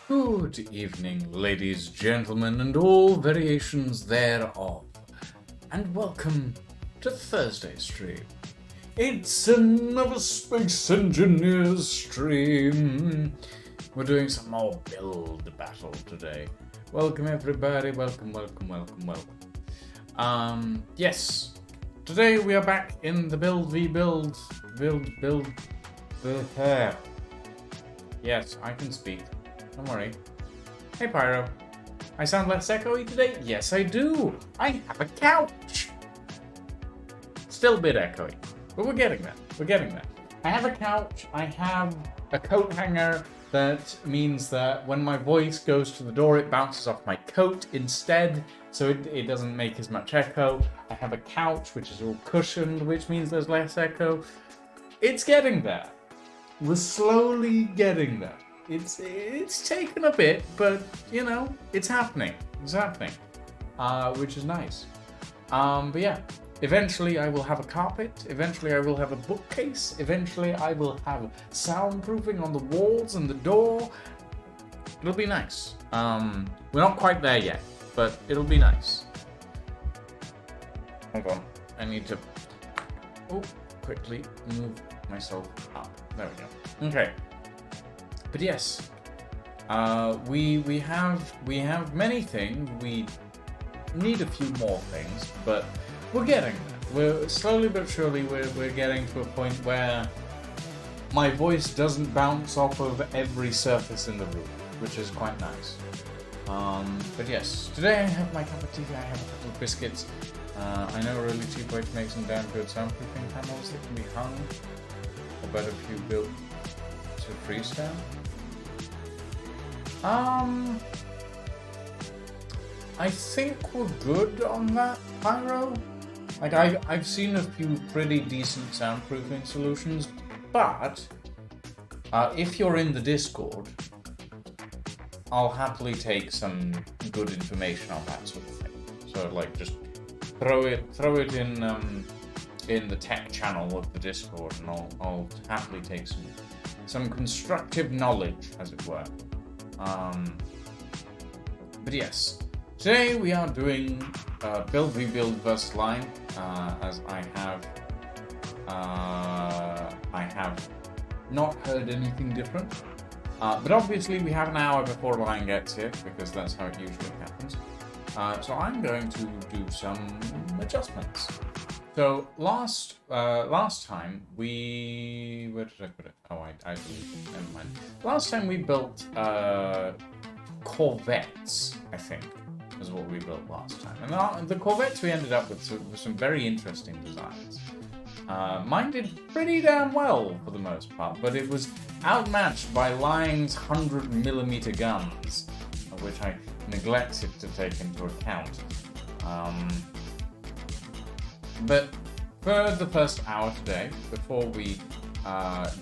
Good evening, ladies, gentlemen, and all variations thereof, and welcome to Thursday stream. It's another Space Engineers stream. We're doing some more build battle today. Welcome everybody, welcome. Yes, today we are back in the build. Yes, I can speak. Don't worry. Hey, Pyro. I sound less echoey today? Yes, I do. I have a couch. Still a bit echoey, but we're getting there. I have a couch. I have a coat hanger. That means that when my voice goes to the door, it bounces off my coat instead, so it doesn't make as much echo. I have a couch, which is all cushioned, which means there's less echo. It's getting there. We're slowly getting there. It's taken a bit, but you know, it's happening. Which is nice. But yeah, eventually I will have a carpet. Eventually I will have a bookcase. Eventually I will have soundproofing on the walls and the door. It'll be nice. We're not quite there yet, but it'll be nice. Hold on, I need to quickly move myself up. There we go. Okay. But yes, we have many things. We need a few more things, but we're getting there. We're slowly but surely we're getting to a point where my voice doesn't bounce off of every surface in the room, which is quite nice. But yes, today I have my cup of tea. I have a couple of biscuits. I know a really cheap way to make some damn good soundproofing panels that can be hung, or better if you build to freestyle. I think we're good on that, Pyro. Like I've seen a few pretty decent soundproofing solutions, but if you're in the Discord, I'll happily take some good information on that sort of thing. So like just throw it in the tech channel of the Discord, and I'll happily take some constructive knowledge, as it were. But yes, today we are doing build rebuild versus line, as I have not heard anything different. But obviously we have an hour before line gets here, because that's how it usually happens. So I'm going to do some adjustments. So last time we... Where did I put it? Oh, I deleted it. Never mind. Last time we built Corvettes, I think, is what we built last time. And the Corvettes we ended up with some very interesting designs. Mine did pretty damn well for the most part, but it was outmatched by Lion's 100mm guns, which I neglected to take into account. But for the first hour today, before we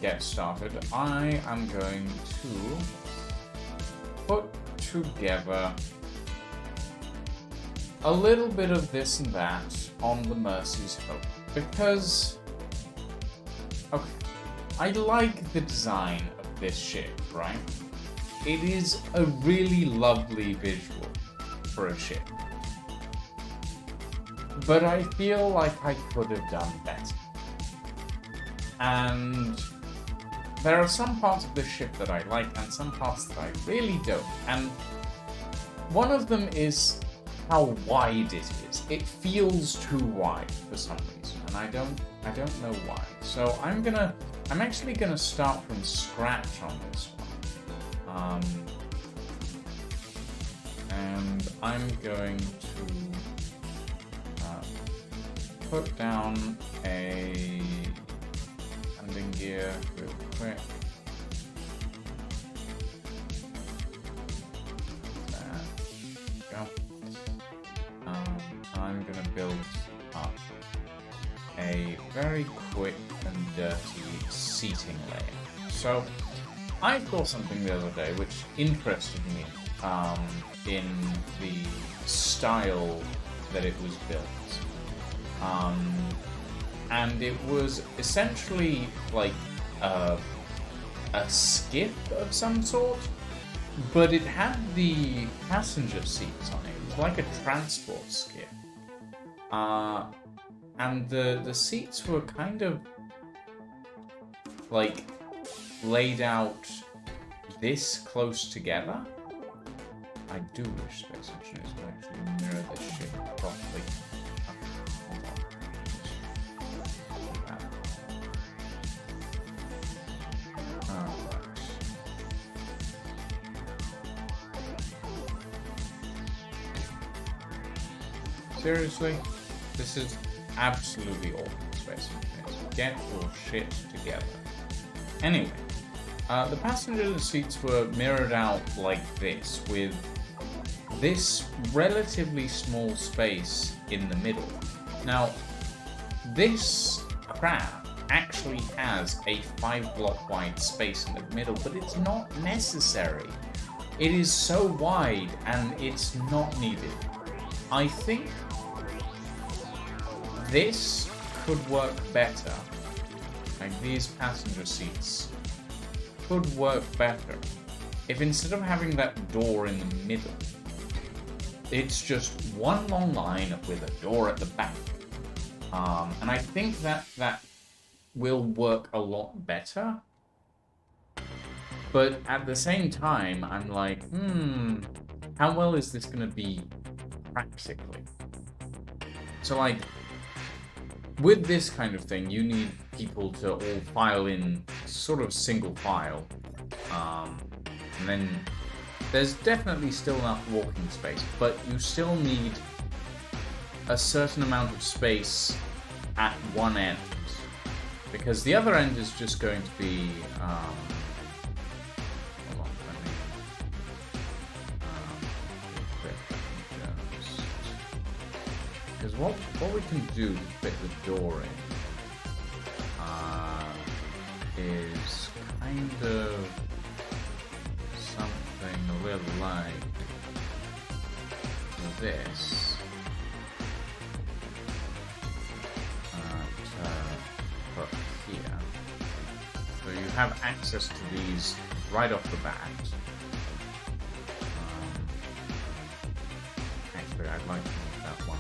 get started, I am going to put together a little bit of this and that on the Mercy's Hope, because okay, I like the design of this ship, right? It is a really lovely visual for a ship. But I feel like I could have done better. And there are some parts of this ship that I like and some parts that I really don't. And one of them is how wide it is. It feels too wide for some reason, and I don't know why. So I'm actually gonna start from scratch on this one. And I'm going to put down a landing gear real quick. There we go. I'm going to build up a very quick and dirty seating layer. So I saw something the other day which interested me in the style that it was built. And it was essentially like a skiff of some sort, but it had the passenger seats on it. It was like a transport skip. And the seats were kind of like laid out this close together. I do wish Space Engineers would actually mirror this shit properly. Seriously? This is absolutely awful, Space Engineers. Get your shit together. Anyway, the passenger seats were mirrored out like this, with this relatively small space in the middle. Now, this craft actually has a 5-block wide space in the middle, but it's not necessary. It is so wide, and it's not needed. I think this could work better. Like, these passenger seats could work better if instead of having that door in the middle, it's just one long line with a door at the back. And I think that will work a lot better. But at the same time, I'm like, how well is this going to be practically? So, like, with this kind of thing, you need people to all file in sort of single file. And then there's definitely still enough walking space, but you still need a certain amount of space at one end. Because the other end is just going to be... hold on, let me... Because what we can do to fit the door in is kind of something a little like this. To put here. So you have access to these right off the bat. Actually, I'd like to move that one.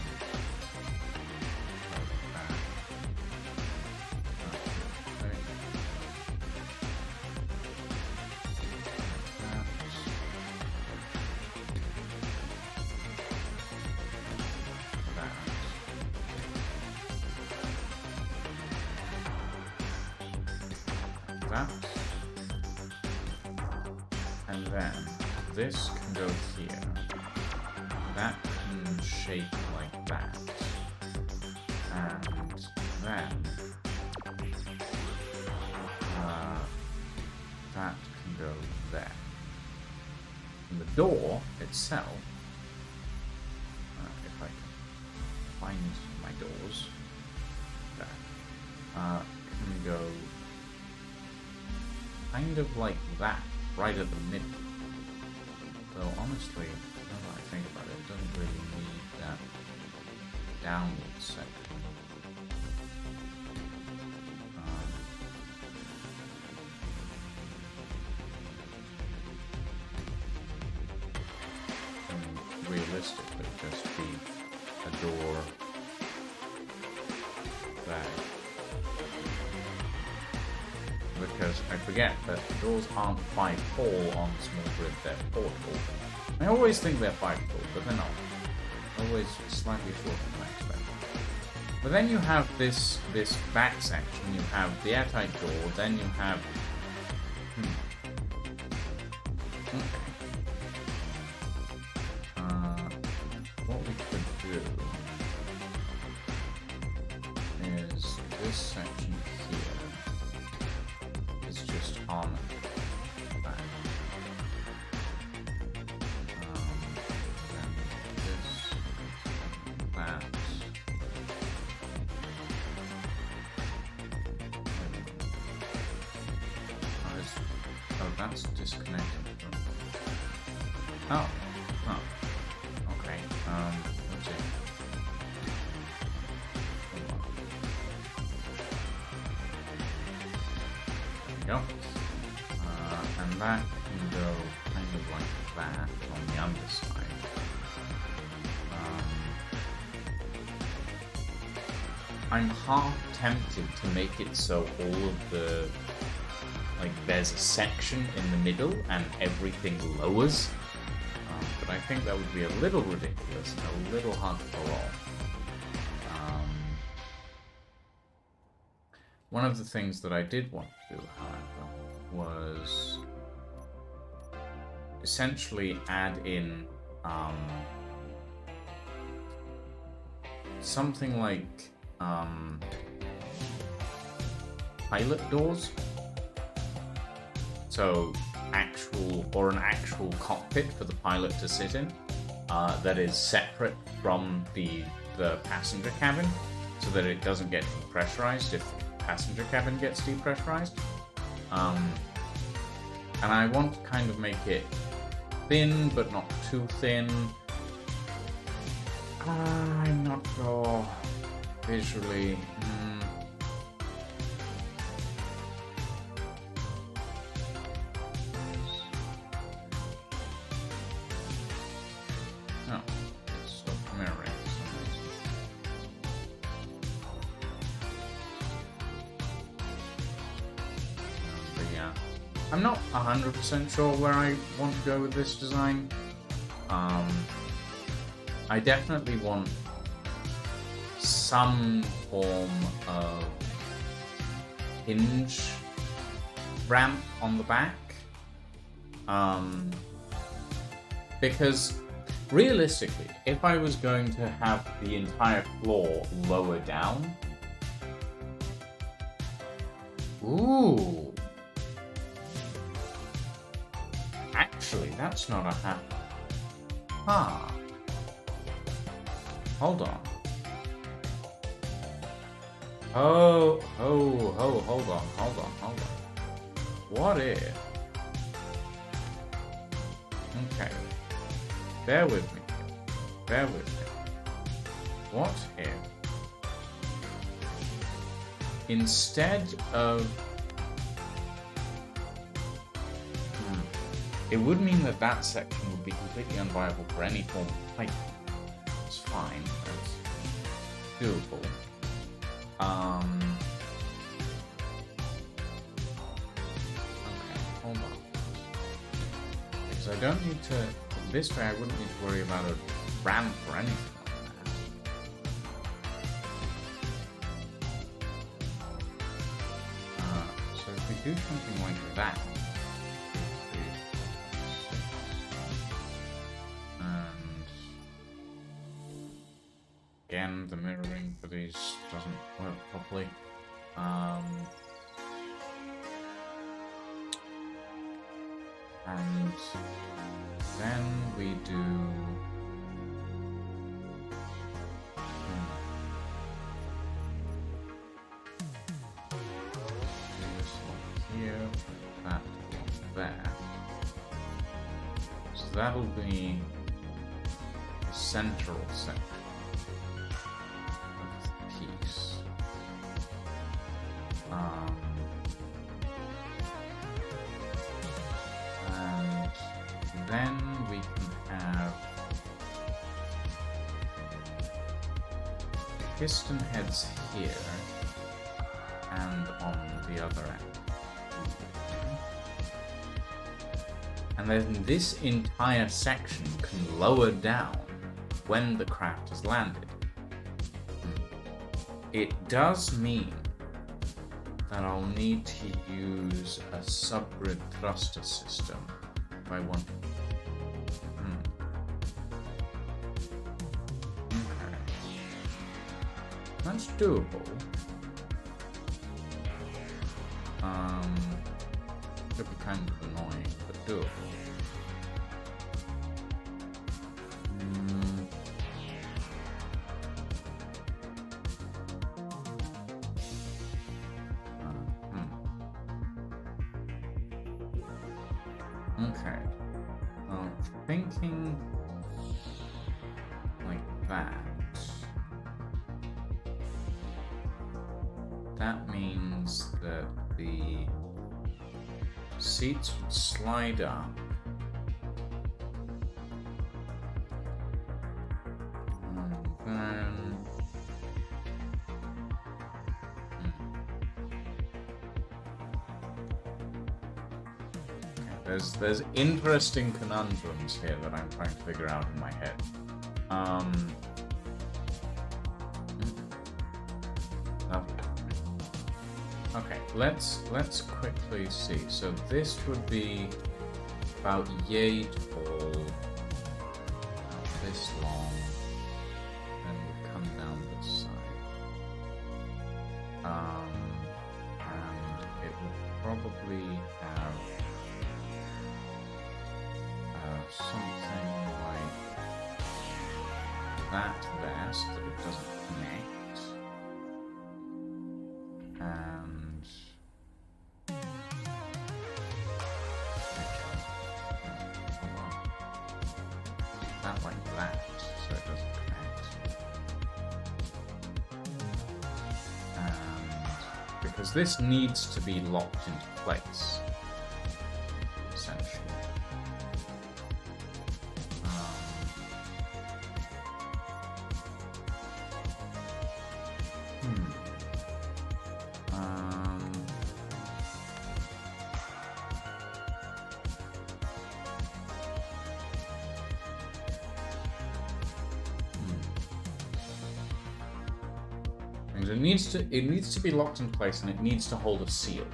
And then this can go here. That can shape like that. And then that can go there. And the door itself, if I can find my doors, there, can go kind of like that, right at the middle. So honestly, now that I think about it, it doesn't really need that downward section. And realistically, just be a door there. Because I forget that the doors aren't 5 tall on small grid, they're 4 tall. I always think they're 5 tall, but they're not. Always slightly shorter than I expect. But then you have this back section, you have the airtight door, then you have... Okay. What we could do is this section here. Just on that. Then this, that. Oh, that's disconnected from. Oh, okay. Let's see. Go. And that can go kind of like that on the underside. I'm half tempted to make it so all of the, like, there's a section in the middle and everything lowers, but I think that would be a little ridiculous and a little hard to pull off. One of the things that I did want to do, however, was essentially add in something like pilot doors. So an actual cockpit for the pilot to sit in that is separate from the passenger cabin, so that it doesn't get depressurized if the passenger cabin gets depressurized. And I want to kind of make it thin, but not too thin. I'm not sure visually. No, it's mirroring for some reason. But yeah, I'm not 100% sure where I want to go with this design. I definitely want some form of hinge ramp on the back. Because realistically, if I was going to have the entire floor lower down... Ooh! Actually, that's not a half... Huh. Hold on. Hold on. What if... Okay. Bear with me. What if... instead of... It would mean that section would be completely unviable for any form of pipe. That's fine. That's doable. Okay, hold on. Because I don't need to... This way I wouldn't need to worry about a ramp or anything like that. So if we do something like that... Again, the mirroring for these doesn't work properly. And then we do... This one here, that one there. So that'll be the central section. Piece. And then we can have the piston heads here and on the other end. And then this entire section can lower down when the craft has landed. It does mean that I'll need to use a subgrid thruster system if I want. Okay. That's doable. Could be kind of annoying, but doable. Okay, I'm thinking like that. That means that the seats would slide up Um, okay, there's interesting conundrums here that I'm trying to figure out in my head. Lovely. Okay, let's quickly see. So this would be about yay tall, this long, and would come down this side. And it would probably have something like that there, so that it doesn't connect. And that like that, so it doesn't connect. And because this needs to be locked into place, essentially. It needs to be locked in place, and it needs to hold a seal,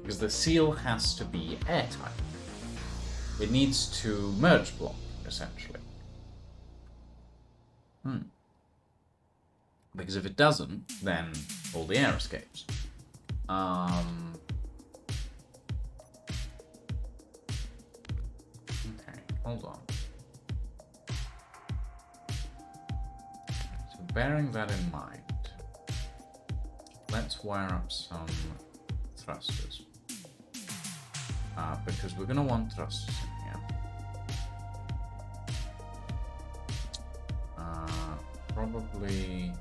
because the seal has to be airtight. It needs to merge block, essentially. Because if it doesn't, then all the air escapes. Okay, hold on. So bearing that in mind, let's wire up some thrusters. Because we're going to want thrusters in here. Probably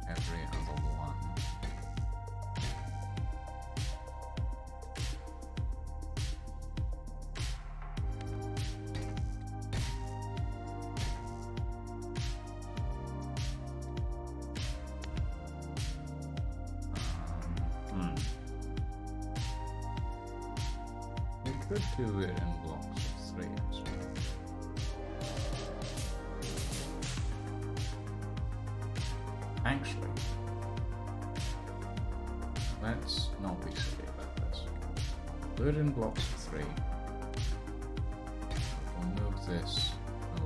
every other one. We could do it in blocks of 3 as well. Actually, let's not be silly about this. Do it in blocks of 3. We'll move this over.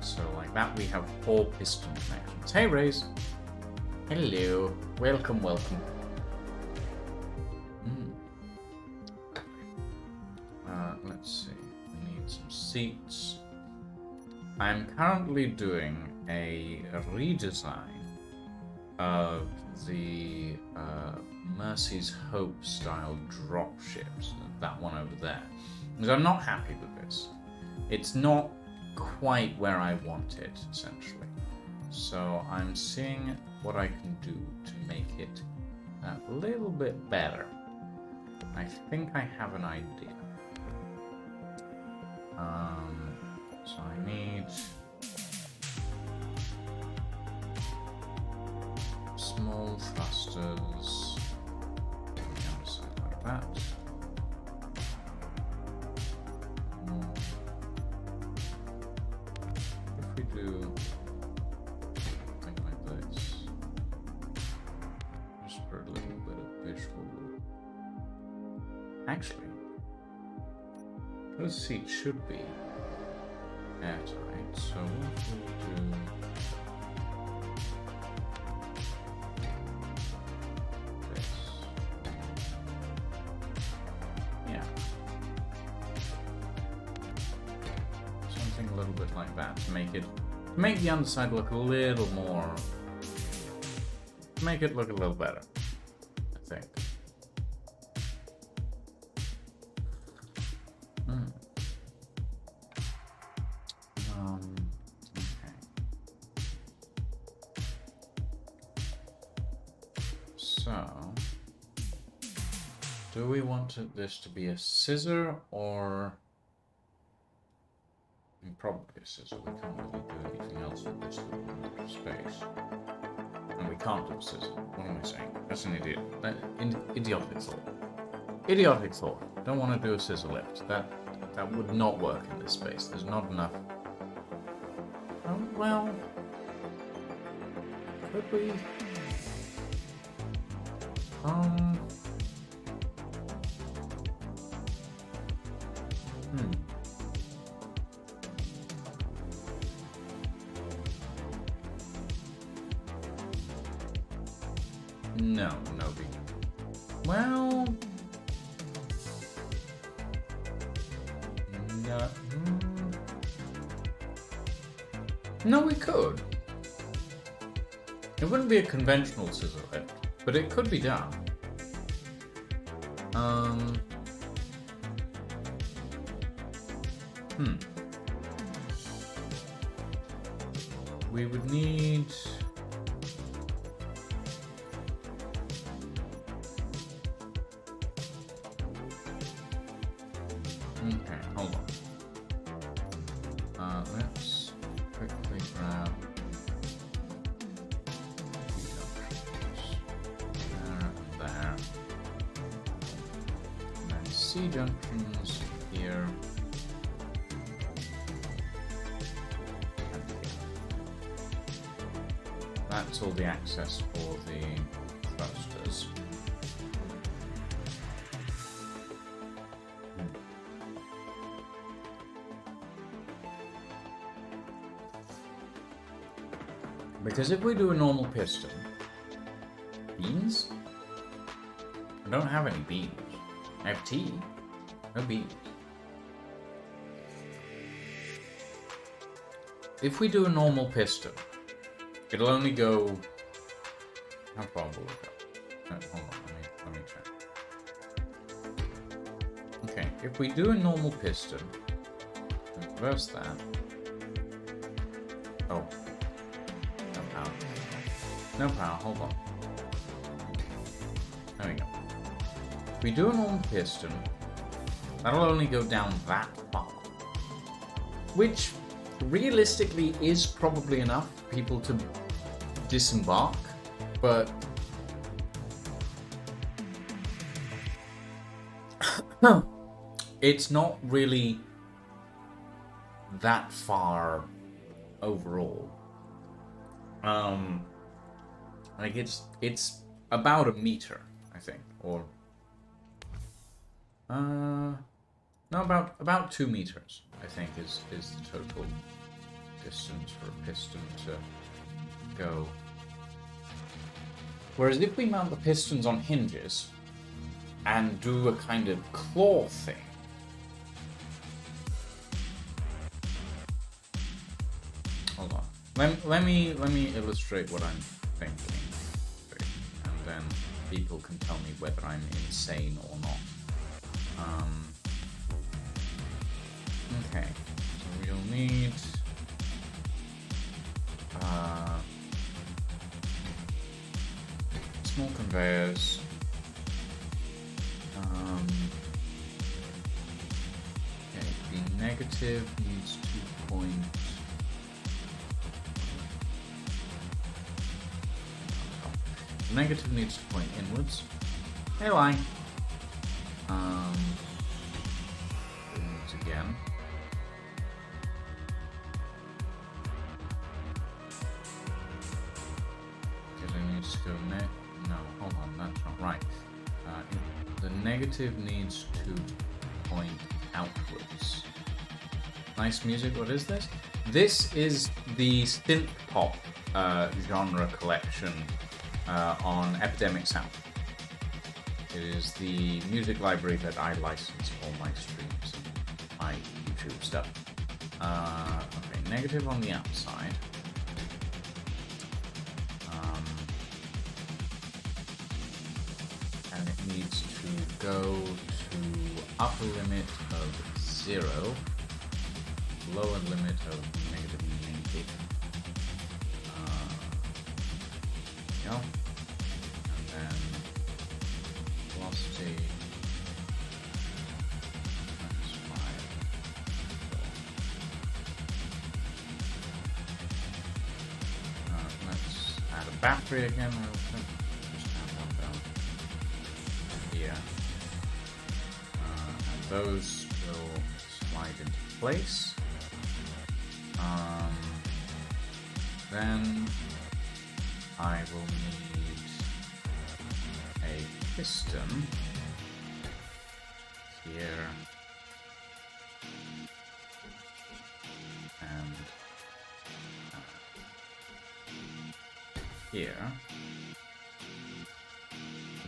So like that, we have 4 piston connections. Hey, Raze. Hello. Welcome, welcome. Let's see. We need some seats. I'm currently doing a redesign of the Mercy's Hope style drop ships. That one over there. Because I'm not happy with this. It's not quite where I want it, essentially. So I'm seeing what I can do to make it a little bit better. I think I have an idea. So I need small thrusters on the other side like that. If we do something like this, just for a little bit of visual. Actually, those seats should be airtight, so what we'll do this. Yeah. Something a little bit like that to make the underside look a little more, make it look a little better, I think. Do we want this to be a scissor or... Probably a scissor. We can't really do anything else with this little space. And we can't do a scissor. What am I saying? That's an idiot. Idiotic thought. Idiotic thought. Don't want to do a scissor lift. That would not work in this space. There's not enough. Oh, well... Could we... No, Nobi. Well... No... No, we could. It wouldn't be a conventional scissor lift, but it could be done. We would need... Okay, hold on. Let's quickly grab these junctions. There and there. And then C junctions here. And here. That's all the access for the thrusters. Because if we do a normal piston... Beans? I don't have any beans. I have tea. No beans. If we do a normal piston, it'll only go... How far will it go? Hold on, let me check. Okay, if we do a normal piston, reverse that. Oh. No power, hold on. There we go. If we do a normal piston, that'll only go down that far. Which, realistically, is probably enough for people to disembark, but... It's not really that far overall. Like it's about a meter, I think, or no, about 2 meters, I think, is the total distance for a piston to go. Whereas if we mount the pistons on hinges and do a kind of claw thing, hold on. Let me illustrate what I'm thinking, and then people can tell me whether I'm insane or not. Okay, so we'll need small conveyors. Okay, the negative needs to point. The negative needs to point inwards. Hey, line. Inwards again. Because it needs to go no, hold on, that's not right. The negative needs to point outwards. Nice music. What is this? This is the synth pop genre collection on Epidemic Sound. It is the music library that I license for all my streams and my YouTube stuff. Okay, negative on the outside. And it needs to go to upper limit of 0, lower limit of negative and negative. Go. And then velocity battery again. Just have one down here. And those will slide into place. Then I will need a piston here and here.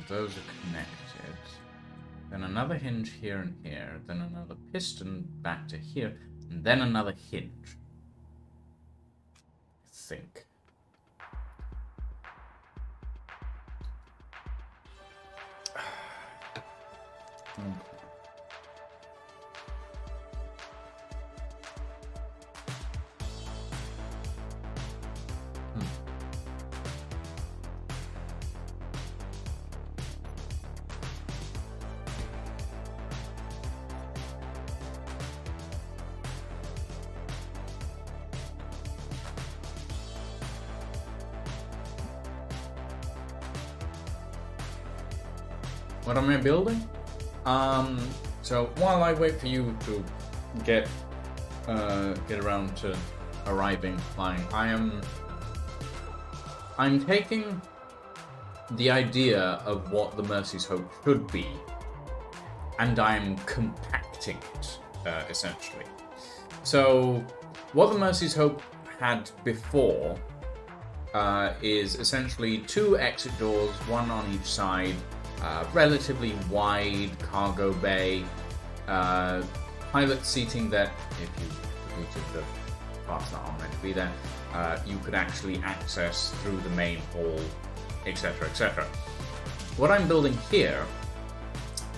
Those are connected. Then another hinge here and here. Then another piston back to here. And then another hinge. I think. What am I building? So while I wait for you to get around to arriving flying, I'm taking the idea of what the Mercy's Hope should be, and I'm compacting it, essentially. So what the Mercy's Hope had before is essentially 2 exit doors, one on each side. Relatively wide cargo bay, pilot seating that, if you deleted the parts that aren't meant to be there, you could actually access through the main hall, etc., etc. What I'm building here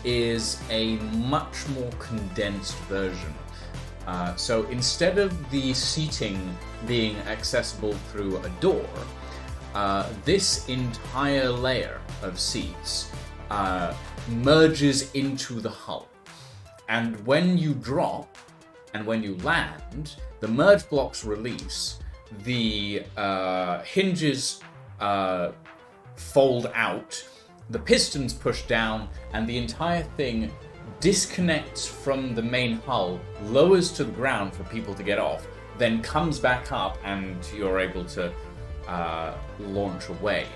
is a much more condensed version. So instead of the seating being accessible through a door, this entire layer of seats merges into the hull. And when you drop and when you land, the merge blocks release, the hinges fold out, the pistons push down, and the entire thing disconnects from the main hull, lowers to the ground for people to get off, then comes back up and you're able to launch away.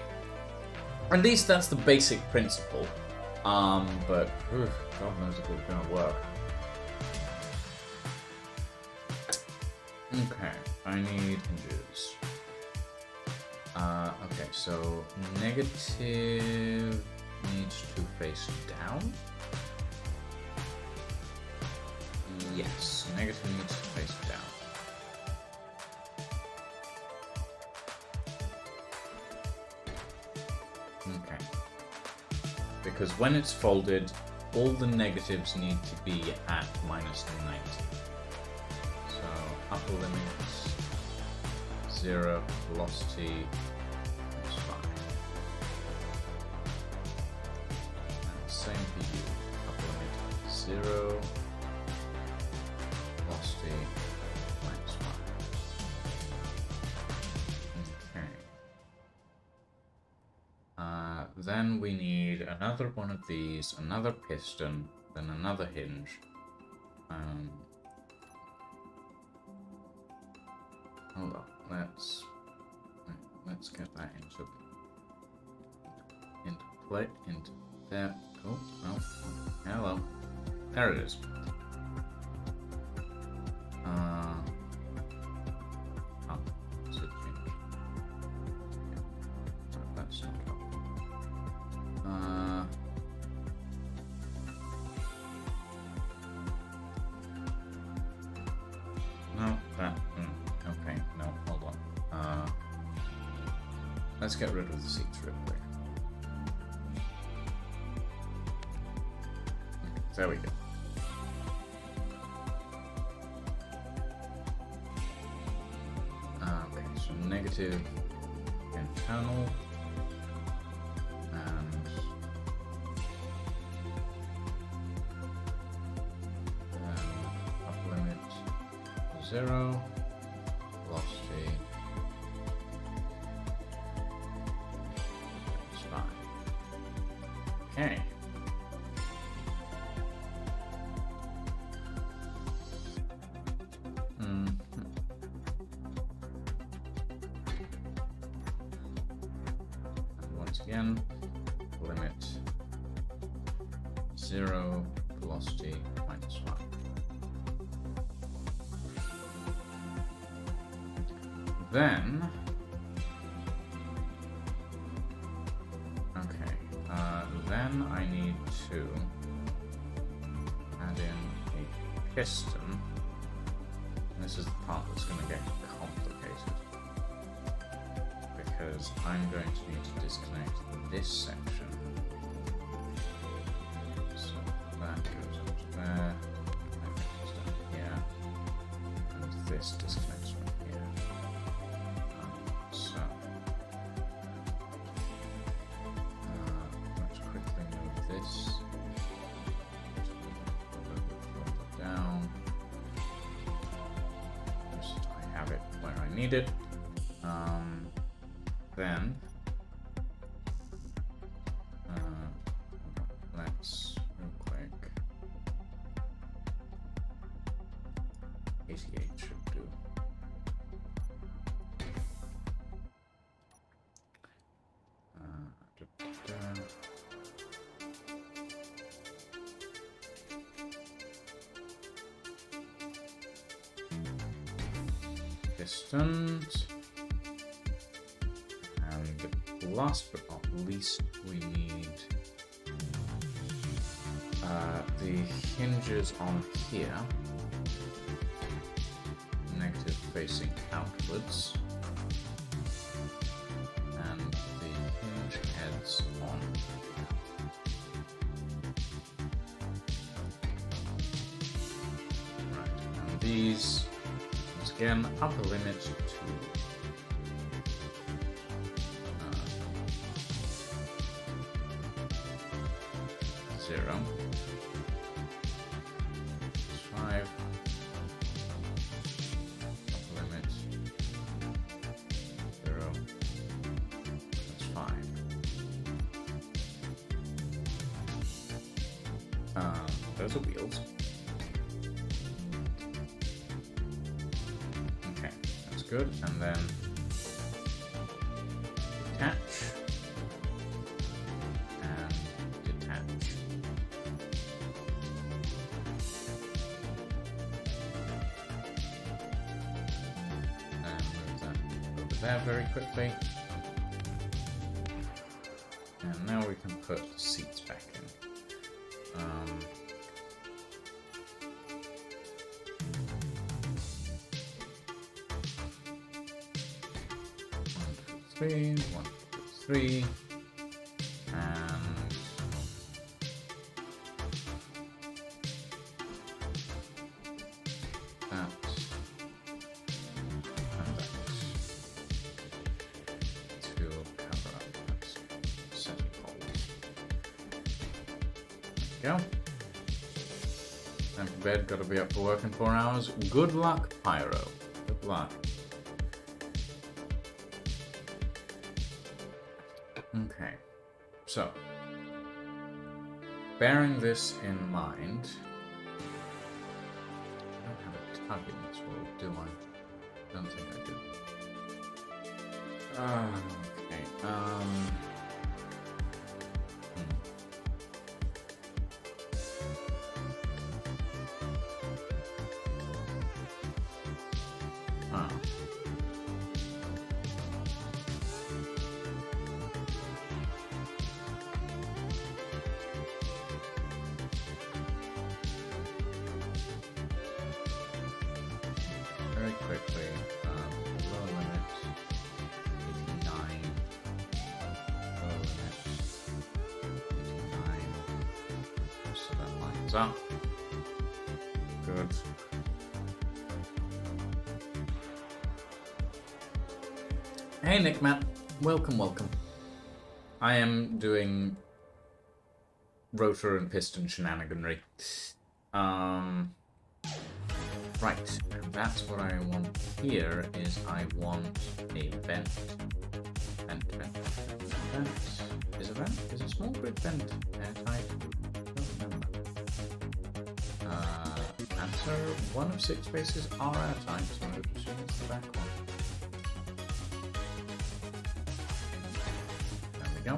At least that's the basic principle, but God knows if it's going to work. Okay, I need hinges. Okay, so negative needs to face down. Yes, negative needs to face down. Okay. Because when it's folded, all the negatives need to be at minus 90. So upper limits, 0, velocity, that's fine. And same for you. Upper limit, 0, velocity, minus 5. Then we need another one of these, another piston, then another hinge. Hold on, let's get that into play, into there. Oh, no, hello, there it is. That's not helpful. No, that, okay, no, hold on. Let's get rid of the seats real quick. There we go. Okay, so negative internal. Upper limit 0, velocity again. Limit 0, velocity -1. Then, okay, then I need to add in a piston. And this is the part that's going to get complicated, because I'm going to need to disconnect this section. So that goes up there, that goes down here, and this disconnects from here. Let's quickly move this a little bit further down. Just I have it where I need it. Then let's real quick. 88 should do. Pistons. And last but not least, we need the hinges on here, negative facing outwards, and the hinge heads on. Right, and these, once again, upper limit to 0. 5. Upper limit 0. That's 5. Those are wheels. Okay, that's good. And then detach. There very quickly, and now we can put the seats back in. 1, 2, 3, 1, 2, 3, and that. Go. Time for bed, gotta be up for work in 4 hours. Good luck, Pyro. Good luck. Okay, so, bearing this in mind, I don't have a tug in this world, do I? Don't think I do. Okay, very quickly, lower limit, 89, lower limit, 89, so that lines up, good. Hey Nick Matt, welcome, welcome. I am doing rotor and piston shenaniganry. Right, and that's what I want here, is I want a vent. Is a vent? Is a small grid vent airtight? I don't remember. Answer, 1 of 6 spaces are airtight, so I'm going to assume it's the back one. There we go.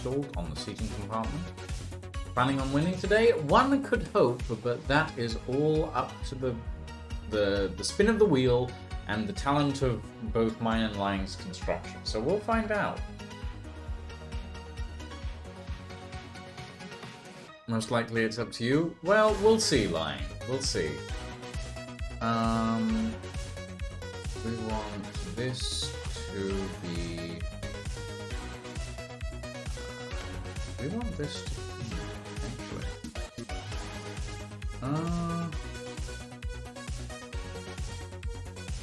installed on the seating compartment. Planning on winning today? One could hope, but that is all up to the spin of the wheel and the talent of both mine and Lying's construction. So we'll find out. Most likely it's up to you. Well, we'll see, Lying. We'll see. We want this to be... We want this to be... Actually.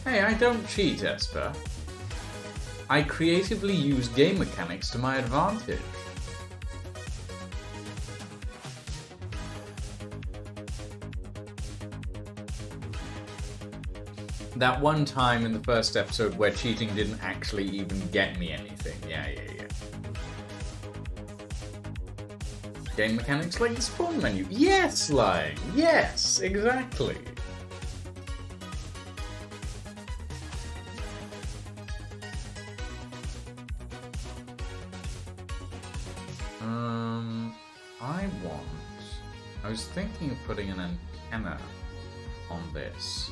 Hey, I don't cheat, Esper. I creatively use game mechanics to my advantage. That one time in the first episode where cheating didn't actually even get me anything. Yeah. Game mechanics like the spawn menu. Yes, Lying. Yes, exactly. I was thinking of putting an antenna on this.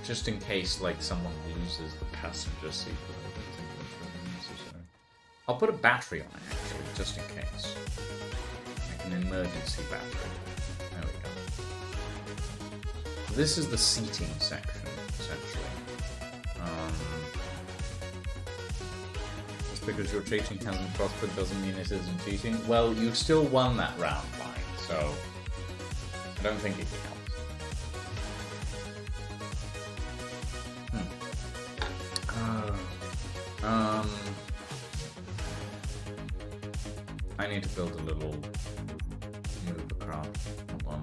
Just in case, like, someone loses the passenger seat, but I don't think that's really necessary. I'll put a battery on it, actually, just in case. Like an emergency battery. There we go. This is the seating section, essentially. Just because your cheating hasn't prospered doesn't mean it isn't cheating. Well, you still won that round, Mike, so I don't think it counts. I need to build a little move across. Hold on.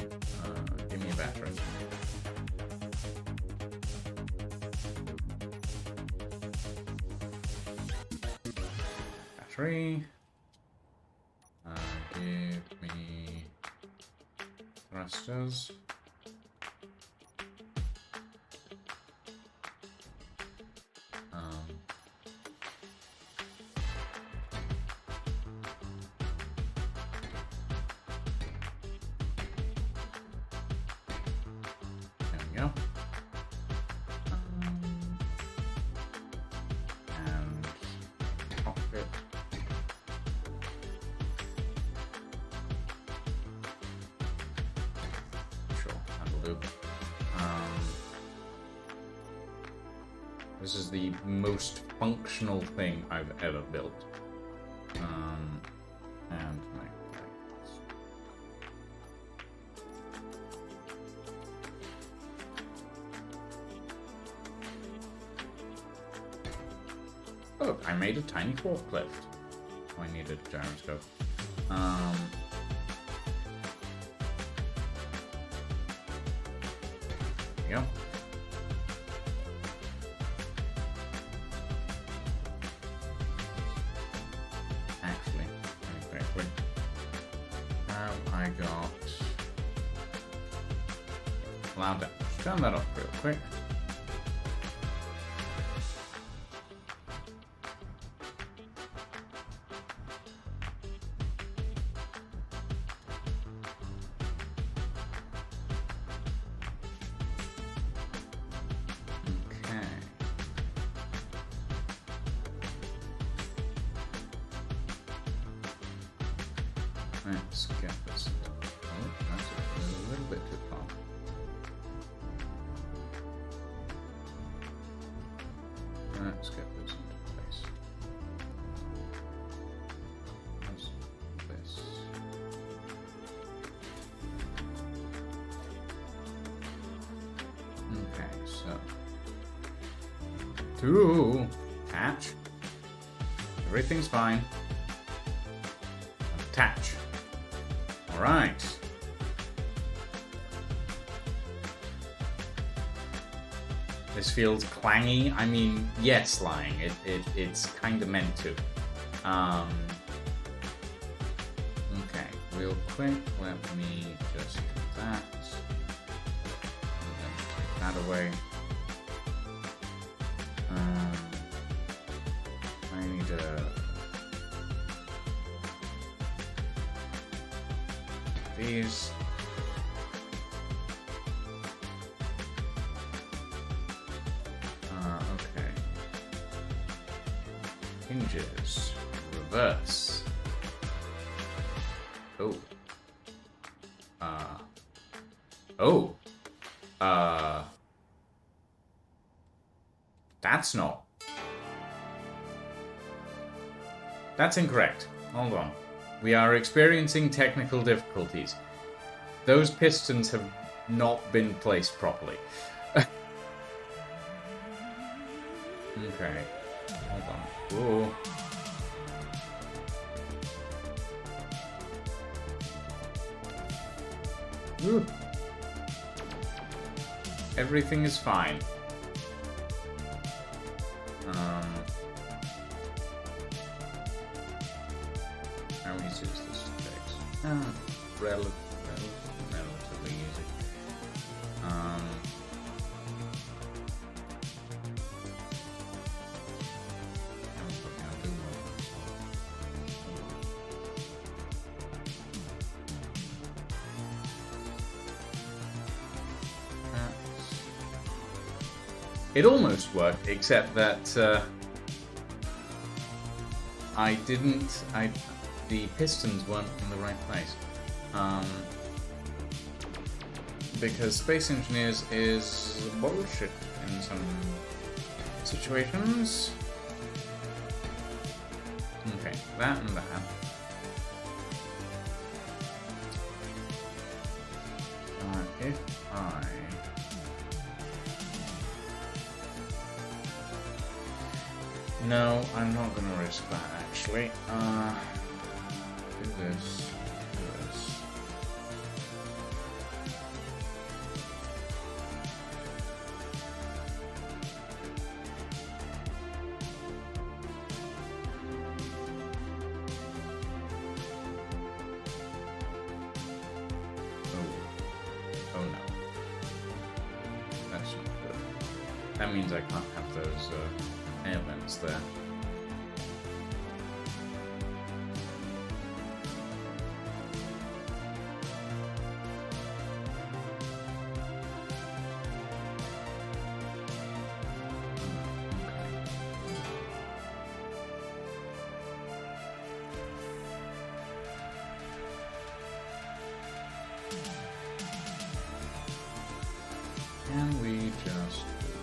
Give me a battery. Battery. Give me thrusters. This is the most functional thing I've ever built. And my lights. Oh, I made a tiny forklift. Oh, I need a gyroscope. There we go. I got cloud damage. Turn that off real quick. Okay. Let's get this. Oh, that's a little bit too far. Let's get this into place. How's this? Okay, so two attach. Everything's fine. Attach. All right. This feels clangy. I mean, yes, Lying. It's kind of meant to. Okay, real quick, let me just do that. And then take that away. I need a these. Okay. Hinges. Reverse. Oh. Oh. That's not. That's incorrect. Hold on. We are experiencing technical difficulties. Those pistons have not been placed properly. Okay. Hold on. Ooh. Ooh. Everything is fine. How easy is this to fix? Relatively easy. It almost worked, except that the pistons weren't in the right place. Because Space Engineers is bullshit in some situations. Okay, that and that. If I... No, I'm not going to risk that, actually. Do this. Do this. Oh no. That's not good. That means I can't have those elements there. Can we just do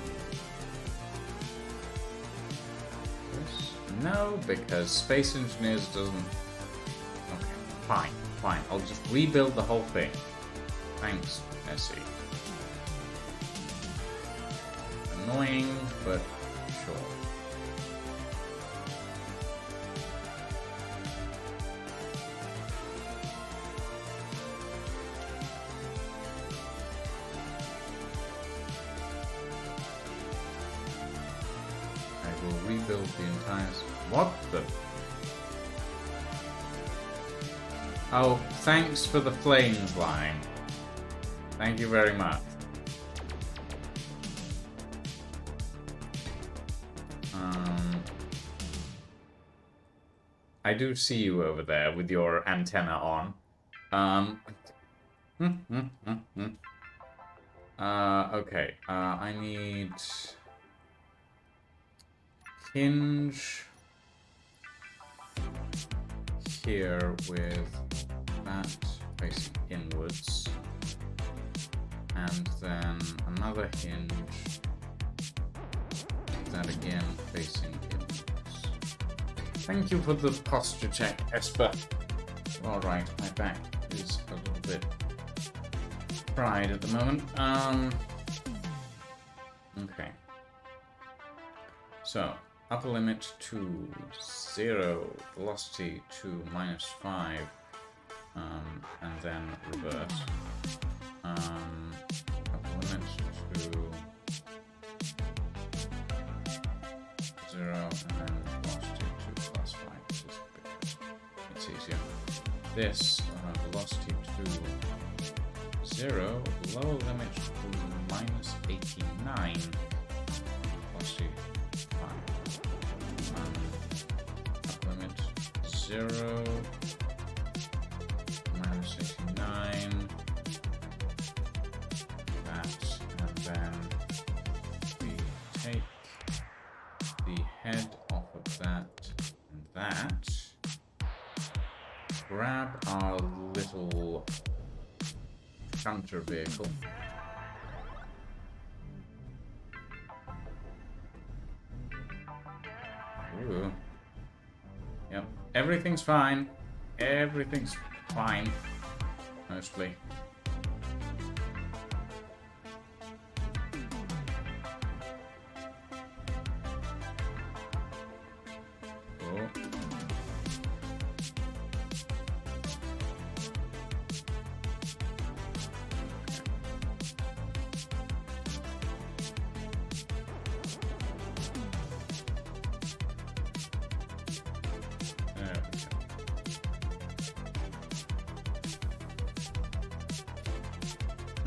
this? No, because Space Engineers doesn't... Okay, fine, fine. I'll just rebuild the whole thing. Thanks, Nessie. Annoying, but sure. Rebuild the entire... What the... Oh, thanks for the flames line. Thank you very much. I do see you over there with your antenna on. Okay, I need... hinge here with that facing inwards, and then another hinge that again facing inwards. Thank you for the posture check, Esper. Alright, my back is a little bit fried at the moment. Okay. So, upper limit to 0, velocity to -5, and then reverse. Upper limit to 0, and then velocity to +5, which is a bit, it's easier. This, velocity to 0, lower limit to -89, velocity 0, -89, grab our little shunter vehicle. Ooh. Yep, everything's fine. Everything's fine. Mostly. Oh.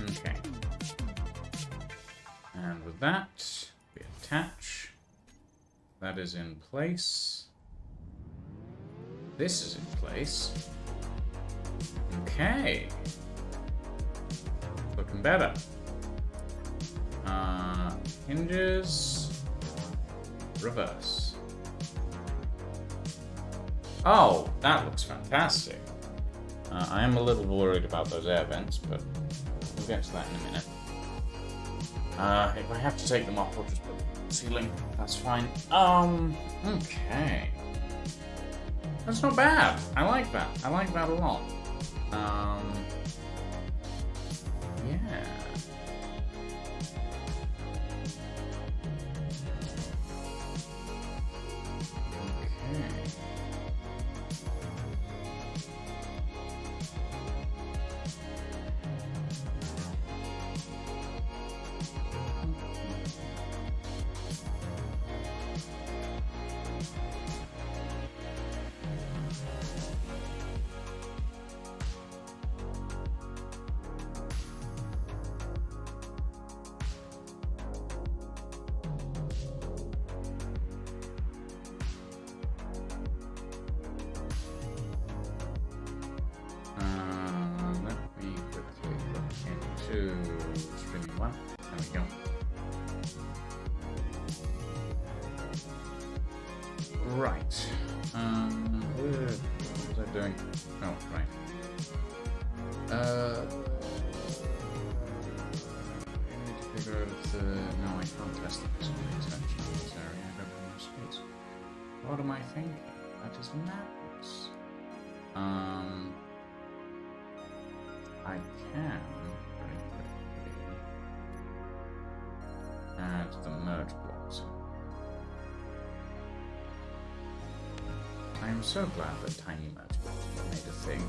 Okay. And with that, we attach. That is in place. This is in place. Okay. Looking better. Hinges. Reverse. Oh, that looks fantastic. I am a little worried about those air vents, but we'll get to that in a minute. If I have to take them off, I'll just put the ceiling. That's fine. Okay. That's not bad. I like that. I like that a lot. Yeah. Okay. Let me quickly look into streaming one. There we go. Right. What was I doing? Oh, right. I need to figure out if the... No, I can't test the displays actually in this area. I don't have enough space. What am I thinking? That is madness. I can very quickly add the merge blocks. I am so glad that tiny merge blocks were made a thing.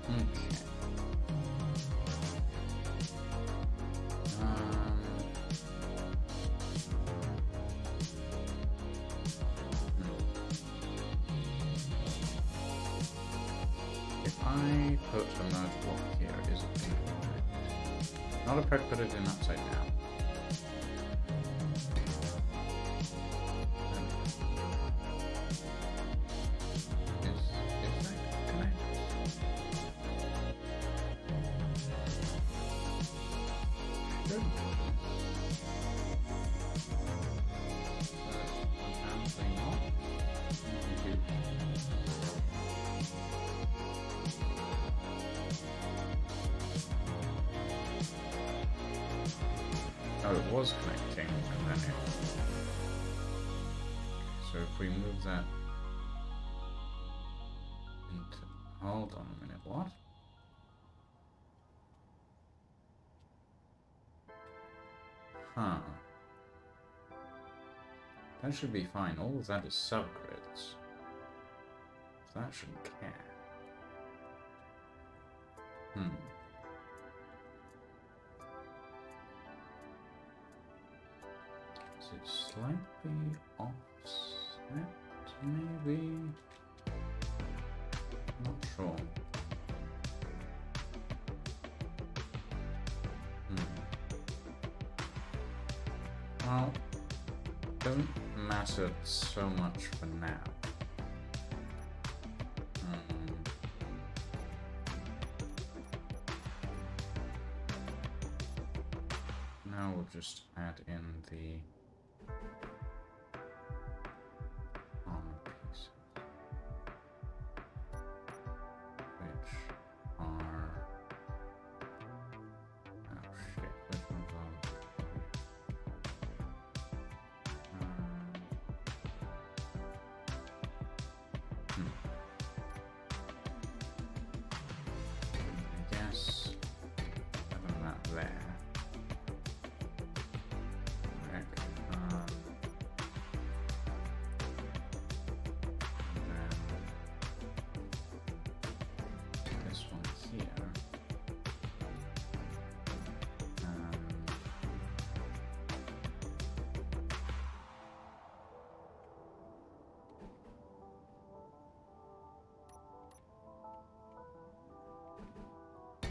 Okay. If I put a merge block here, is it going to connect? Not if I put it in upside down. Is that connect? Should. Apparently not. Oh, it was connecting, and then it... So if we move that into... Hold on a minute, what? Huh. That should be fine. All of that is subgrids. So that shouldn't care. Is it slightly offset, maybe? Not sure. Well, doesn't matter so much for now. Now we'll just add in the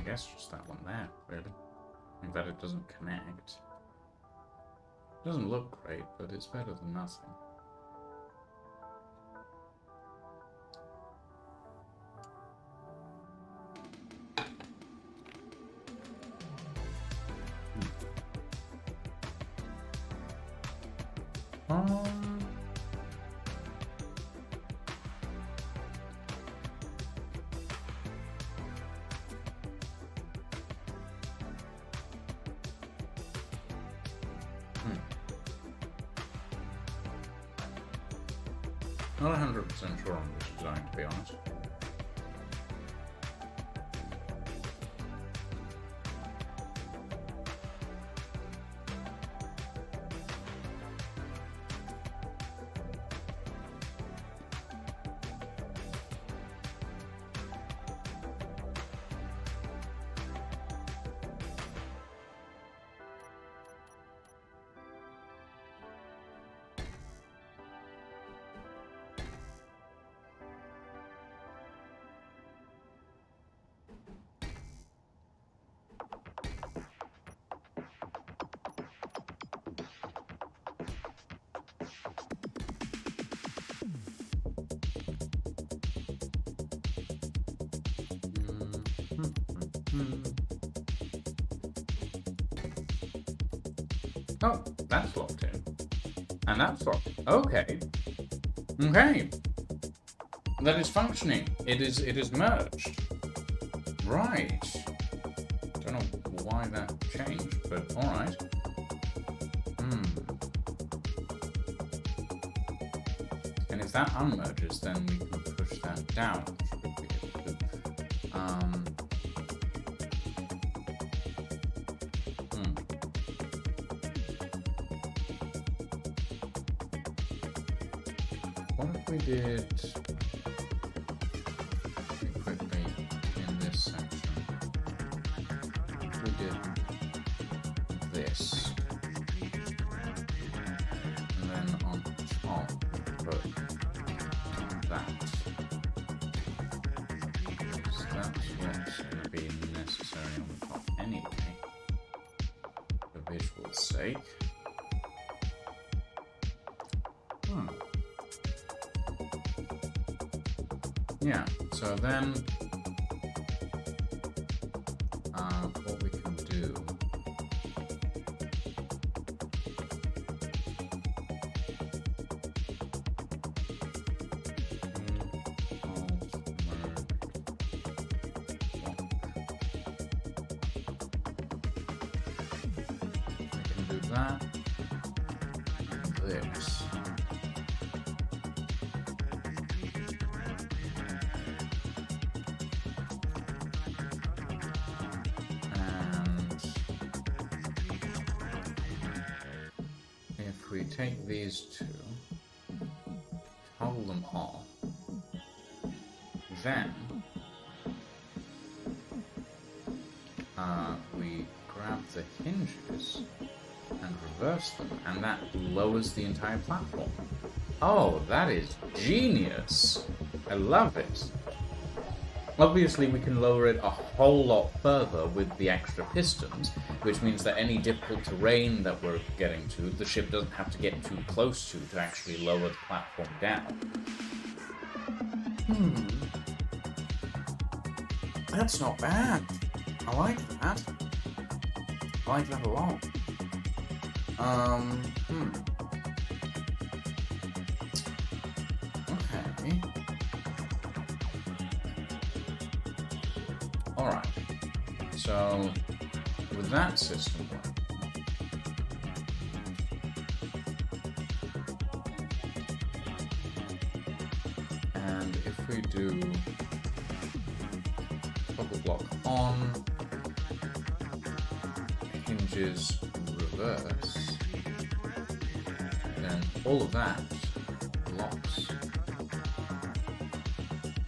guess just that one there, really. In fact, it doesn't connect. It doesn't look great, but it's better than nothing. Not 100% sure on this design, to be honest. Oh, that's locked in. And that's locked. Okay. Okay. That is functioning. It is merged. Right. Don't know why that changed, but alright. And if that unmerges, then we can push that down. Should be able to. What if we did quickly in this section? We did this, and then on top we put that. So that's what's going to be necessary on the top anyway, for visual sake. Yeah, so then what we can do that and this. We take these two, toggle them off, then we grab the hinges and reverse them, and that lowers the entire platform. Oh, that is genius! I love it. Obviously, we can lower it a whole lot further with the extra pistons, which means that any difficult terrain that we're getting to, the ship doesn't have to get too close to actually lower the platform down. That's not bad. I like that. I like that a lot. Okay. Alright. So, with that system working, and if we do toggle block on, hinges reverse, then all of that locks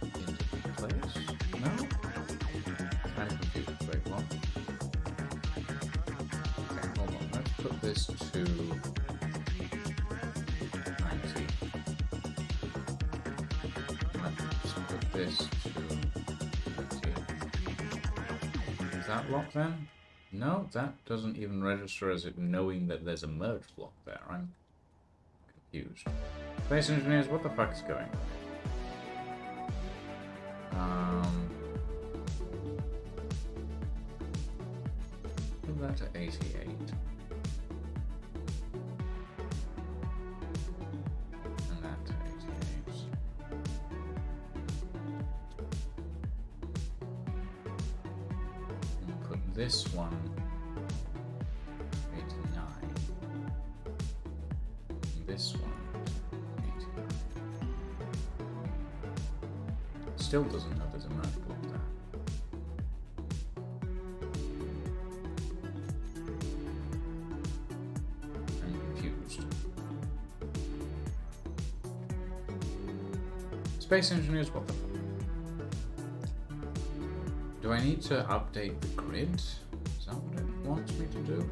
into place. No? Kind of confused. Wait, what? Okay, hold on. Let's put this to 90. Let's put this to 50. that lock then? No, that doesn't even register as it knowing that there's a merge block there. I'm confused. Space engineers, what the fuck is going on? Put that to 88. And that to 88. And put this one 89. And this one 89. Still doesn't know there's a merge block there. I'm confused. Space engineers, what the fuck? Do I need to update the grid? Is that what it wants me to do?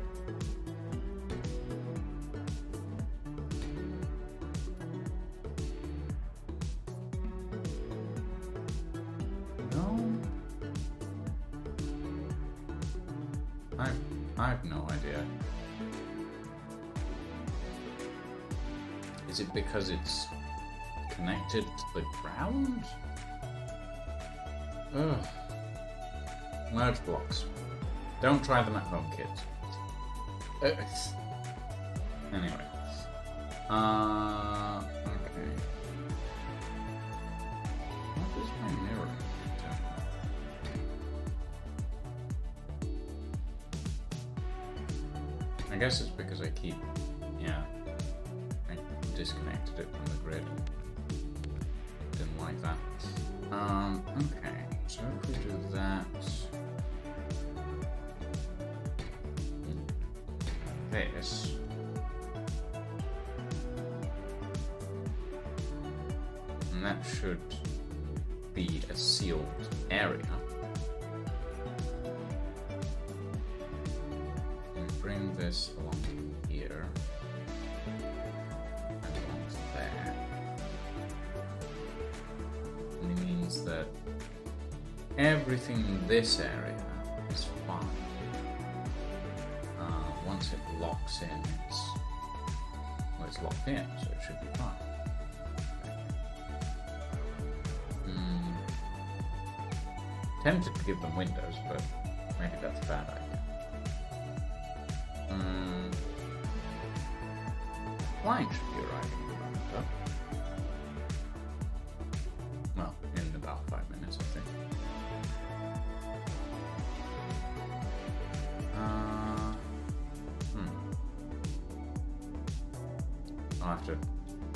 No? I have no idea. Is it because it's connected to the ground? Ugh. Merge blocks. Don't try them at home, kids. Anyway. Okay. What is my mirror? I guess it's because I keep... Yeah. I disconnected it from the grid. Didn't like that. Okay. So if we do that... This. And that should be a sealed area. And bring this along here. And along to there. And it means that everything in this area is fine. Once it locks in, it's locked in, so it should be fine. Tempted to give them windows, but maybe that's a bad idea. Flying should be arriving around up. Well, in about 5 minutes, I think. I'll have to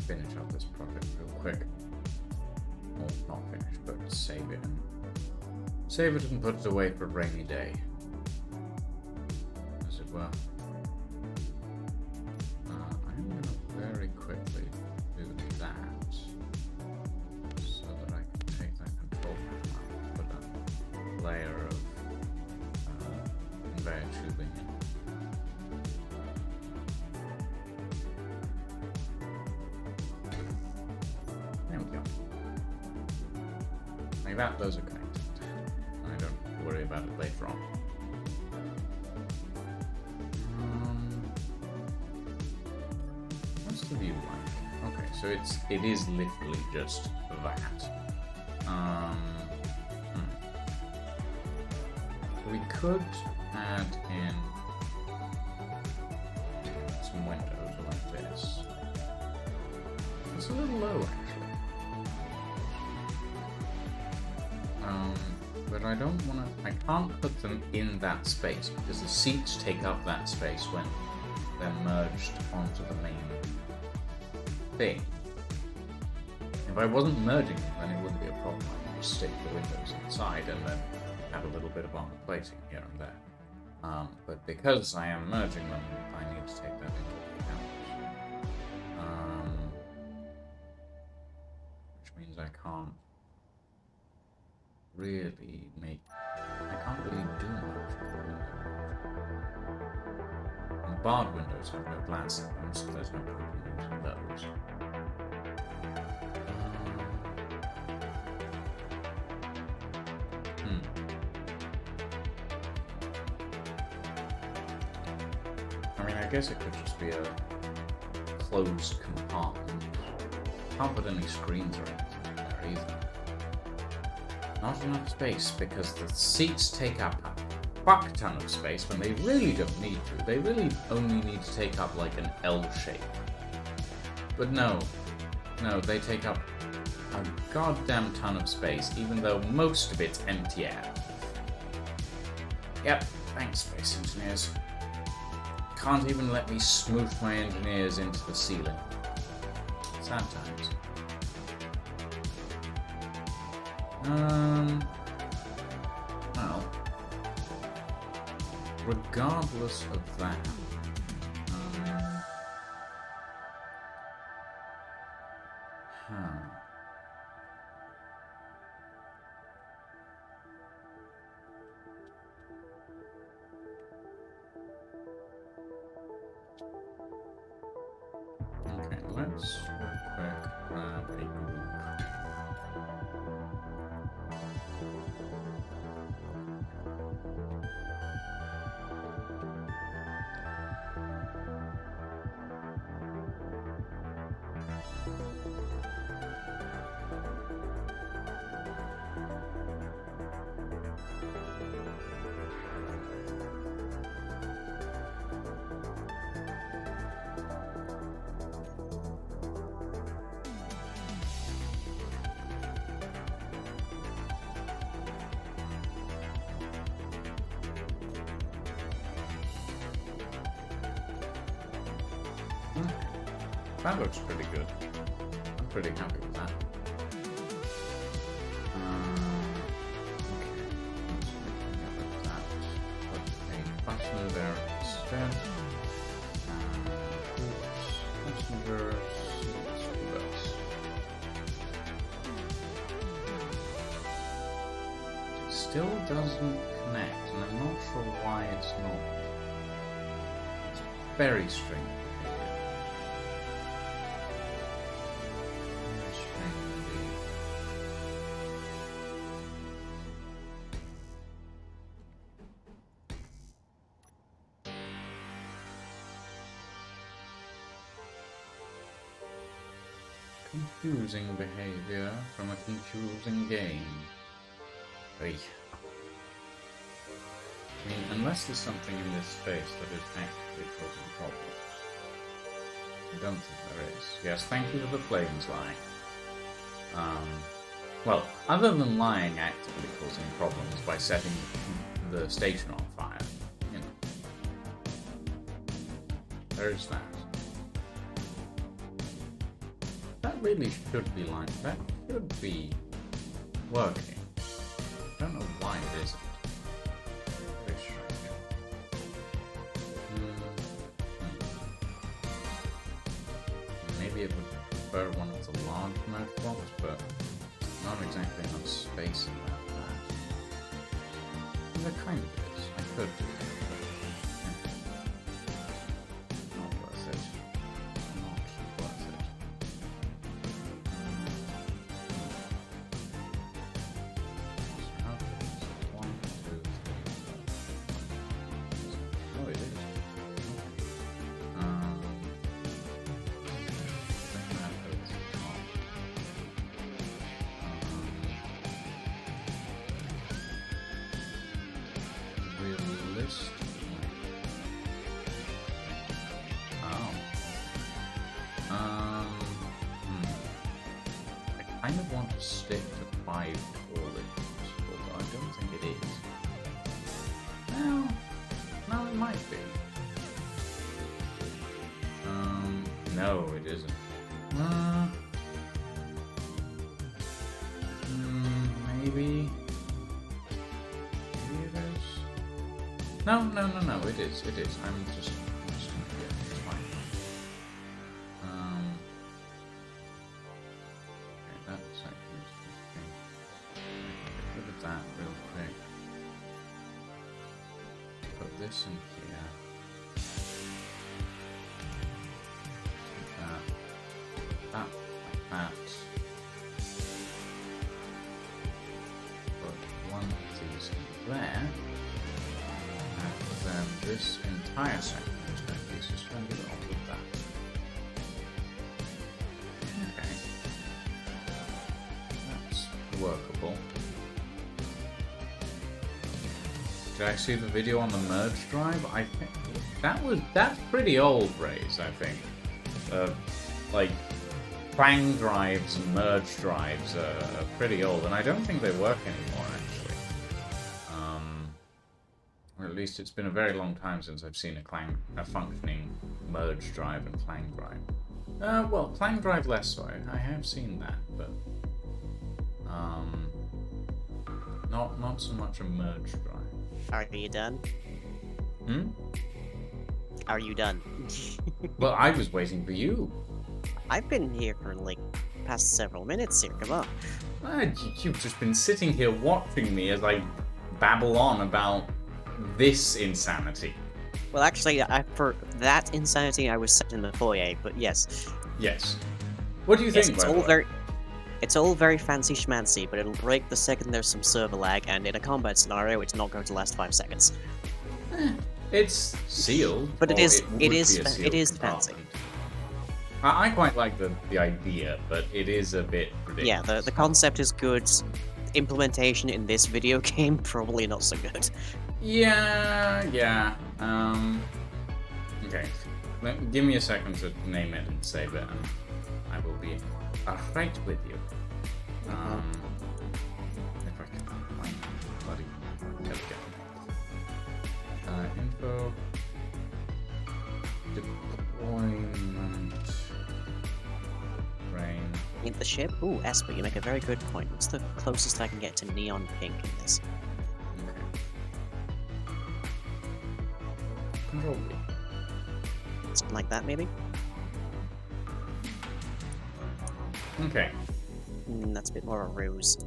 finish up this project real quick. Well, not finish, but save it. Save it and put it away for a rainy day. As it were. I'm going to very quickly do that. So that I can take that control panel out and put a layer of conveyor tubing in. Like that, those are connected. I don't worry about it later on. What's the view like? Okay, so it is literally just that. We could add in some windows like this. It's a little low, actually. But I don't want to... I can't put them in that space because the seats take up that space when they're merged onto the main thing. If I wasn't merging them, then it wouldn't be a problem. I could just stick the windows inside and then have a little bit of armor plating here and there. But because I am merging them, I need to take that into account. Which means I can't really do much with the window. And the barred windows have no glass in them, so there's no point in using those. guess it could just be a closed compartment. Can't put any screens or anything there either. Not enough space because the seats take up a fuck ton of space when they really don't need to. They really only need to take up like an L shape. But no, they take up a goddamn ton of space, even though most of it's empty air. Yep, thanks, space engineers. Can't even let me smooth my engineers into the ceiling. Sad times. Well, regardless of that, okay, let's real quick grab a group. That looks pretty good. I'm pretty happy with that. Okay, let's make that. Put a fastener there instead. Fastener, let's do this. It still doesn't connect, and I'm not sure why it's not. It's very strange. Confusing behavior from a confusing game. Hey. I mean, unless there's something in this space that is actually causing problems. I don't think there is. Yes, thank you for the flames lying. Well, other than lying actively causing problems by setting the station on fire, you know. There's that. That really should be lying. That should be working. I don't know why it isn't. Very strange. Maybe it would prefer one of the large mouth blocks, but not exactly enough space in that. And there kind of is. I could do that, but not worth it. Not worth it. One, two, three. Oh, it is. I kind of want to stick to 5 all if possible, but I don't think it is. No, it might be. No, it isn't. Maybe it is. No, it is. I'm just confused. It's fine. Okay, that's actually interesting. Get rid of that real quick. Put this in here. That, like that. Put one of these in there. And then this entire section is going to be let's just try and get it off with that. Okay. That's workable. Did I see the video on the merge drive? I think that's pretty old, Raze, I think. Like, Clang drives and merge drives are pretty old, and I don't think they work anymore, actually. Or at least it's been a very long time since I've seen a functioning merge drive and Clang drive. Well, Clang drive less so. I have seen that, but not so much a merge drive. Are you done? Hmm? Are you done? Well, I was waiting for you. I've been here for like past several minutes here. Come on. You've just been sitting here watching me as I babble on about this insanity. Well, actually, for that insanity, I was set in the foyer. But yes. Yes. What do you think? It's all very fancy schmancy, but it'll break the second there's some server lag, and in a combat scenario, it's not going to last 5 seconds. It's sealed, but it is fancy. I quite like the idea, but it is a bit ridiculous. Yeah, the concept is good. Implementation in this video game probably not so good. Yeah. Okay. Give me a second to name it and save it, and I will be right with you. If I can find bloody... There we go. Info... Deployment... Brain... In the ship? Ooh, Esper, you make a very good point. What's the closest I can get to neon pink in this? Okay. Control B. Something like that, maybe? Okay. That's a bit more a ruse.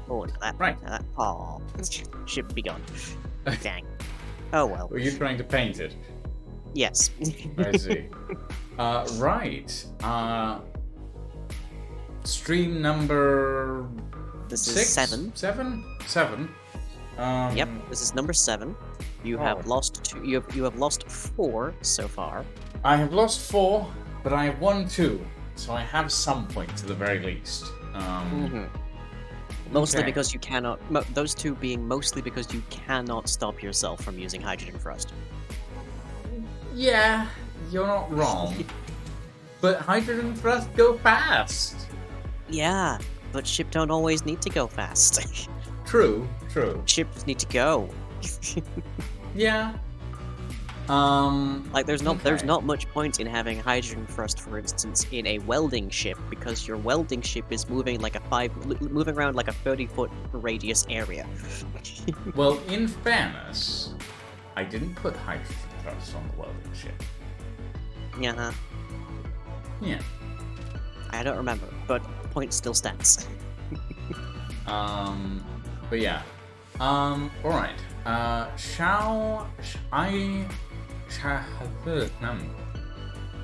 Oh, that. Right. That. Oh, ship be gone. Dang. Oh well. Were you trying to paint it? Yes. I see. Right. Stream number... This 6? is 7. 7? Yep, this is number 7. You have lost 2. You have lost 4 so far. I have lost 4, but I have won 2, so I have some point to the very least. Mostly because you cannot. Those 2 being mostly because you cannot stop yourself from using hydrogen thrust. Yeah, you're not wrong. But hydrogen thrust go fast. Yeah, but ship don't always need to go fast. True. Ships need to go. Yeah. Like there's not much point in having hydrogen thrust, for instance, in a welding ship because your welding ship is moving like moving around like a 30-foot radius area. Well, in fairness, I didn't put hydrogen thrust on the welding ship. Yeah. Yeah. I don't remember, but the point still stands. But yeah. Alright.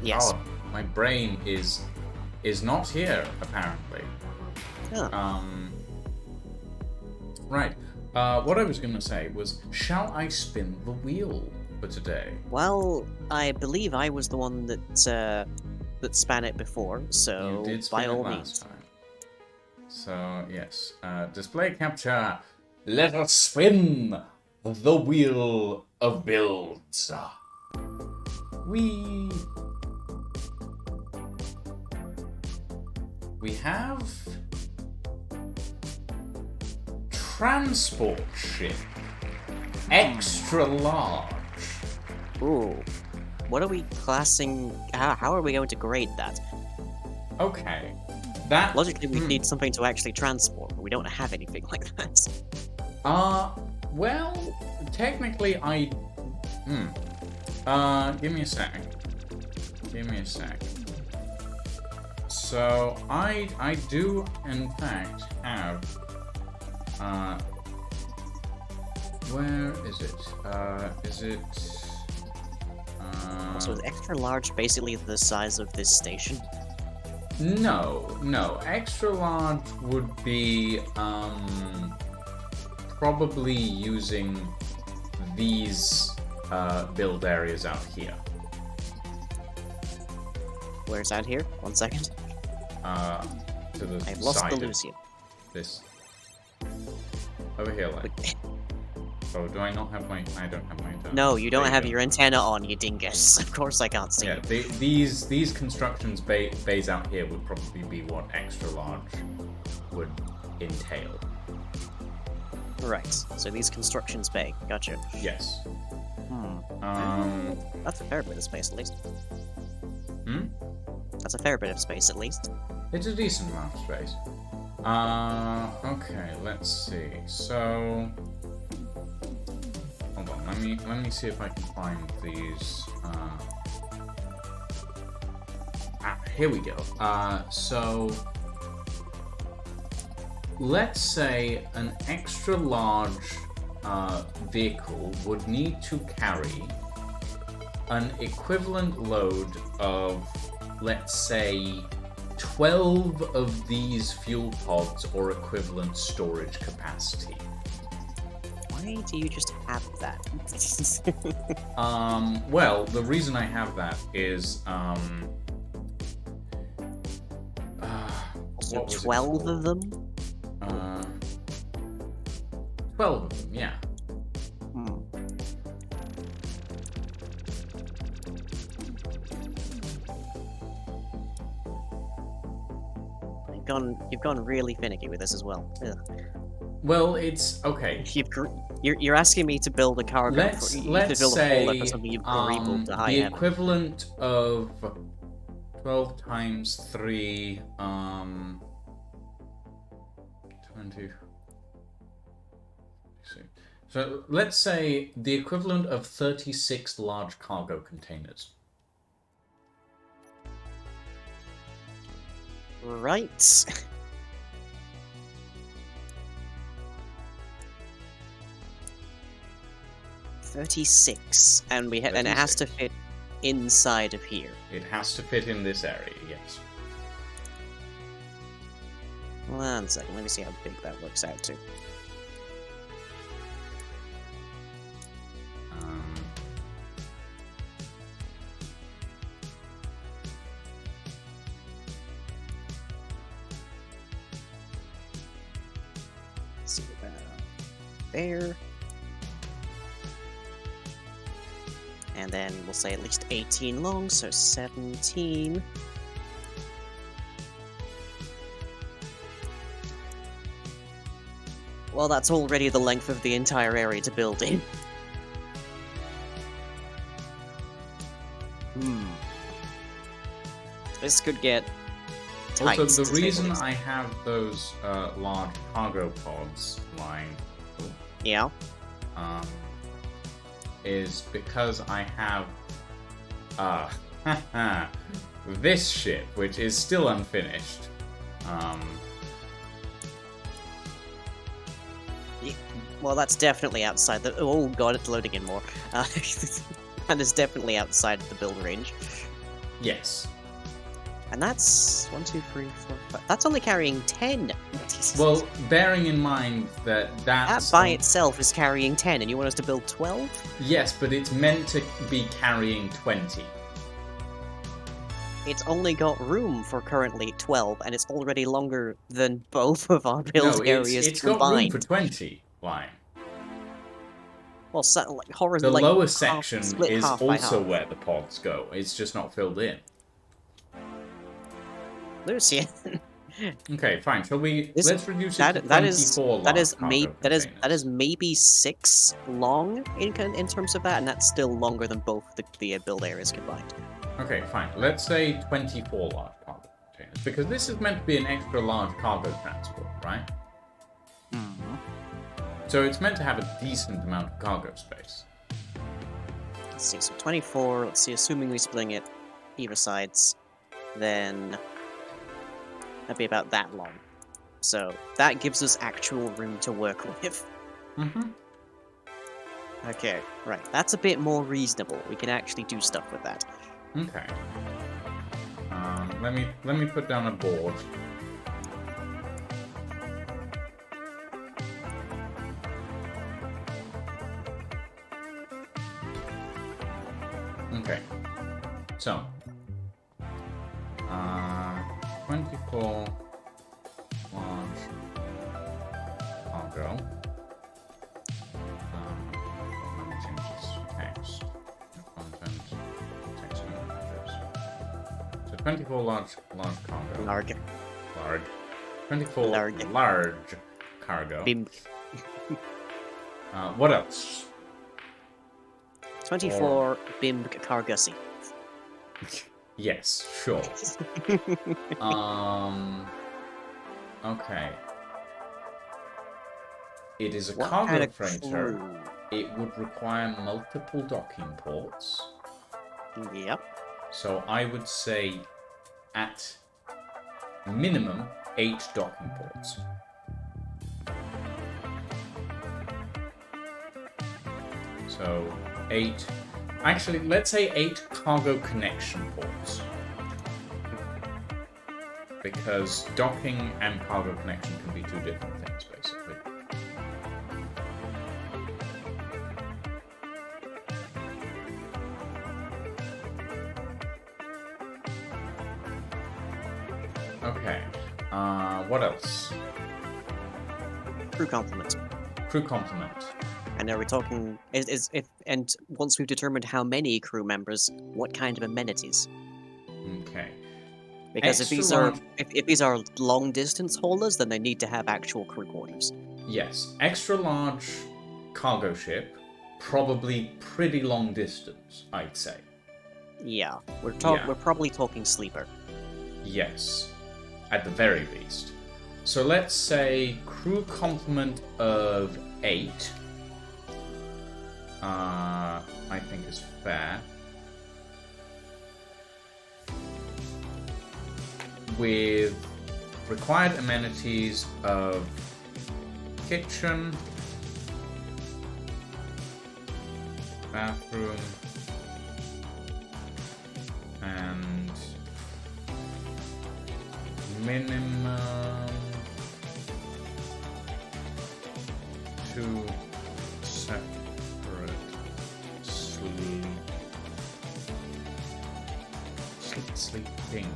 Yes. Oh, my brain is not here, apparently. Oh. Right. What I was gonna say was, shall I spin the wheel for today? Well, I believe I was the one that span it before, so You did by spin all it means. last time. So, yes. Display capture. Let us spin the wheel of builds. We have transport ship, extra large. Ooh. What are we classing? How are we going to grade that? Okay. That Logically, we need something to actually transport, but we don't have anything like that. Well, technically give me a sec. So, I do, in fact, have, where is it, So is extra large basically the size of this station? No, extra large would be, probably using these build areas out here. Where's that here? 1 second. To the I've lost side the of Lucian. this. Over here, like. Oh, do I not have my... I don't have my antenna. No, you don't There have go. your antenna on, you dingus. Of course I can't see Yeah, you. these constructions bays out here would probably be what extra large would entail. Right, so these constructions bay. Gotcha. Yes. That's a fair bit of space, at least. Hmm? That's a fair bit of space, at least. It's a decent amount of space. Okay, let's see. So, hold on. Let me see if I can find these. Here we go. So, let's say an extra large vehicle would need to carry an equivalent load of, let's say, 12 of these fuel pods or equivalent storage capacity. Why do you just have that? Well, the reason I have that is, So what was it 12 called? of them? 12 of them, yeah. You've gone really finicky with this as well. Ugh. Well, it's okay. You're asking me to build a cargo. Let's to build a say folder for something you've rebuilt to high the heaven. equivalent of 12 times 3, 20. So let's say the equivalent of 36 large cargo containers. Right. $36, and and it has to fit inside of here. It has to fit in this area, yes. 1 second, let me see how big that works out to. Let's see about there. And then we'll say at least 18 long, so 17. Well, that's already the length of the entire area to build in. This could get tight. Also, the to say reason least. I have those large cargo pods lying Yeah. is because I have this ship, which is still unfinished. Well, that's definitely outside the. Oh god, it's loading in more. That is definitely outside of the build range. Yes. And that's 1, 2, 3, 4, 5. That's only carrying 10. Well, bearing in mind that that by itself is carrying 10, and you want us to build 12? Yes, but it's meant to be carrying 20. It's only got room for currently 12, and it's already longer than both of our build areas it's combined. got room for 20 lying. Well, so, like, horror, The like, lower half, section split is half by also half. where the pods go. It's just not filled in. Lucian. Okay, fine. Shall we? Let's reduce it to 24 that is large cargo that is maybe 6 long in terms of that, and that's still longer than both the build areas combined. Okay, fine. Let's say 24 large cargo containers, because this is meant to be an extra large cargo transport, right? Mm-hmm. So it's meant to have a decent amount of cargo space. Let's see, so 24. Let's see, assuming we split it either sides, then that'd be about that long. So that gives us actual room to work with. Mm-hmm. Okay, right. That's a bit more reasonable. We can actually do stuff with that. Okay. Let me put down a board. 24 large cargo. Let me change this text. Content, text images. So 24 large cargo. Large. 24 Large. large cargo. Bim. What else? 24 Bim Cargussi. Yes, sure. Okay. It is a What cargo kind of freighter. crew? It would require multiple docking ports. Yep. So I would say at minimum 8 docking ports. So 8. Actually, let's say 8 cargo connection ports. Because docking and cargo connection can be 2 different things, basically. Okay. What else? Crew complement. Crew complement. And are we talking and once we've determined how many crew members, what kind of amenities? Okay. Because if Extra these are large- if these are long distance haulers, then they need to have actual crew quarters. Yes. Extra large cargo ship. Probably pretty long distance, I'd say. Yeah, we're Yeah. we're probably talking sleeper. Yes. At the very least. So let's say crew complement of 8. I think is fair. With required amenities of kitchen, bathroom, and minimum 2 separate sleeping.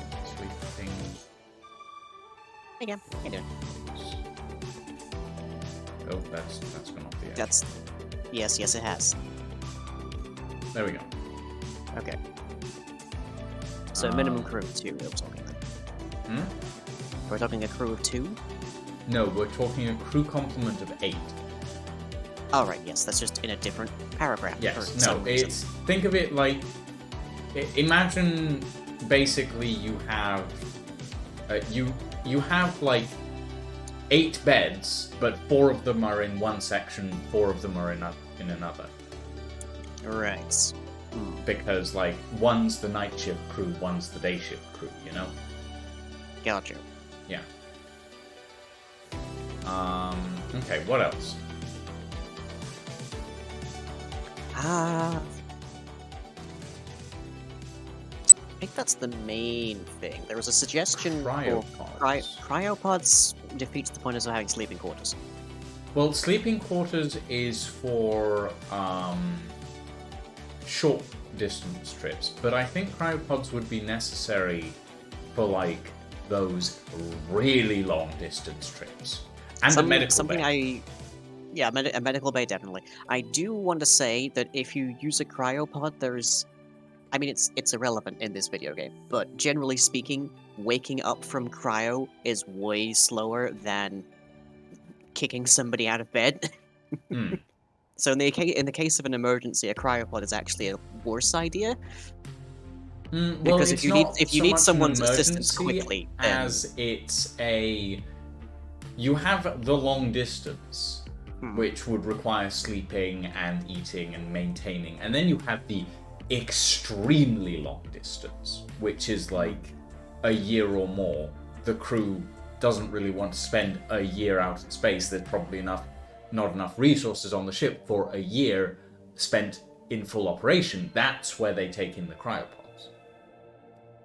Again, I do. Oh, that's gone off the edge. That's yes, it has. There we go. Okay. So minimum crew of 2 we're talking then. We're talking a crew of 2? No, we're talking a crew complement of 8. Alright, yes, that's just in a different paragraph. Yes, for no, some reason. it's... Think of it like... Imagine, basically, you have... You have, like, 8 beds, but 4 of them are in one section, 4 of them are in another. Right. Because, like, one's the night shift crew, one's the day shift crew, you know? Gotcha. Yeah. Okay, what else? I think that's the main thing. There was a suggestion for Cryopods. cryopods defeats the point of having sleeping quarters. Well, sleeping quarters is for short distance trips, but I think cryopods would be necessary for like those really long distance trips. And a medical bay. A medical bay, definitely. I do want to say that if you use a cryopod, I mean, it's irrelevant in this video game, but generally speaking, waking up from cryo is way slower than kicking somebody out of bed. So in the case of an emergency, a cryopod is actually a worse idea. Well, Because it's if you need someone's assistance emergency quickly, then as it's a... You have the long distance, which would require sleeping and eating and maintaining, and then you have the extremely long distance, which is like a year or more. The crew doesn't really want to spend a year out in space. There's probably not enough resources on the ship for a year spent in full operation. That's where they take in the cryopods.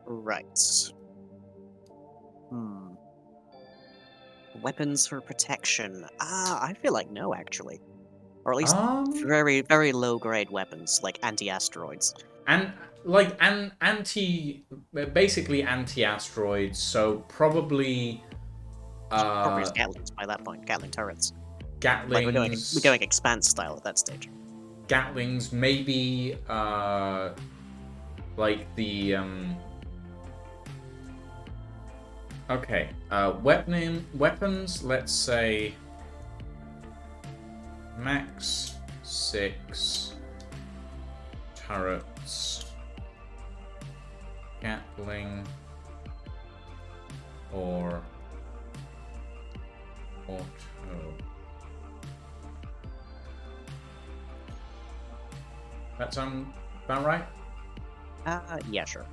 right. Weapons for protection. I feel like no, actually. Or at least Um, very, very low-grade weapons, like anti-asteroids. and like basically anti-asteroids. So probably Probably just Gatlings by that point, Gatling turrets. Like we're Gatlings, going Expanse style at that stage. Gatlings, maybe like the okay, weapons. Let's say max 6 turrets, Gatling, or auto. That sound about right? Yeah, sure.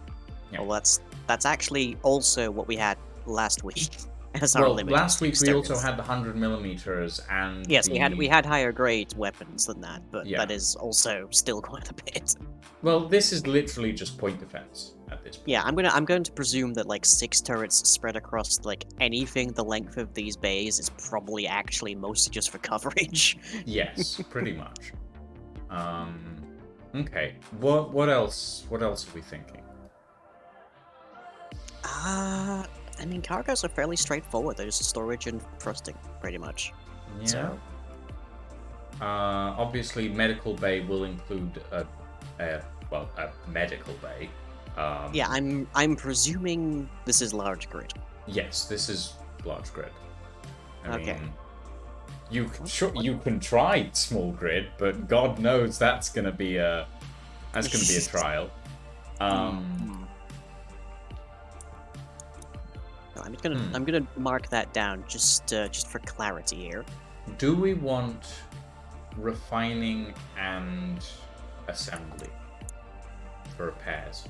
Yeah. Well, that's actually also what we had last week as our Well, limit. last week we also turrets. had the 100mm and Yes, we had higher grade weapons than that, but Yeah. that is also still quite a bit. Well, this is literally just point defense at this point. Yeah, I'm going to presume that like 6 turrets spread across like anything the length of these bays is probably actually mostly just for coverage. Yes, pretty much. Okay. What else? What else are we thinking? I mean, cargoes are fairly straightforward. There's storage and thrusting, pretty much. Yeah. So, Obviously, medical bay will include a medical bay. yeah, I'm presuming this is large grid. Yes, this is large grid. I Okay. mean, you can try small grid, but God knows that's gonna be a trial. No, I'm gonna mark that down just for clarity here. Do we want refining and assembly for repairs?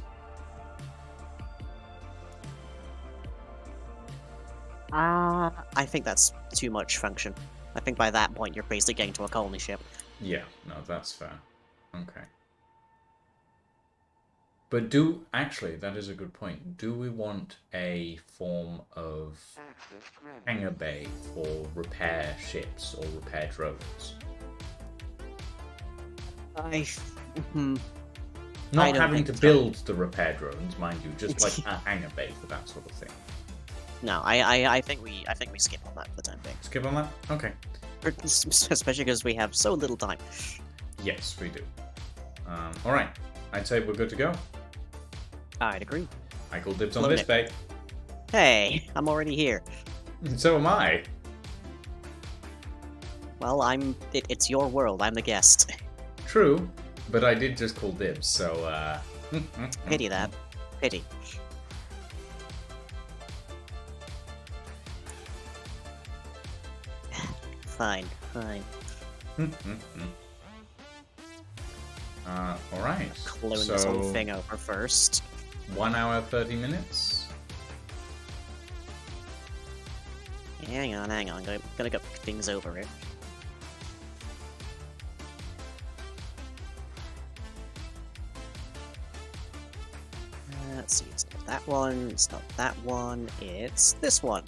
I think that's too much function. I think by that point you're basically getting to a colony ship. Yeah, no, that's fair. Okay. But actually, that is a good point. Do we want a form of hangar bay for repair ships or repair drones? Not having to build the repair drones, mind you, just like a hangar bay for that sort of thing. No, I think we skip on that for the time being. Skip on that? Okay. Especially because we have so little time. Yes, we do. Alright, I'd say we're good to go. I'd agree. I call dibs on Load this it. bay. Hey, I'm already here. So am I. Well, it's your world. I'm the guest. True, but I did just call dibs, so Pity that. Pity. Fine. Alright. Clone So, this whole thing over first. 1 hour, 30 minutes? Hang on. Gonna go things over here. Let's see, it's not that one, it's not that one, it's this one.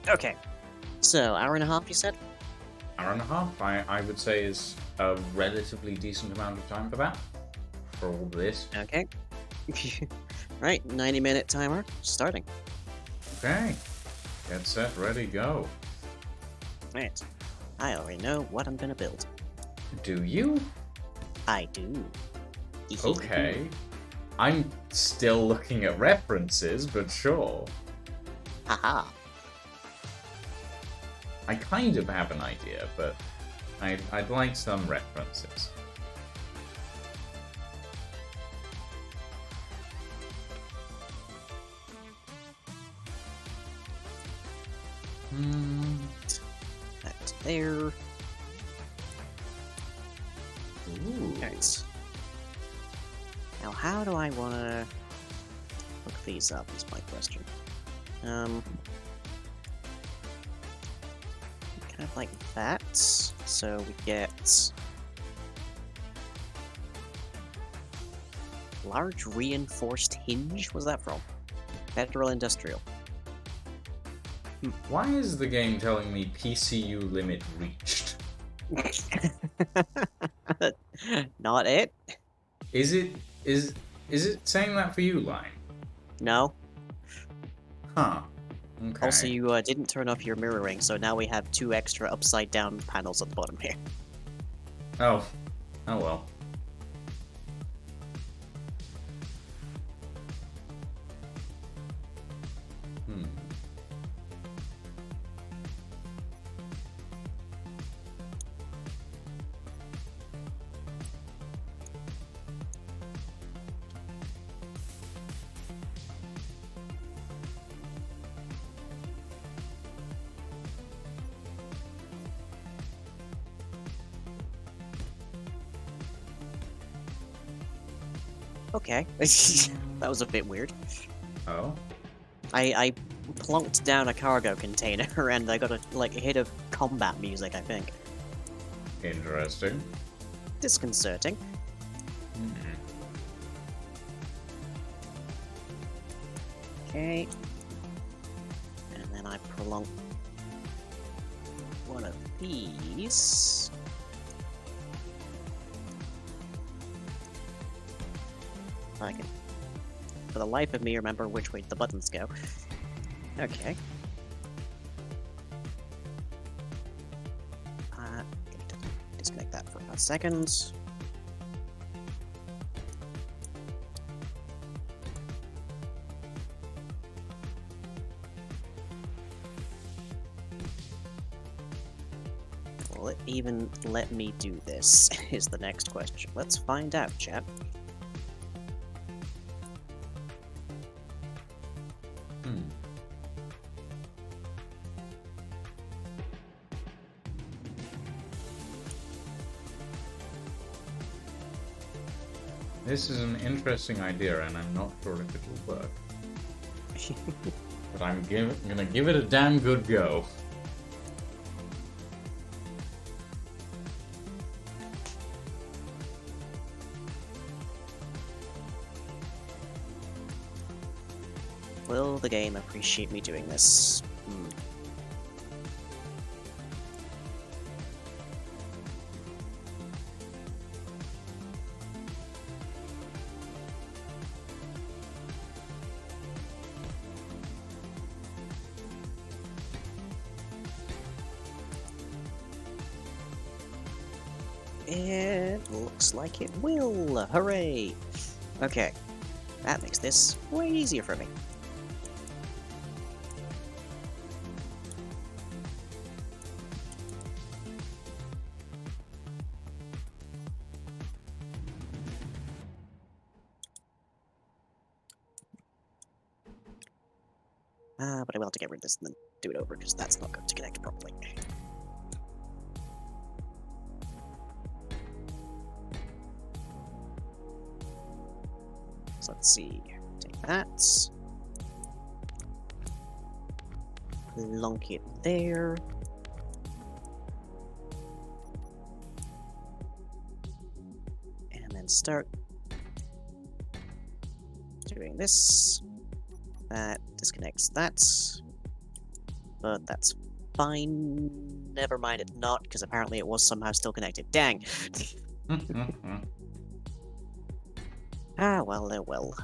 Okay, so hour and a half, you said? Hour and a half, I would say, is a relatively decent amount of time for that. For all this. Okay. Right, 90-minute timer, starting. Okay. Get set, ready, go. Right, I already know what I'm gonna build. Do you? I do. Okay. I'm still looking at references, but sure. Haha. I kind of have an idea, but I'd like some references. That's there. Ooh. Right. Now, how do I want to look these up is my question. Kind of like that. So we get Large reinforced hinge? What's that from? Federal Industrial. Why is the game telling me PCU limit reached? Not it? Is it saying that for you, Line? No. Huh. Okay. Also, you didn't turn off your mirroring, so now we have 2 extra upside down panels at the bottom here. Oh. Oh well. Hmm. Okay. That was a bit weird. Oh. I plonked down a cargo container and I got a hit of combat music, I think. Interesting. Disconcerting. Mm-hmm. Okay. And then I prolong one of these. I can, for the life of me, remember which way the buttons go. Okay. Going to disconnect that for 5 seconds. Will it even let me do this, is the next question. Let's find out, chat. This is an interesting idea, and I'm not sure if it'll work. But I'm gonna give it a damn good go. Will the game appreciate me doing this? It looks like it will. Hooray! Okay, that makes this way easier for me. But I will have to get rid of this and then do it over because that's not going to connect properly. So let's see. Take that. Plonk it there. And then start doing this. That disconnects that. But that's fine. Never mind it not, because apparently it was somehow still connected. Dang! Ah, well, oh well.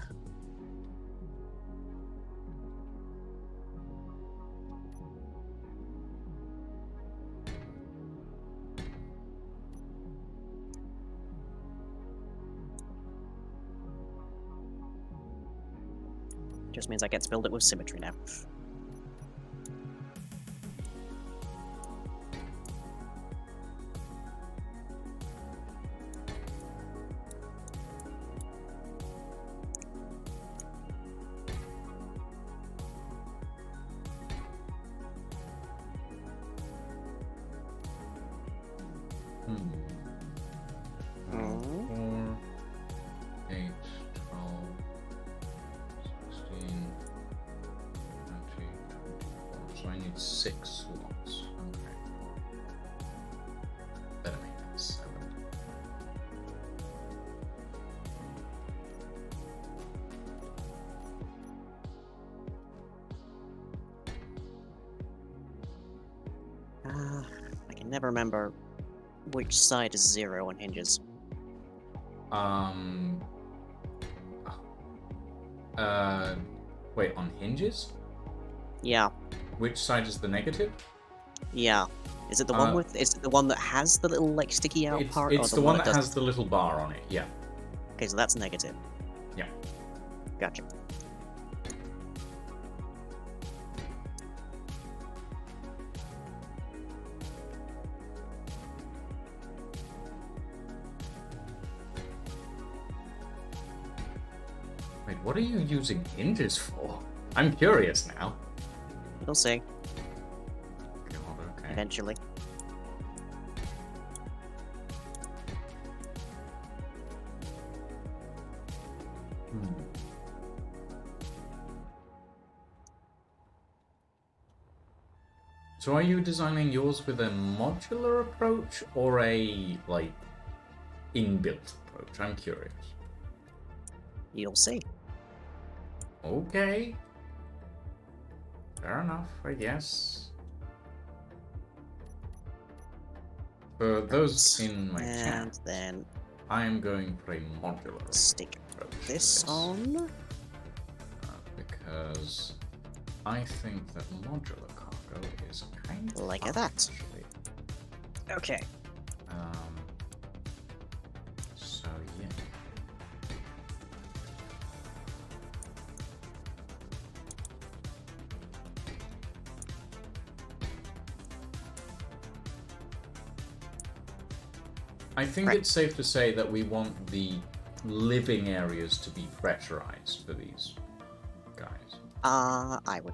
Just means I get to build it with symmetry now. So I need 6 slots. Okay. Better make that 7. never remember which side is 0 on hinges. Wait, on hinges? Yeah, Which side is the negative? yeah. Is it the one with? Is it the one that has the little like sticky out part? It's or the one that has doesn't? the little bar on it, yeah. Okay, so that's negative. Yeah. Gotcha. Wait, what are you using hinges for? I'm curious now. We'll see God, okay. eventually. So are you designing yours with a modular approach or a, like, inbuilt approach? I'm curious. You'll see. Okay. Fair enough, I guess. For those in my chat, And then I am going for a modular stick approach. this to on. because I think that modular cargo is kind of Like fun, that. actually. Okay. So yeah. I think Right. it's safe to say that we want the living areas to be pressurized for these guys. I would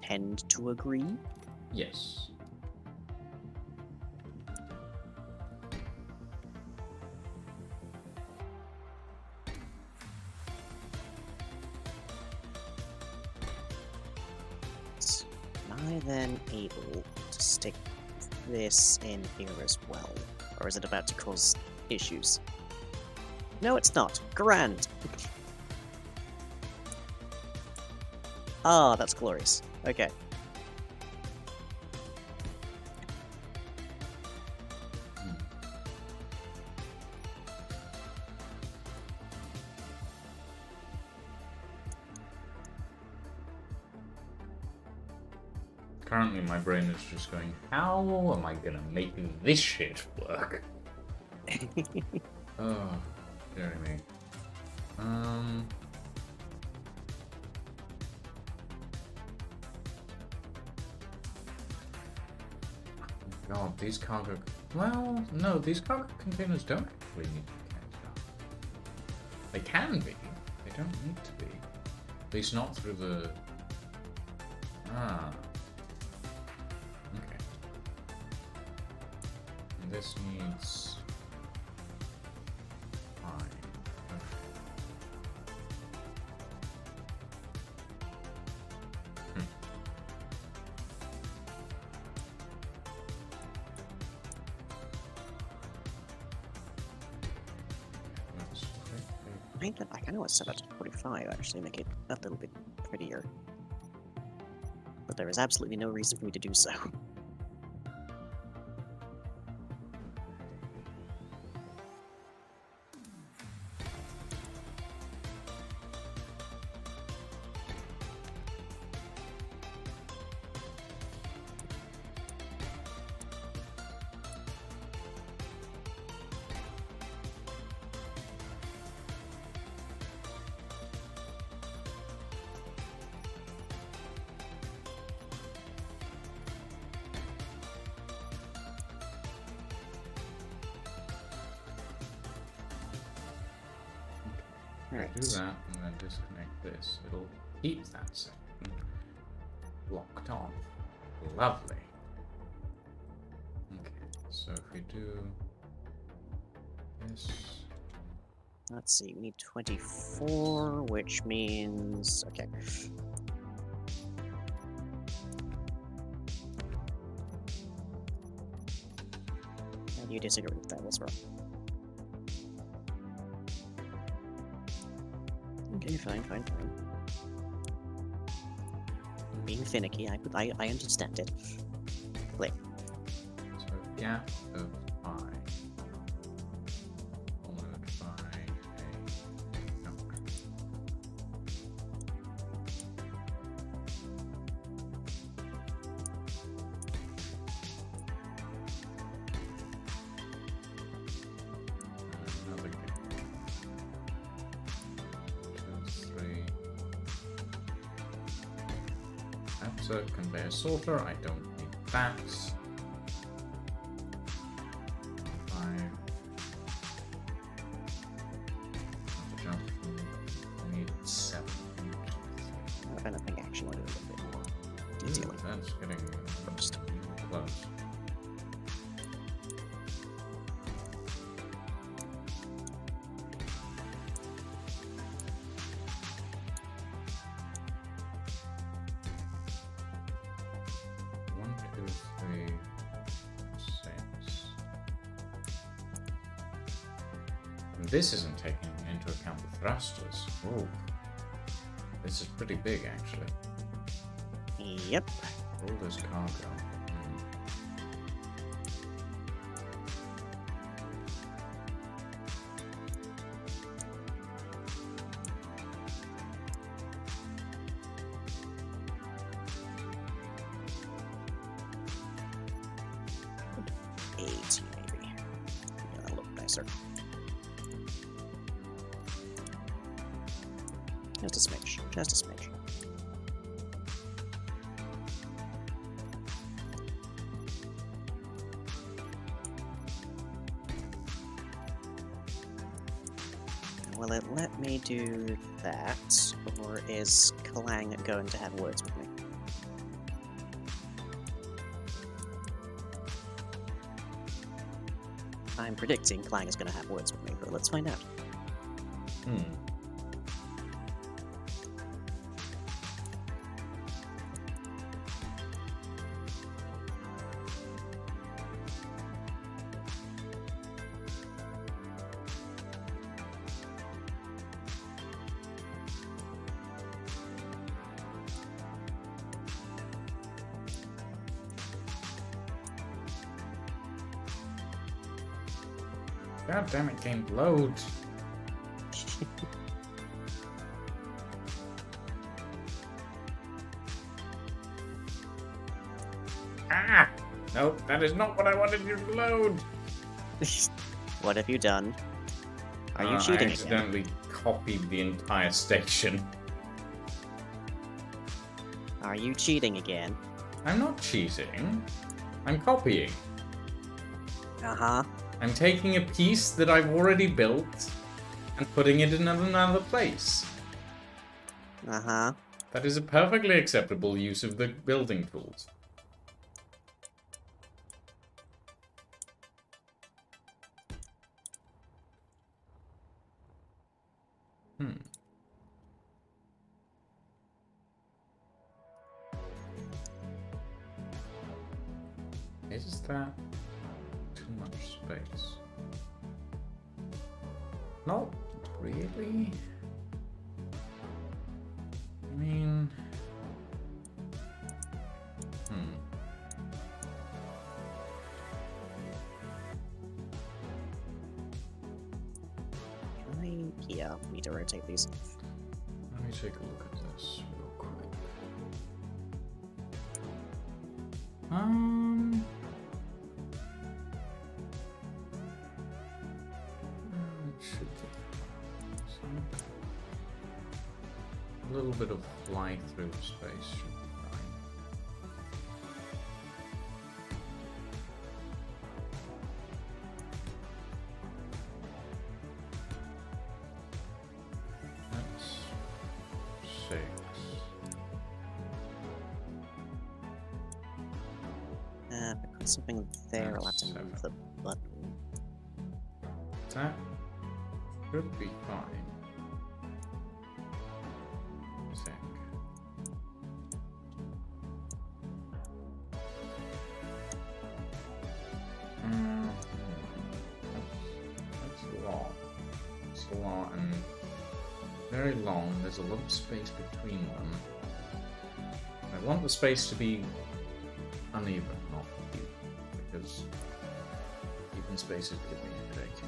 tend to agree. Yes. Am I then able to stick this in here as well? Or is it about to cause issues? No, it's not. Grand! Ah, that's glorious. Okay. Currently, my brain is just going, how am I gonna make this shit work? Oh, dear me. God, these cargo... Well, no, these cargo containers don't actually need to be connected up. They can be. They don't need to be. At least not through the... Ah. Okay. And this needs... Okay. I can always set that to 45, actually, make it a little bit prettier. But there is absolutely no reason for me to do so. Alright. Do that and then disconnect this. It'll keep that section locked on. Lovely. Okay, so if we do this. Let's see, we need 24, which means... okay. And you disagree with that, what's wrong? Okay, fine. I'm being finicky, I understand it. Click. So if gap of pi followed by a number. Another gap. 2, 3. That's a conveyor sorter. I don't need that. 5. Jump. I need 7. If anything, actually, a little bit more detailing. That's getting First. close. One, two, three, 6. And this isn't taking into account the thrusters. Oh, this is pretty big, actually. Yep. All this cargo. Eight, maybe. Yeah, that'll look nicer. Just a smidge. Just a smidge. Will it let me do that, or is Clang going to have words with me? I'm predicting Clang is going to have words with me, but let's find out. God damn it, game load. Ah! Nope, that is not what I wanted you to load. What have you done? Are you I cheating again? accidentally copied the entire station. Are you cheating again? I'm not cheating. I'm copying. Uh-huh. I'm taking a piece that I've already built and putting it in another place. Uh-huh. That is a perfectly acceptable use of the building tools. Is that too much space? Not really. I mean... Yeah, need to rotate these. Let me take a look at this real quick. It should be a little bit of fly through space should be fine. That's 6. If I put something there, I'll have to move the button. That should be fine. I think. That's a lot. It's a lot and very long. There's a lot of space between them. I want the space to be uneven, not even, because open spaces give me a headache.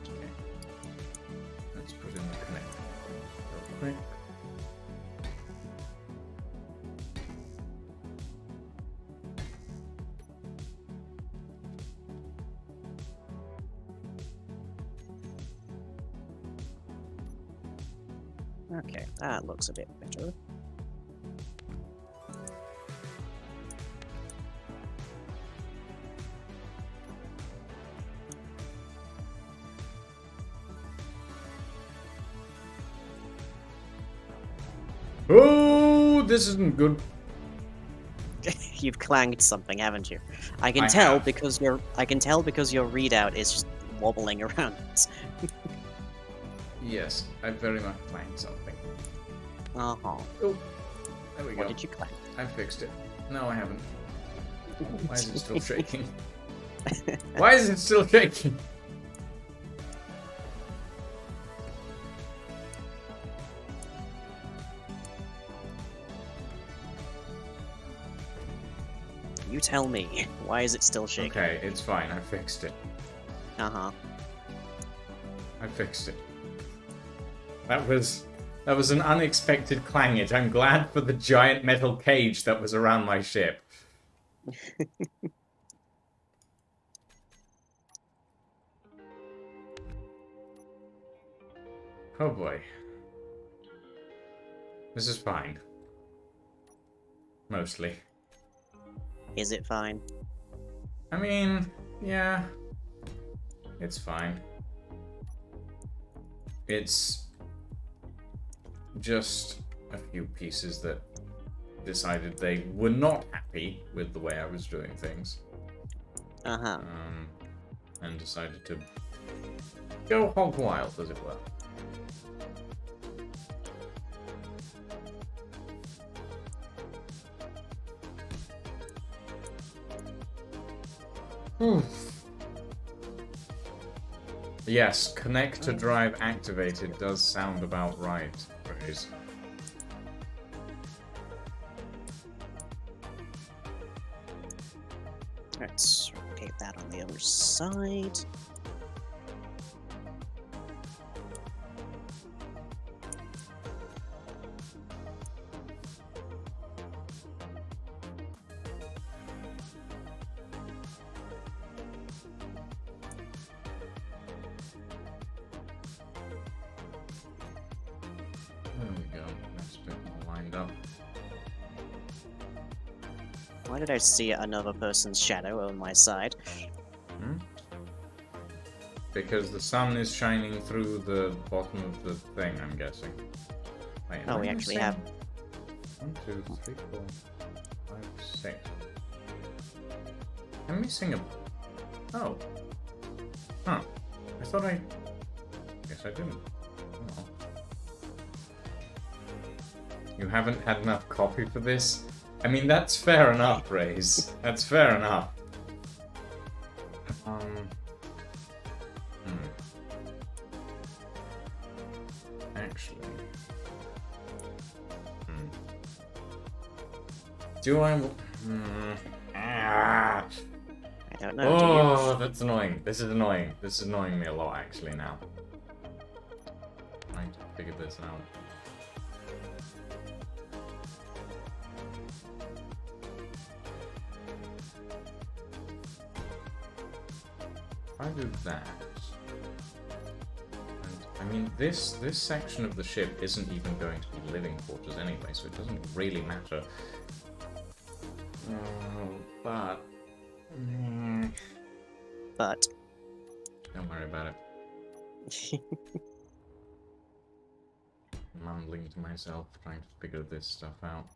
Okay. Let's put in the connector real quick. Okay, that looks a bit better. Oh, this isn't good. You've clanged something, haven't you? I I can tell have. because your readout is just wobbling around. Yes, I very much clanged something. Uh-huh. Oh, there we What go. did you clang? I fixed it. No, I haven't. Why is it still shaking? Why is it still shaking? You tell me. Why is it still shaking? Okay, it's fine. I fixed it. Uh-huh. I fixed it. That was an unexpected clangage. I'm glad for the giant metal cage that was around my ship. Oh boy. This is fine. Mostly. Is it fine? I mean, yeah. It's fine. It's just a few pieces that decided they were not happy with the way I was doing things. Uh-huh. And decided to go hog wild, as it were. Yes, connector drive activated does sound about right, Grace. Let's rotate that on the other side. There we go. That's a bit more lined up. Why did I see another person's shadow on my side? Because the sun is shining through the bottom of the thing, I'm guessing. Wait, Oh, am we I actually missing? have... 1, 2, 3, 4, 5, 6. I'm missing a... Oh. Huh. I thought I... Guess I didn't. Oh. You haven't had enough copy for this? I mean, that's fair enough, Raze. That's fair enough. Actually... Do I... I don't know, Oh, that's annoying. This is annoying. This is annoying me a lot, actually, now. Trying to figure this out. If I do that... I mean, this section of the ship isn't even going to be living quarters anyway, so it doesn't really matter. But... But... Don't worry about it. Mumbling to myself, trying to figure this stuff out.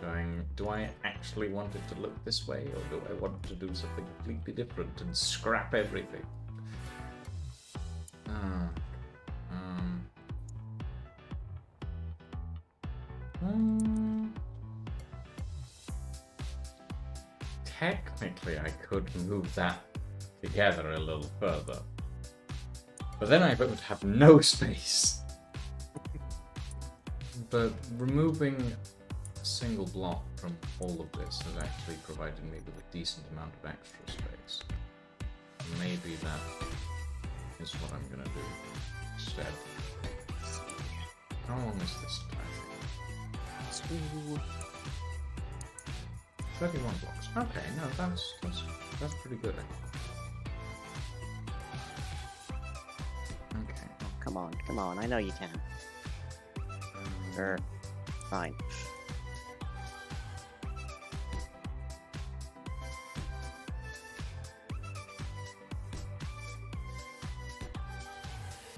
Going, do I actually want it to look this way, or do I want to do something completely different and scrap everything? Technically, I could move that to together a little further. But then I would have no space. But removing a single block from all of this has actually provided me with a decent amount of extra space. Maybe that is what I'm gonna do instead. How long is this time? 31 blocks. Okay, no, that's pretty good. Okay. Come on, I know you can. Sure. Fine.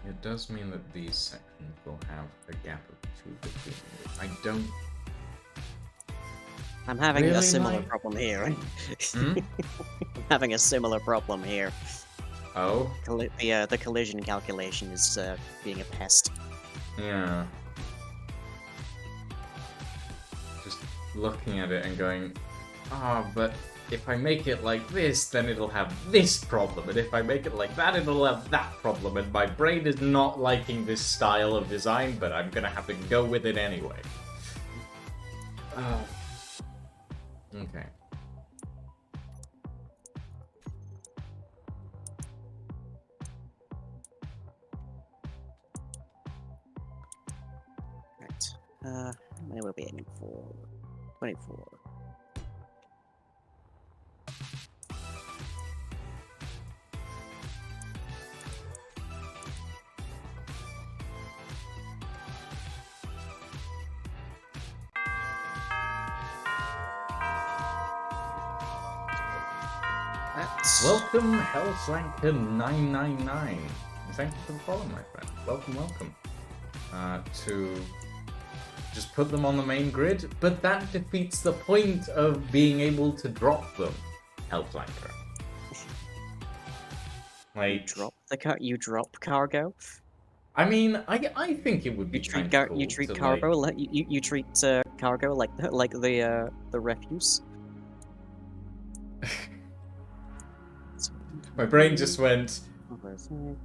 It does mean that these sections will have a gap of 2 between them. I don't... I'm having Really, a similar Mike? problem here. Hmm? I'm having a similar problem here. Oh? The collision calculation is being a pest. Yeah. Just looking at it and going, but if I make it like this, then it'll have this problem, and if I make it like that, it'll have that problem, and my brain is not liking this style of design, but I'm gonna have to go with it anyway. Okay. Right. How many will be aiming for? 24. Welcome, Hellflanker999. Thank you for the follow, my friend. Welcome. To just put them on the main grid, but that defeats the point of being able to drop them, Hellflanker. Like, You drop cargo. I mean, I think it would be kind of cool. You treat to, cargo like... you treat cargo like the refuse. My brain just went,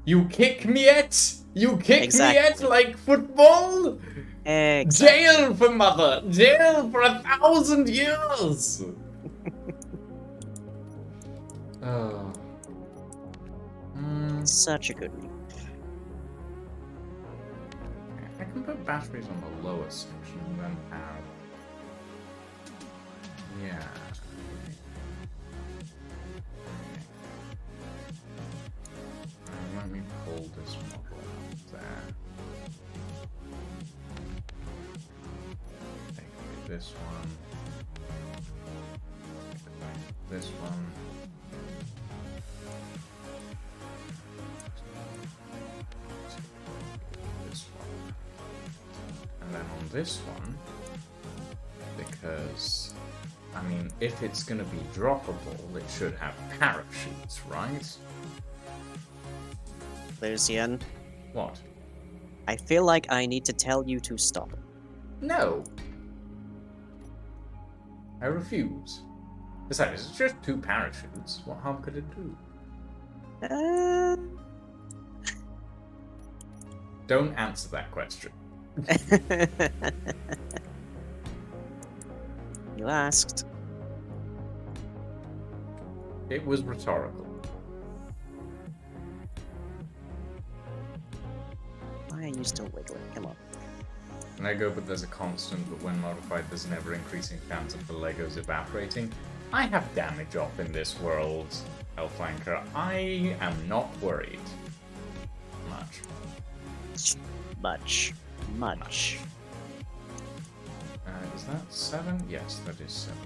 you kick me at? You kick me at like football? Exactly. Jail for mother! Jail for 1,000 years! Oh. Such a good one. I can put batteries on the lower section and then have... Yeah. Let me pull this model out there. Take away this one. Take away this one. This one. And then on this one, because, I mean, if it's going to be droppable, it should have parachutes, right? Lucian. What? I feel like I need to tell you to stop. No. I refuse. Besides, it's just 2 parachutes. What harm could it do? Don't answer that question. You asked. It was rhetorical. Why are you still wiggling? Come on. Lego, but there's a constant, but when modified, there's an ever-increasing chance of the Legos evaporating. I have damage off in this world, Hellflanker. I am not worried. Much. Is that 7? Yes, that is 7.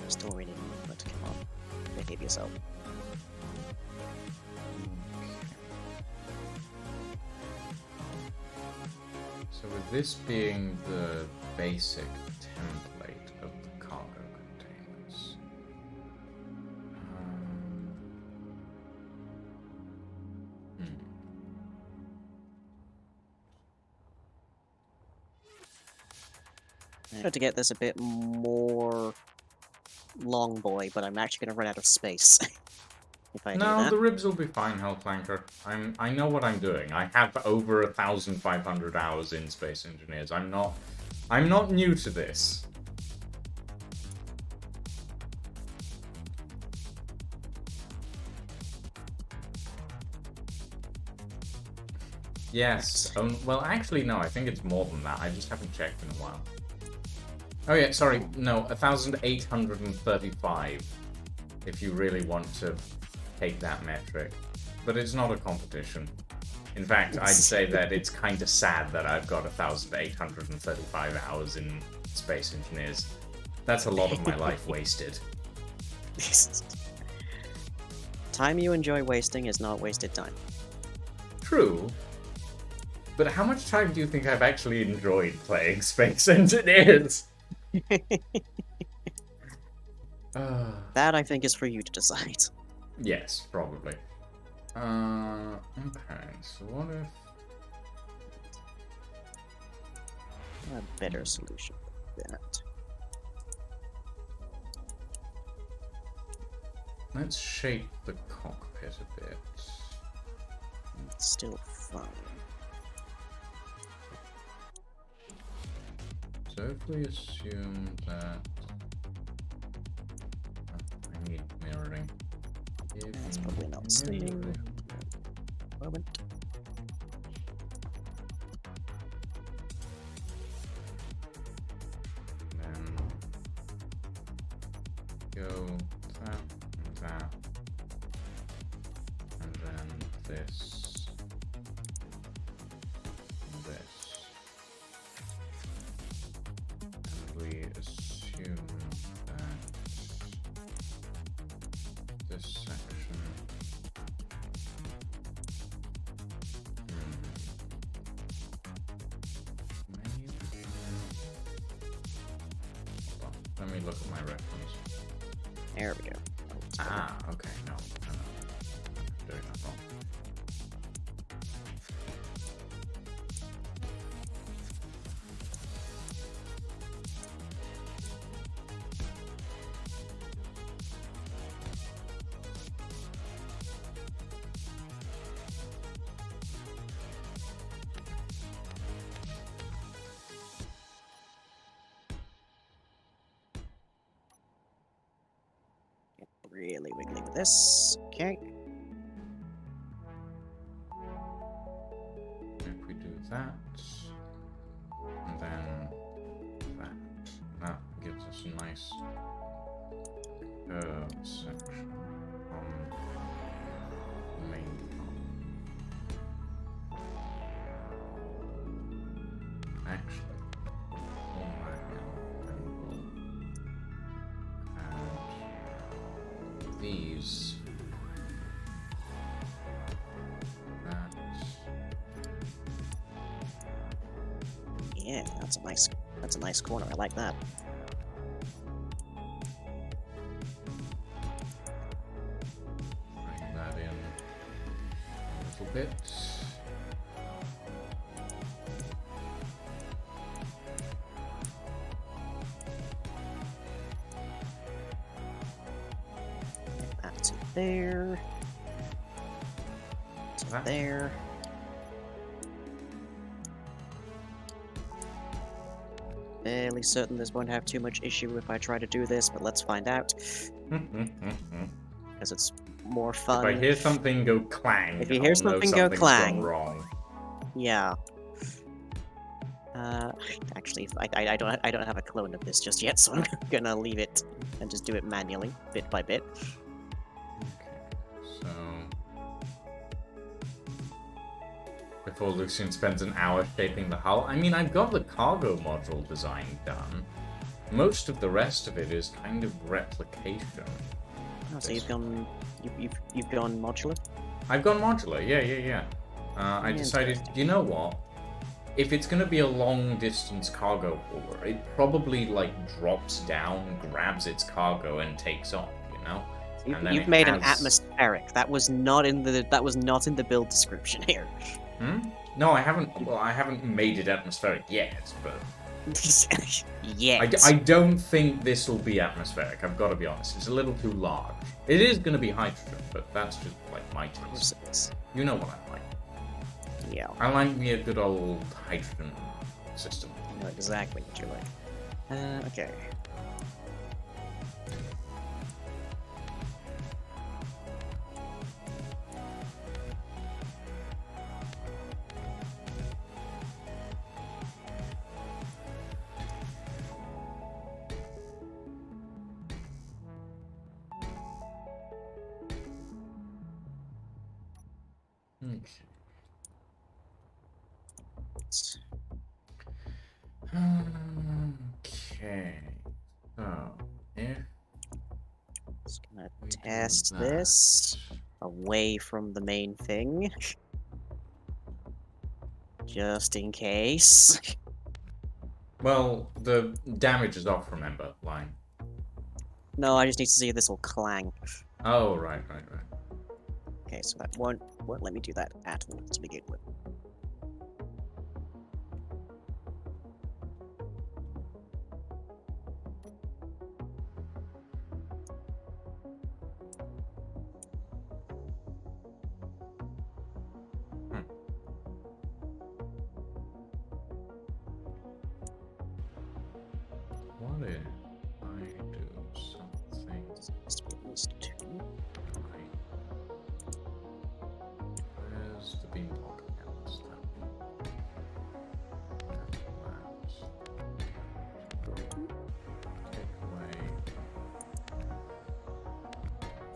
Still reading, but come on. Behave yourself. So with this being the basic template of the cargo containers, I tried to get this a bit more long boy, but I'm actually going to run out of space if I do No, that. the ribs will be fine, Hellclanker. I know what I'm doing. I have over 1,500 hours in Space Engineers. I'm not new to this. Yes. Well, actually, no. I think it's more than that. I just haven't checked in a while. Oh yeah, sorry. No, 1,835. If you really want to take that metric, but it's not a competition. In fact, I'd say that it's kind of sad that I've got 1,835 hours in Space Engineers. That's a lot of my life wasted. Time you enjoy wasting is not wasted time. True. But how much time do you think I've actually enjoyed playing Space Engineers? That, I think, is for you to decide. Yes, probably. Okay, so what if... A better solution for that. Let's shape the cockpit a bit. It's still fun. So if we assume that... I need mirroring. That's probably not staying. Moment. Then go that and that. And then this. And this. And we assume that this section hold on, let me look at my reference. There we go. Ah, okay, no. I'm doing that wrong. Really wiggly with this. Okay. If we do that, and then that, that gives us a nice curved section on the main part. Actually, on that and we'll add these. That. Yeah, that's a nice corner. I like that. Bring that in a little bit. That to there. To That. there. Fairly certain this won't have too much issue if I try to do this, but let's find out. Because it's more fun. If I hear something go clang, If you hear I'll know something go something's clang. gone wrong. Yeah. Actually, I don't have a clone of this just yet, so I'm gonna leave it and just do it manually, bit by bit. So before Lucian spends an hour shaping the hull, I mean, I've got the cargo module design done. Most of the rest of it is kind of replication. Oh, so you've gone modular? I've gone modular, yeah. I decided, you know what? If it's gonna be a long distance cargo hauler, it probably like drops down, grabs its cargo, and takes off. You know. You've made an atmospheric. That was not in the build description here. No, I haven't. Well, I haven't made it atmospheric yet, but Yet. I don't think this will be atmospheric, I've got to be honest. It's a little too large. It is going to be hydrogen, but that's just like my taste. You know what I like. Yeah. I like me a good old hydrogen system. I know exactly what you like. Okay. Okay. So, if Just gonna we do test that. this away from the main thing. Just in case. Well, the damage is off, remember, line. No, I just need to see if this will clang. Oh, right. Okay, so that won't let me do that at all to begin with. What if I do something Must be at least 2. right? Where's the beam block against that? Take away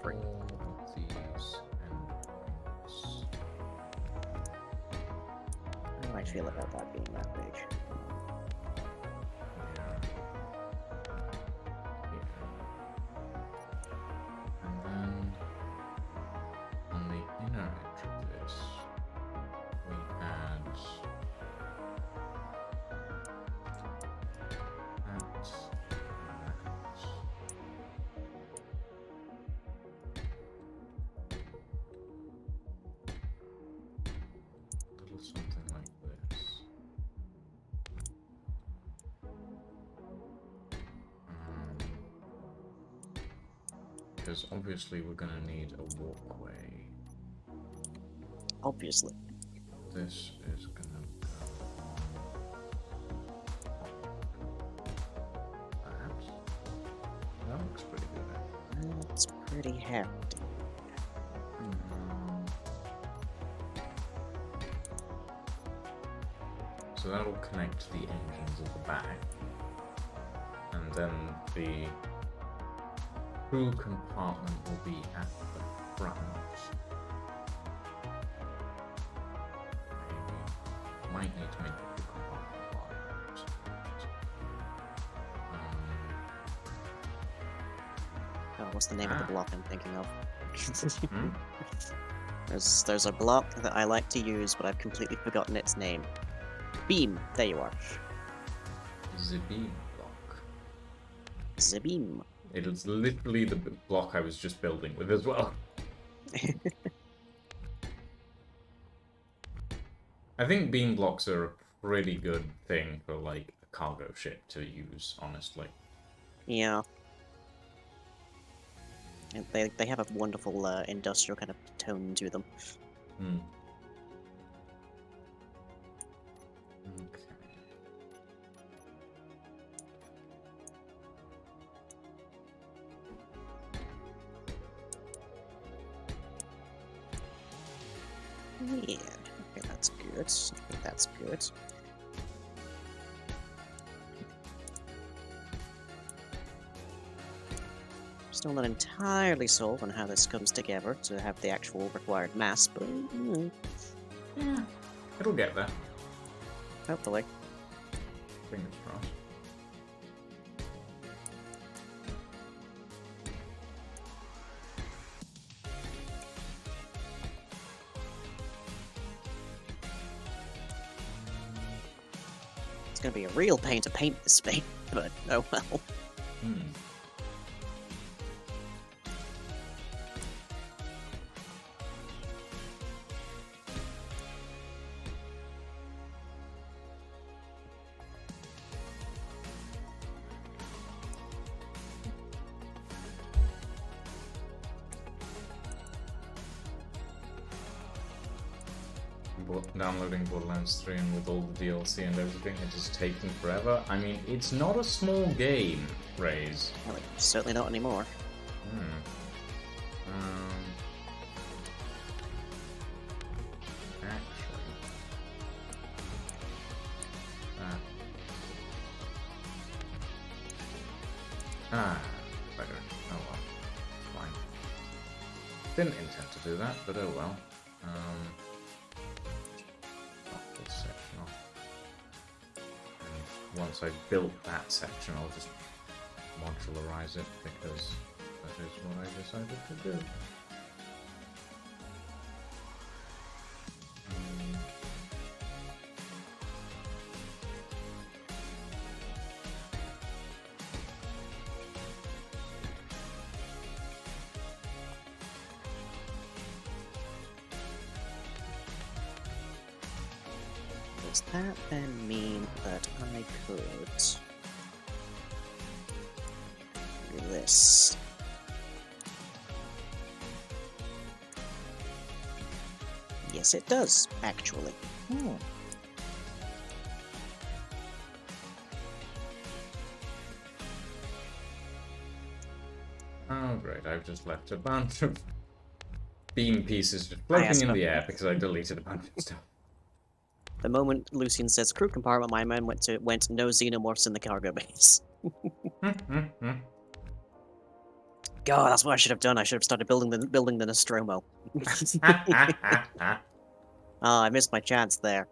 all of these endpoints. How do I feel about that being that big? And then on the inner edge of this, we add that. A little something like this. Because obviously we're going to need a walkway. Obviously. This is going to go that looks pretty good. That's pretty hefty. So that will connect the engines at the back, and then the crew compartment will be at the front. Maybe might need to make the crew compartment larger. Oh, what's the name of the block I'm thinking of? Hmm? There's a block that I like to use, but I've completely forgotten its name. Beam. There you are. The beam block. The beam. It is literally the block I was just building with as well. I think beam blocks are a pretty good thing for like a cargo ship to use, honestly. Yeah. And they have a wonderful industrial kind of tone to them. Hmm. Okay. Yeah. Okay, that's good. I think that's good. Still not entirely sold on how this comes together to have the actual required mass, but Yeah, it'll get there. hopefully. Fingers crossed. It's gonna be a real pain to paint this thing, but oh well. Hmm. downloading Borderlands 3 and with all the DLC and everything, it is taking forever. I mean, it's not a small game, Raze. Well, it's certainly not anymore. Actually, better. Oh well, fine. Didn't intend to do that, but oh well. Knock this section off. And once I've built that section, I'll just modularize it because that is what I decided to do. Does that then mean that I could do this? Yes, it does, actually. Oh great, I've just left a bunch of beam pieces just floating in the air because I deleted a bunch of stuff. The moment Lucian says crew compartment, my mind went no xenomorphs in the cargo base. God, that's what I should have done. I should have started building the Nostromo. Oh, I missed my chance there.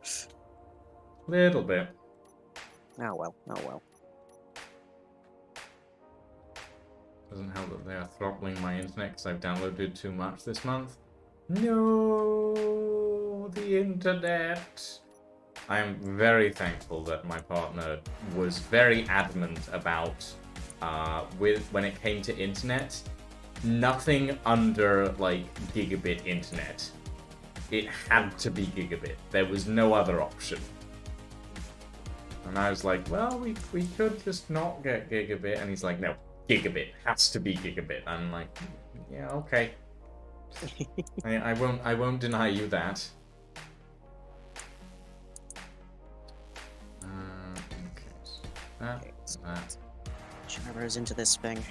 Little bit. Oh well, oh well. Doesn't help that they are throttling my internet because I've downloaded too much this month. No, the internet. I am very thankful that my partner was very adamant about, when it came to internet, nothing under, like, gigabit internet. It had to be gigabit. There was no other option. And I was like, well, we could just not get gigabit. And he's like, no, gigabit. Has to be gigabit. I'm like, yeah, okay. I won't deny you that. Okay, so that. Jabbers into this thing.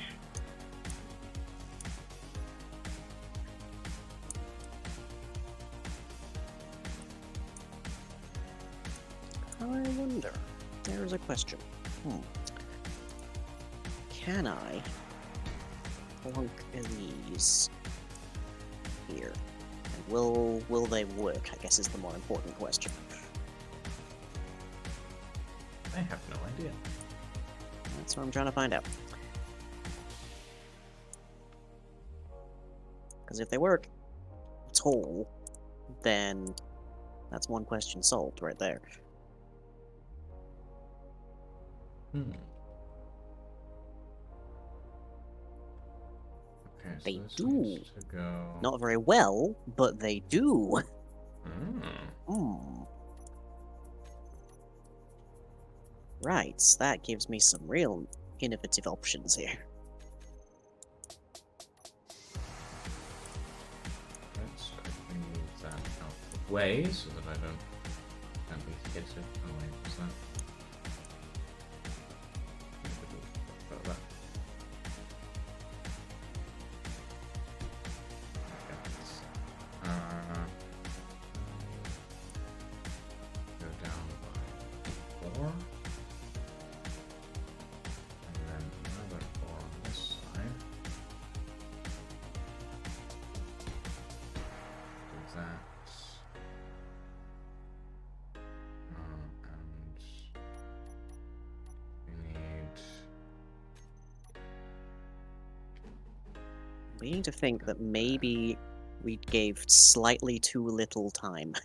I wonder. There's a question. Can I plunk these here? And will they work? I guess is the more important question. I have no idea. That's what I'm trying to find out. Because if they work at all, then that's one question solved right there. Okay, so They this do. needs to go. Not very well, but they do. Right, that gives me some real innovative options here. Let's quickly move that out of the way so that I don't be hit it. Oh wait, what's that? About that. Go down by 4. And then another 4 on this side. Do that. And we need... Beginning to think that maybe we gave slightly too little time.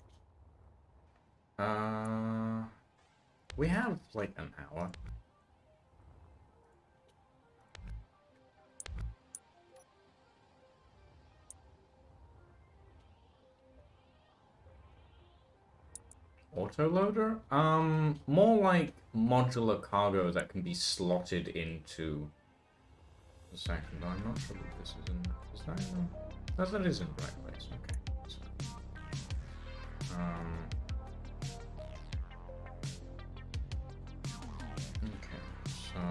We have like an hour. Autoloader? More like modular cargo that can be slotted into the second. I'm not sure that this is in. Is that in? That is in the right place. Okay. That's fine. So,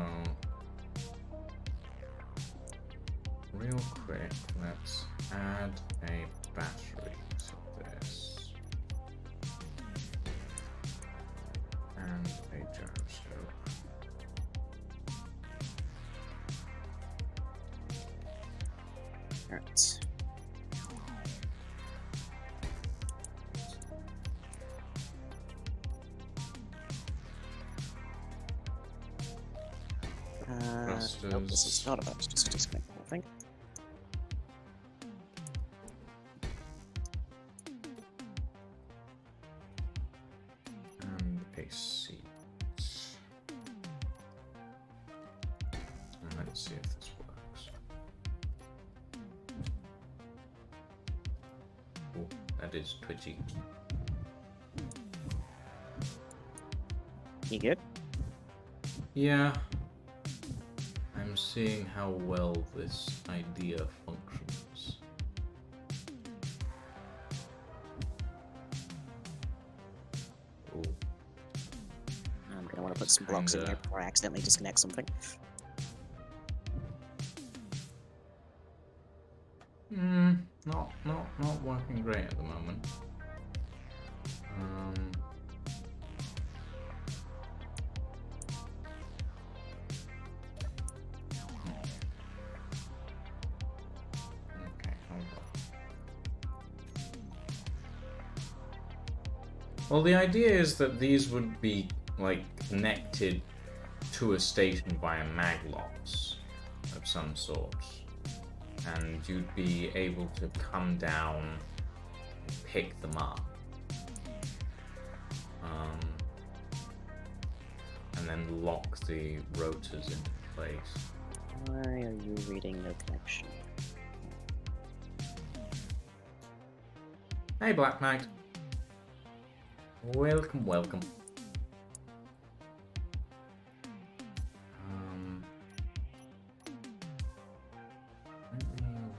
real quick, let's add a battery to this. And a gyroscope. Alright. Nope, this is not about to just disconnect the whole thing. And a seat. And let's see if this works. Oh, that is twitchy. You good? Yeah. I'm seeing how well this idea functions. Oh. I'm gonna want to put some blocks in here before I accidentally disconnect something. Not working great at the moment. Okay, hold on. Well, the idea is that these would be, like, connected to a station via maglocks of some sort. And you'd be able to come down and pick them up. And then lock the rotors into place. Why are you reading no connection? Hey, Black Knight. Welcome, welcome.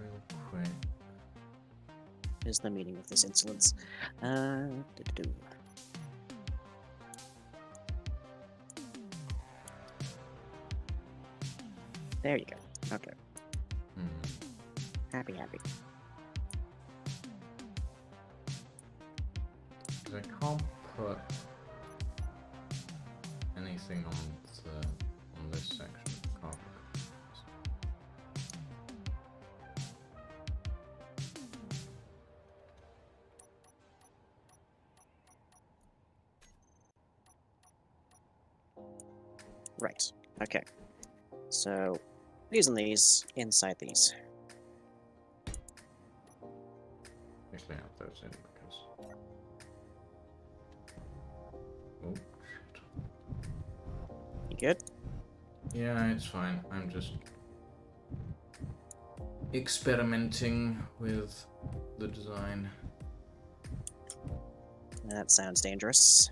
Real quick. Is the meaning of this insolence? There you go. Okay. Happy. I can't put anything on this section of the carpet. Right. Okay. So, these and these inside these. Actually, I have those in because. Oh, shit. You good? Yeah, it's fine. I'm just experimenting with the design. That sounds dangerous.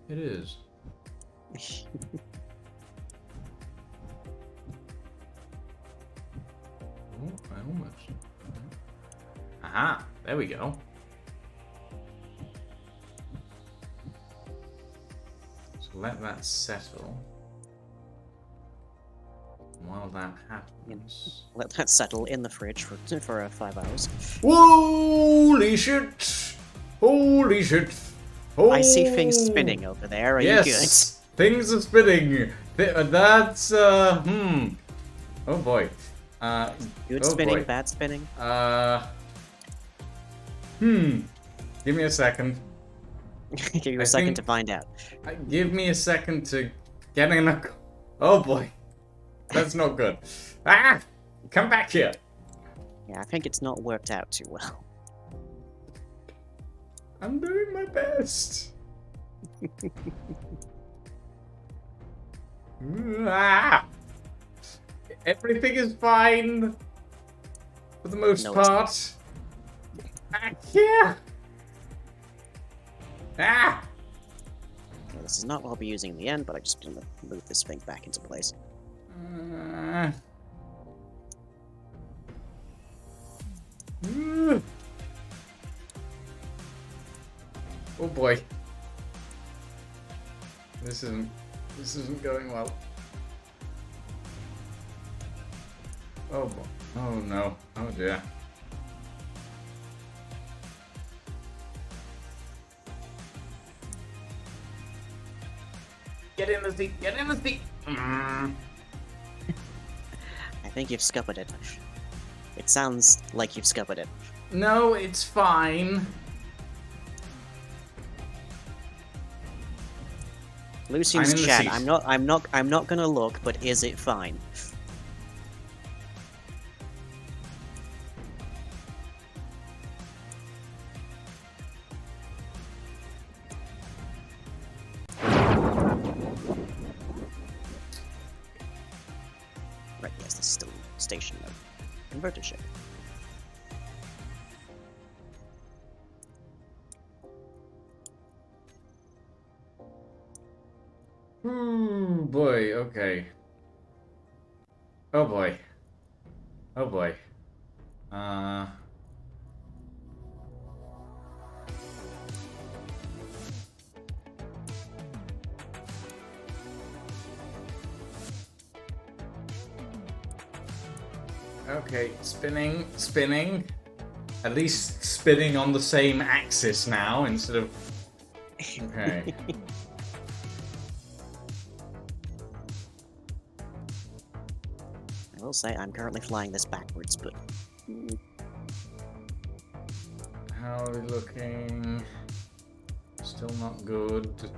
It is. Oh, I almost. Aha! There we go. So let that settle. While that happens. Let that settle in the fridge for 5 hours. Holy shit! Holy shit! I see things spinning over there. Are you good? Things are spinning. That's Oh boy. Good oh spinning, boy. bad spinning. Give me a second. Give you a second to find out. Give me a second to get in a. Oh boy. That's not good. Ah! Come back here. Yeah, I think it's not worked out too well. I'm doing my best. Ah! Everything is fine. For the most part. Back here. Ah! Okay, this is not what I'll be using in the end, but I'm just going to move this thing back into place. Oh boy. This isn't going well. Oh, oh no. Oh dear. Get in the seat. Get in the seat. I think you've scuppered it. It sounds like you've scuppered it. No, it's fine. Lucian's I'm in the chat. seat. I'm not gonna look, but is it fine? Right, yes, this is still station mode. Converter ship. Boy, okay. Oh boy. Oh boy. Okay, spinning, spinning. At least spinning on the same axis now instead of... Okay. I will say I'm currently flying this backwards, but How are we looking? Still not good.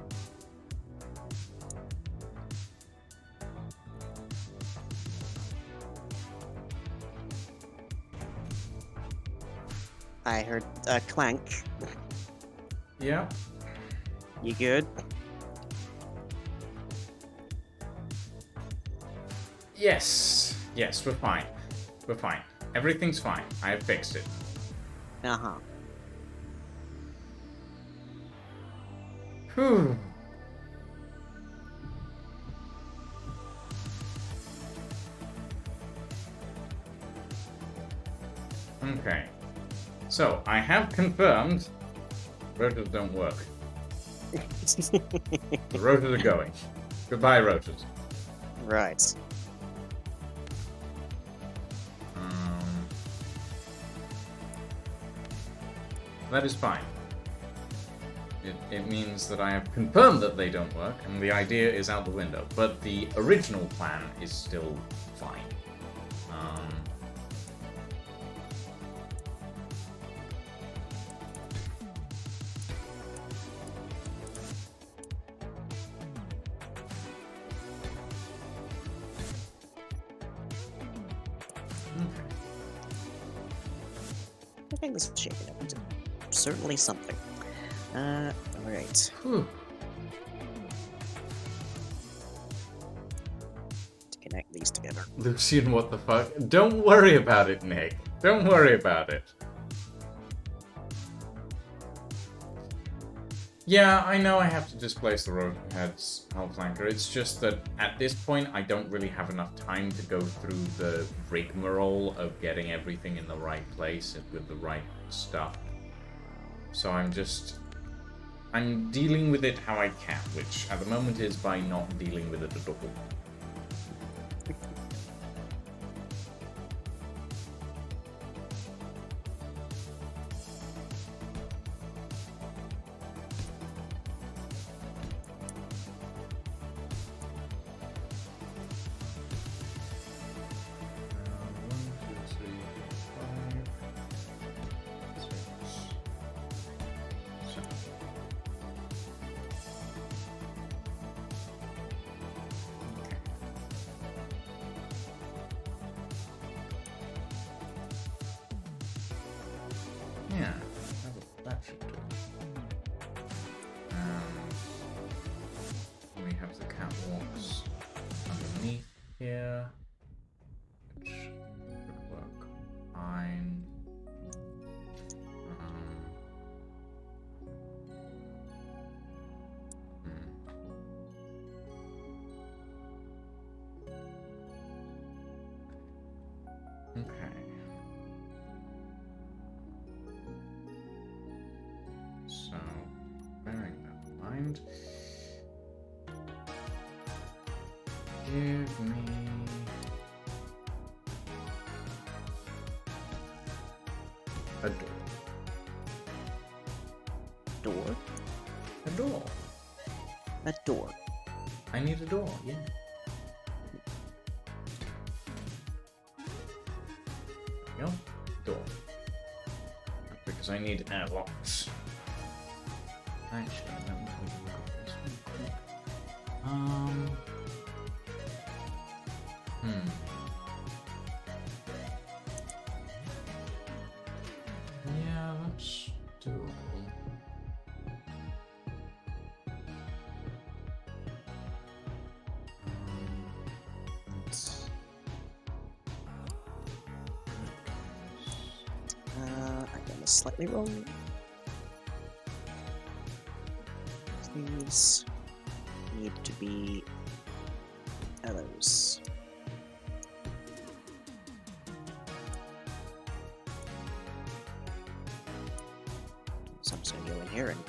I heard a clank. Yeah. You good? Yes. Yes, we're fine. We're fine. Everything's fine. I have fixed it. Uh-huh. Whew. Okay. So, I have confirmed rotors don't work. The rotors are going. Goodbye, rotors. Right. That is fine. It means that I have confirmed that they don't work, and the idea is out the window. But the original plan is still fine. Okay. I think this is shaping up into certainly something. Alright. Whew. To connect these together. Lucian, what the fuck? Don't worry about it, Nick. Don't worry about it. Yeah, I know I have to displace the roadhead's hull flanker. It's just that at this point, I don't really have enough time to go through the rigmarole of getting everything in the right place and with the right stuff. So I'm dealing with it how I can, which at the moment is by not dealing with it at all. Yeah, that should do. We have the catwalks underneath here, which should work fine. Okay. So, bearing that in mind, give me A door. Door? A door. A door. I need a door, yeah. There we go. Door. Because I need airlocks. Actually, let me take a look at this one quick. Yeah, that's doable. I got this slightly wrong. These need to be those. So I'm just gonna go in here and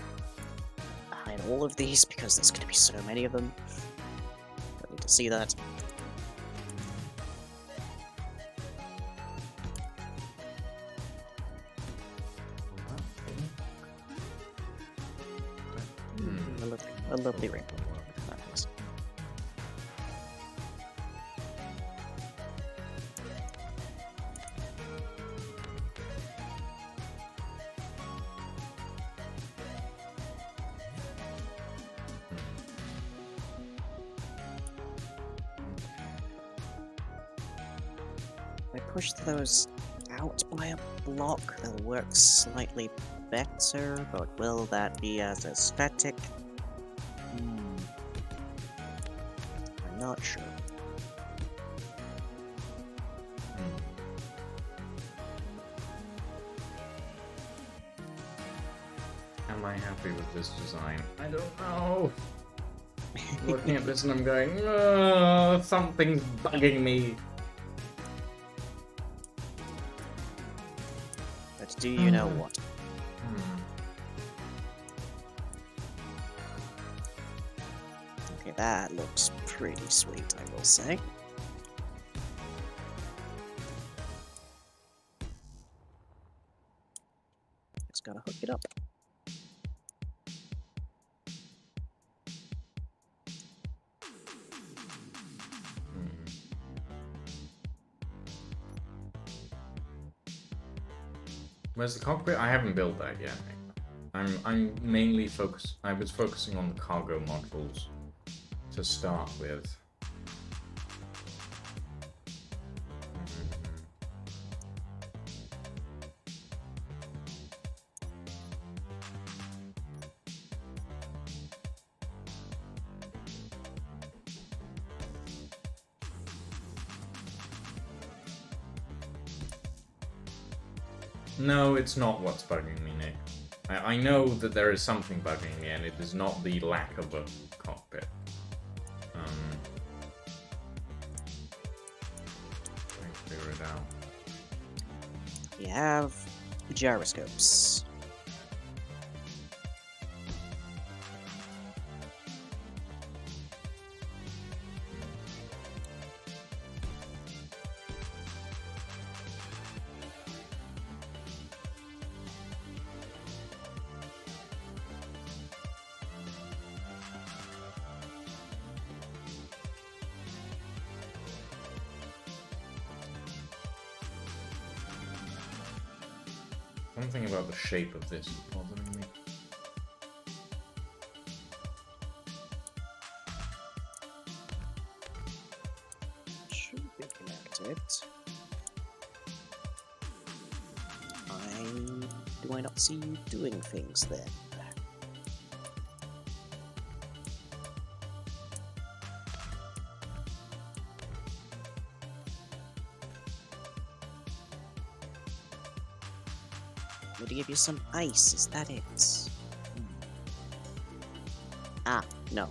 hide all of these because there's gonna be so many of them. Don't need to see that. A lovely rainbow. Nice. If I push those out by a block, they'll work slightly better, but will that be as aesthetic? I'm not sure. Am I happy with this design? I don't know. Looking at this and I'm going, something's bugging me. But do you know what? Okay, that looks pretty sweet, I will say. Just gotta hook it up. Where's the cockpit? I haven't built that yet. I'm mainly focused. I was focusing on the cargo modules to start with. No, it's not what's bugging me, Nick. I know that there is something bugging me, and it is not the lack of a cockpit. Let's figure it out. We have gyroscopes. Something about the shape of this is bothering me. Should be connected. Do I not see you doing things there? Need to give you some ice, is that it? Ah, no.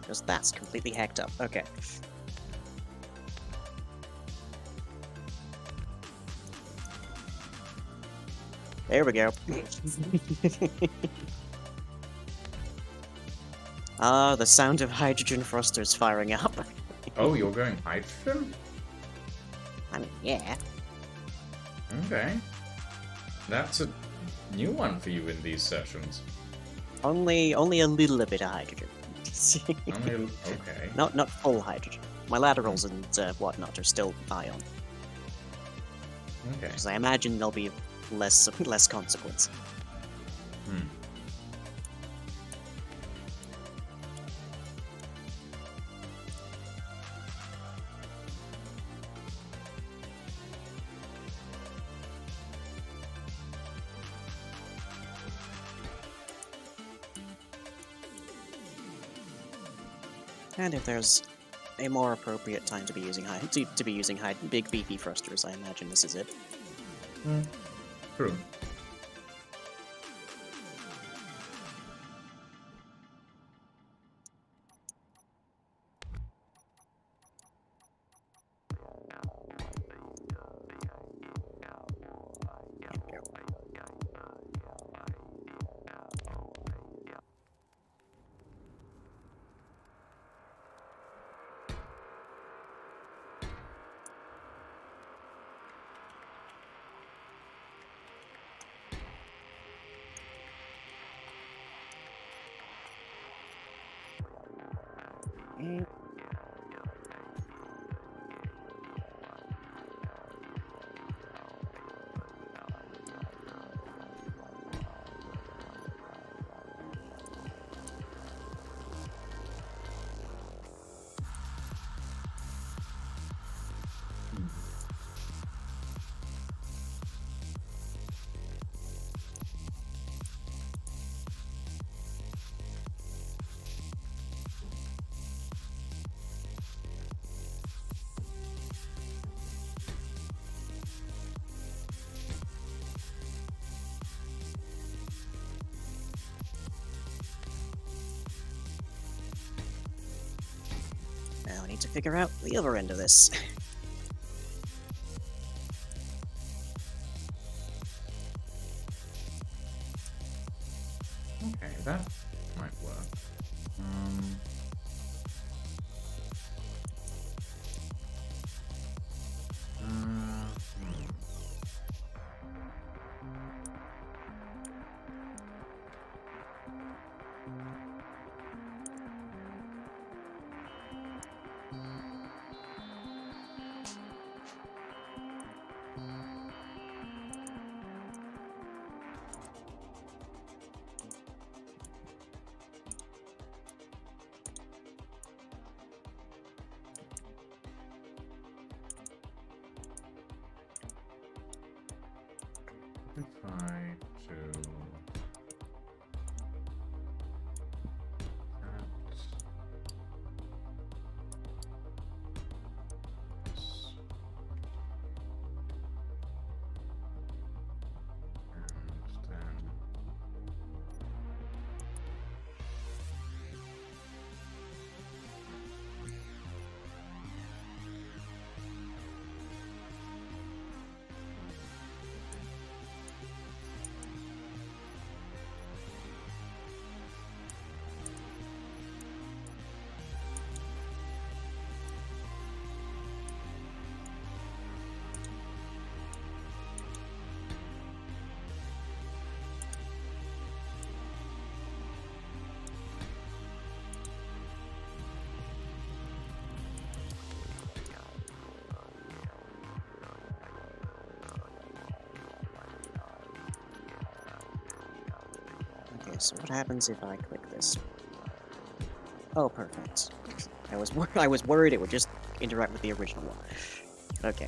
Because that's completely hacked up. Okay. There we go. Ah, the sound of hydrogen thrusters firing up. Oh, you're going hydrogen? I mean, yeah. Okay. That's a new one for you in these sessions. Only a little bit of hydrogen. Okay. Not full hydrogen. My laterals and whatnot are still ion, Okay. because I imagine there'll be less consequence. Hmm. And if there's a more appropriate time to be using big beefy thrusters, I imagine this is it. True. Mm. Now I need to figure out the other end of this. Okay, that might work. Try to Okay, so what happens if I click this? Oh, perfect. I was worried it would just interact with the original one. Okay.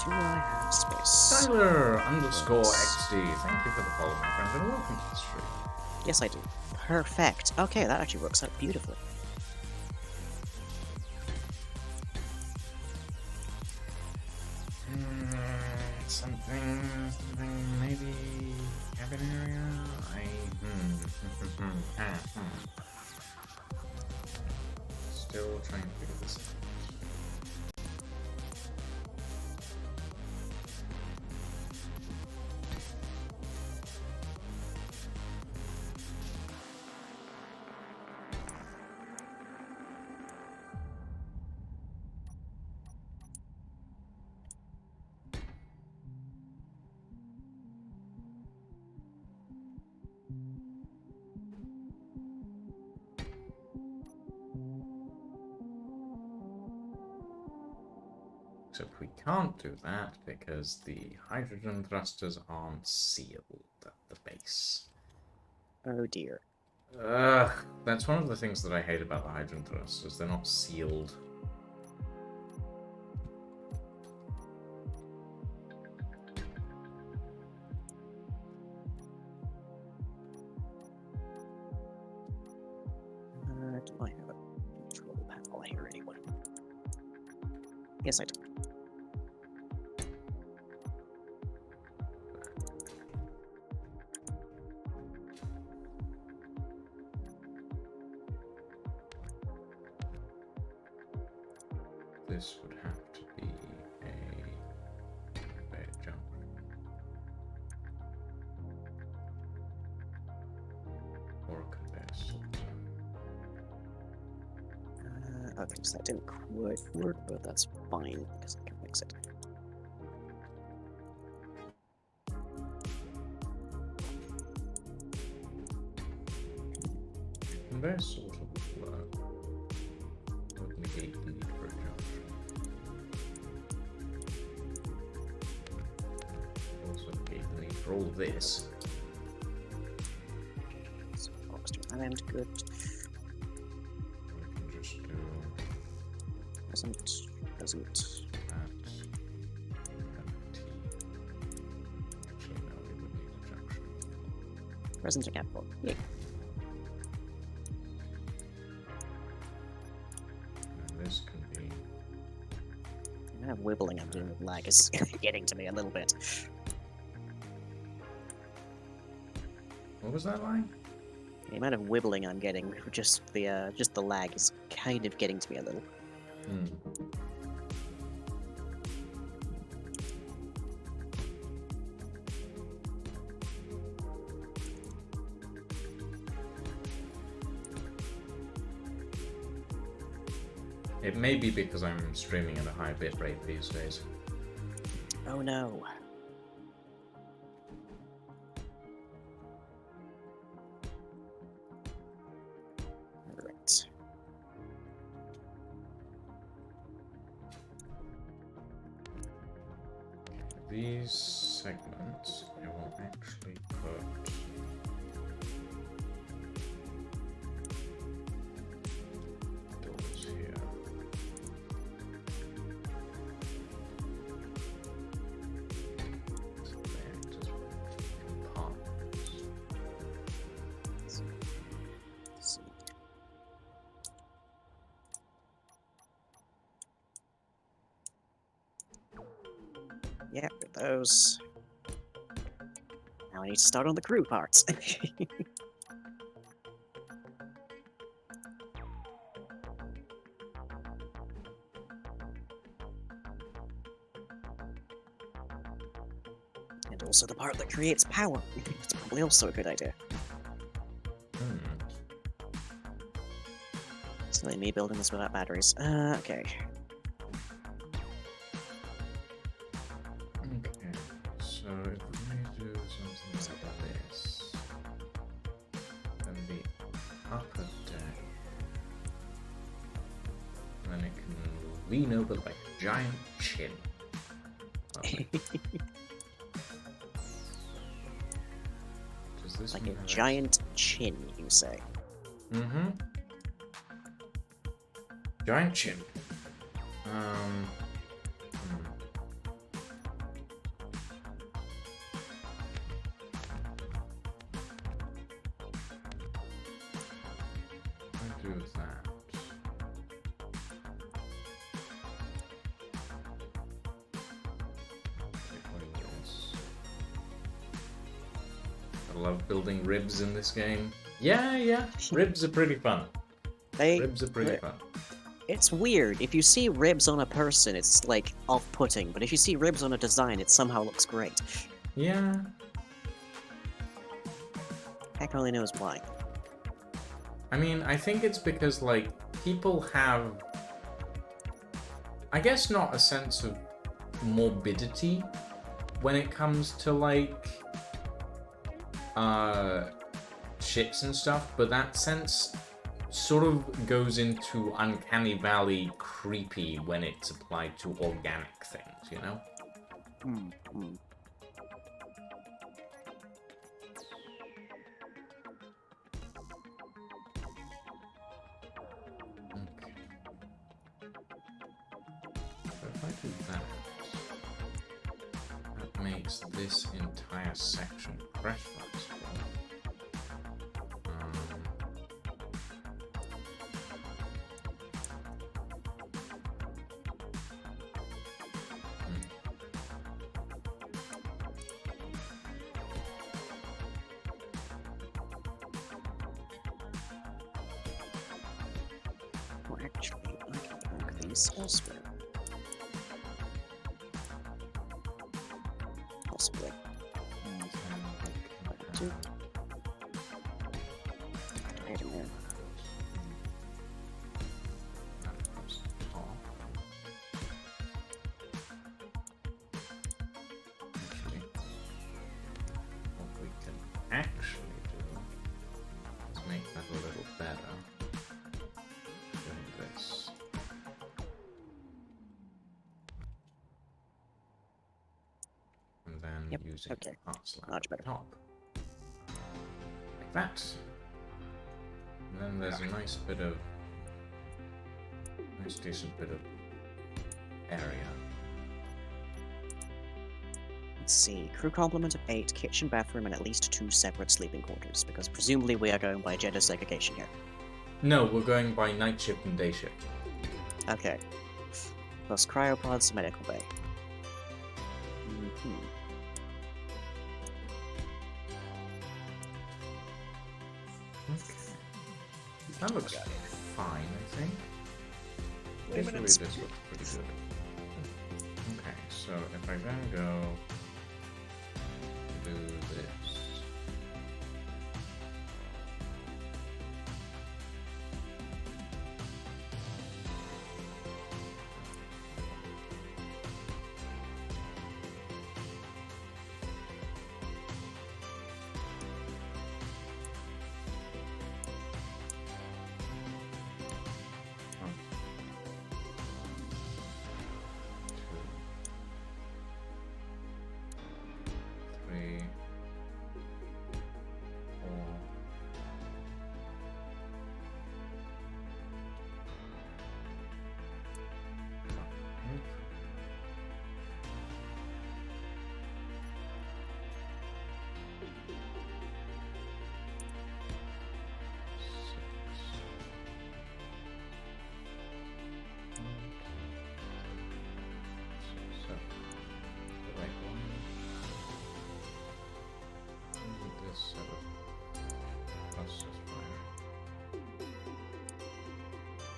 Do I have space? Tyler _ XD. Thank you for the follow, my friend, and welcome to the stream. Yes, I do. Perfect. Okay, that actually works out beautifully. Something, maybe cabin area. Still trying to figure this out. Except we can't do that because the hydrogen thrusters aren't sealed at the base. Oh dear. Ugh, that's one of the things that I hate about the hydrogen thrusters. They're not sealed. Do I have a control panel here anyway? Yes, I do. This would have to be a conveyor jump. Or a conveyor sorter. Okay, so that didn't quite work, but that's fine, because I can fix it. Conveyor sorter would work. Would negate the need for a junction. Also negate the need for all of this. So focus to that end, good. We can just do Doesn't. that. T. Actually, no, we would need a junction. Present example. Yeah. And this can be. The amount of wibbling I'm doing with lag is getting to me a little bit. What was that line? The amount of wibbling I'm getting with just the lag is kind of getting to me a little. Hmm. It may be because I'm streaming at a high bit rate these days. Oh no. Alright. These segments, I will actually put doors here. So they act as compartments. Let's see. Yeah, with those. Now I need to start on the crew parts. And also the part that creates power. It's probably also a good idea. Hmm. Silly me building this without batteries. Okay. Okay, so if we do something like this, then the upper deck, then it can lean over like a giant chin. Lovely. Does this Like one a have giant chin, you say. Mm-hmm. Giant chin. Hmm. I'll do that. I love building ribs in this game. Yeah. Ribs are pretty fun. Ribs are pretty fun. It's weird. If you see ribs on a person, it's like off-putting, but if you see ribs on a design, it somehow looks great. Yeah. Heck only knows why. I mean, I think it's because, like, people have, I guess, not a sense of morbidity when it comes to, like, ships and stuff, but that sense sort of goes into Uncanny Valley creepy when it's applied to organic things, you know? Hmm. Okay. So if I do that, that makes this entire section fresh flexible. Well, actually, I can park these elsewhere. Possibly. Two. Right in there. What we can actually do is make that a little better. Doing this. And then using okay. the art slab Much at the better. top. Like that. And then there's a nice decent bit of area. Let's see. Crew complement of 8, kitchen, bathroom, and at least 2 separate sleeping quarters, because presumably we are going by gender segregation here. No, we're going by night shift and day shift. Okay. Plus cryopods, medical bay. Mm-hmm. Okay. That looks fine, I think. Visually, this looks pretty good. Okay, so if I then go do this.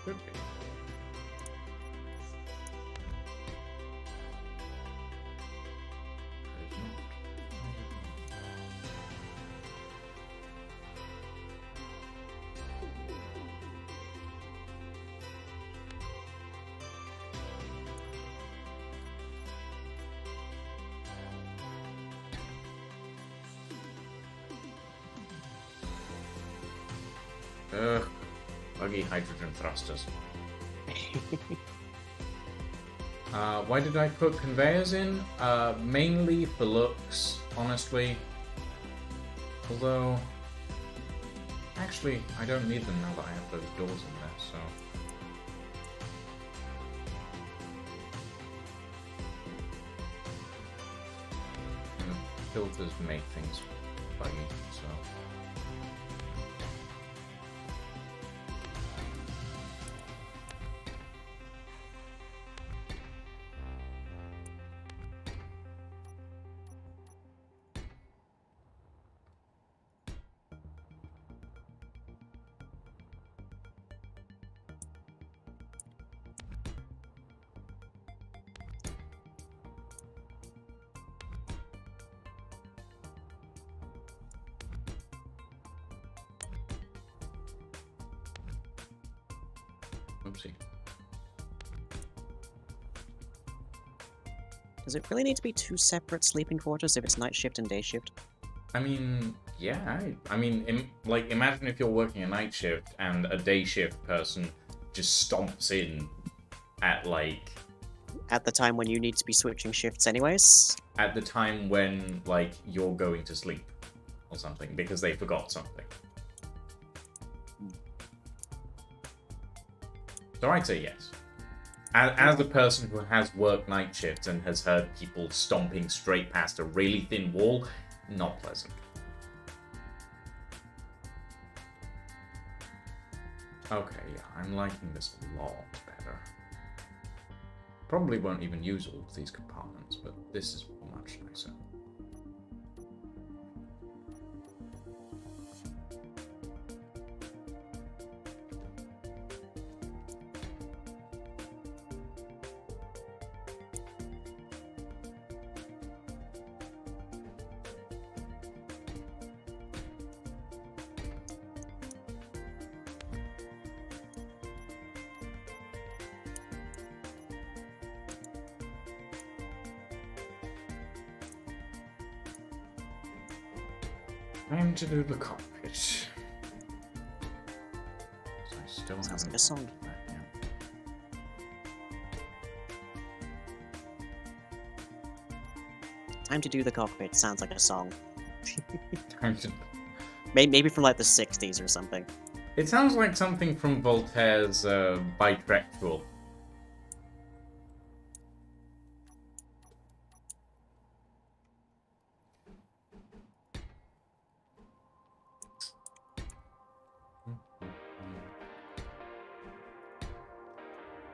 Could be. There's not. Ugh, buggy hydrogen thrusters. Why did I put conveyors in? Mainly for looks, honestly. Although, actually, I don't need them now that I have those doors in there, so. And filters make things buggy, so. Oopsie. Does it really need to be 2 separate sleeping quarters if it's night shift and day shift? I mean, yeah. I mean, like, imagine if you're working a night shift and a day shift person just stomps in at, like... At the time when you need to be switching shifts anyways? At the time when, like, you're going to sleep or something because they forgot something. So I'd say yes. As the person who has worked night shifts and has heard people stomping straight past a really thin wall, not pleasant. Okay, yeah, I'm liking this a lot better. Probably won't even use all of these compartments, but this is much nicer. Time to do the cockpit. I still Sounds haven't like a song. done that yet. Time to do the cockpit sounds like a song. Time to... Maybe from like the 60s or something. It sounds like something from Voltaire's Bisexual.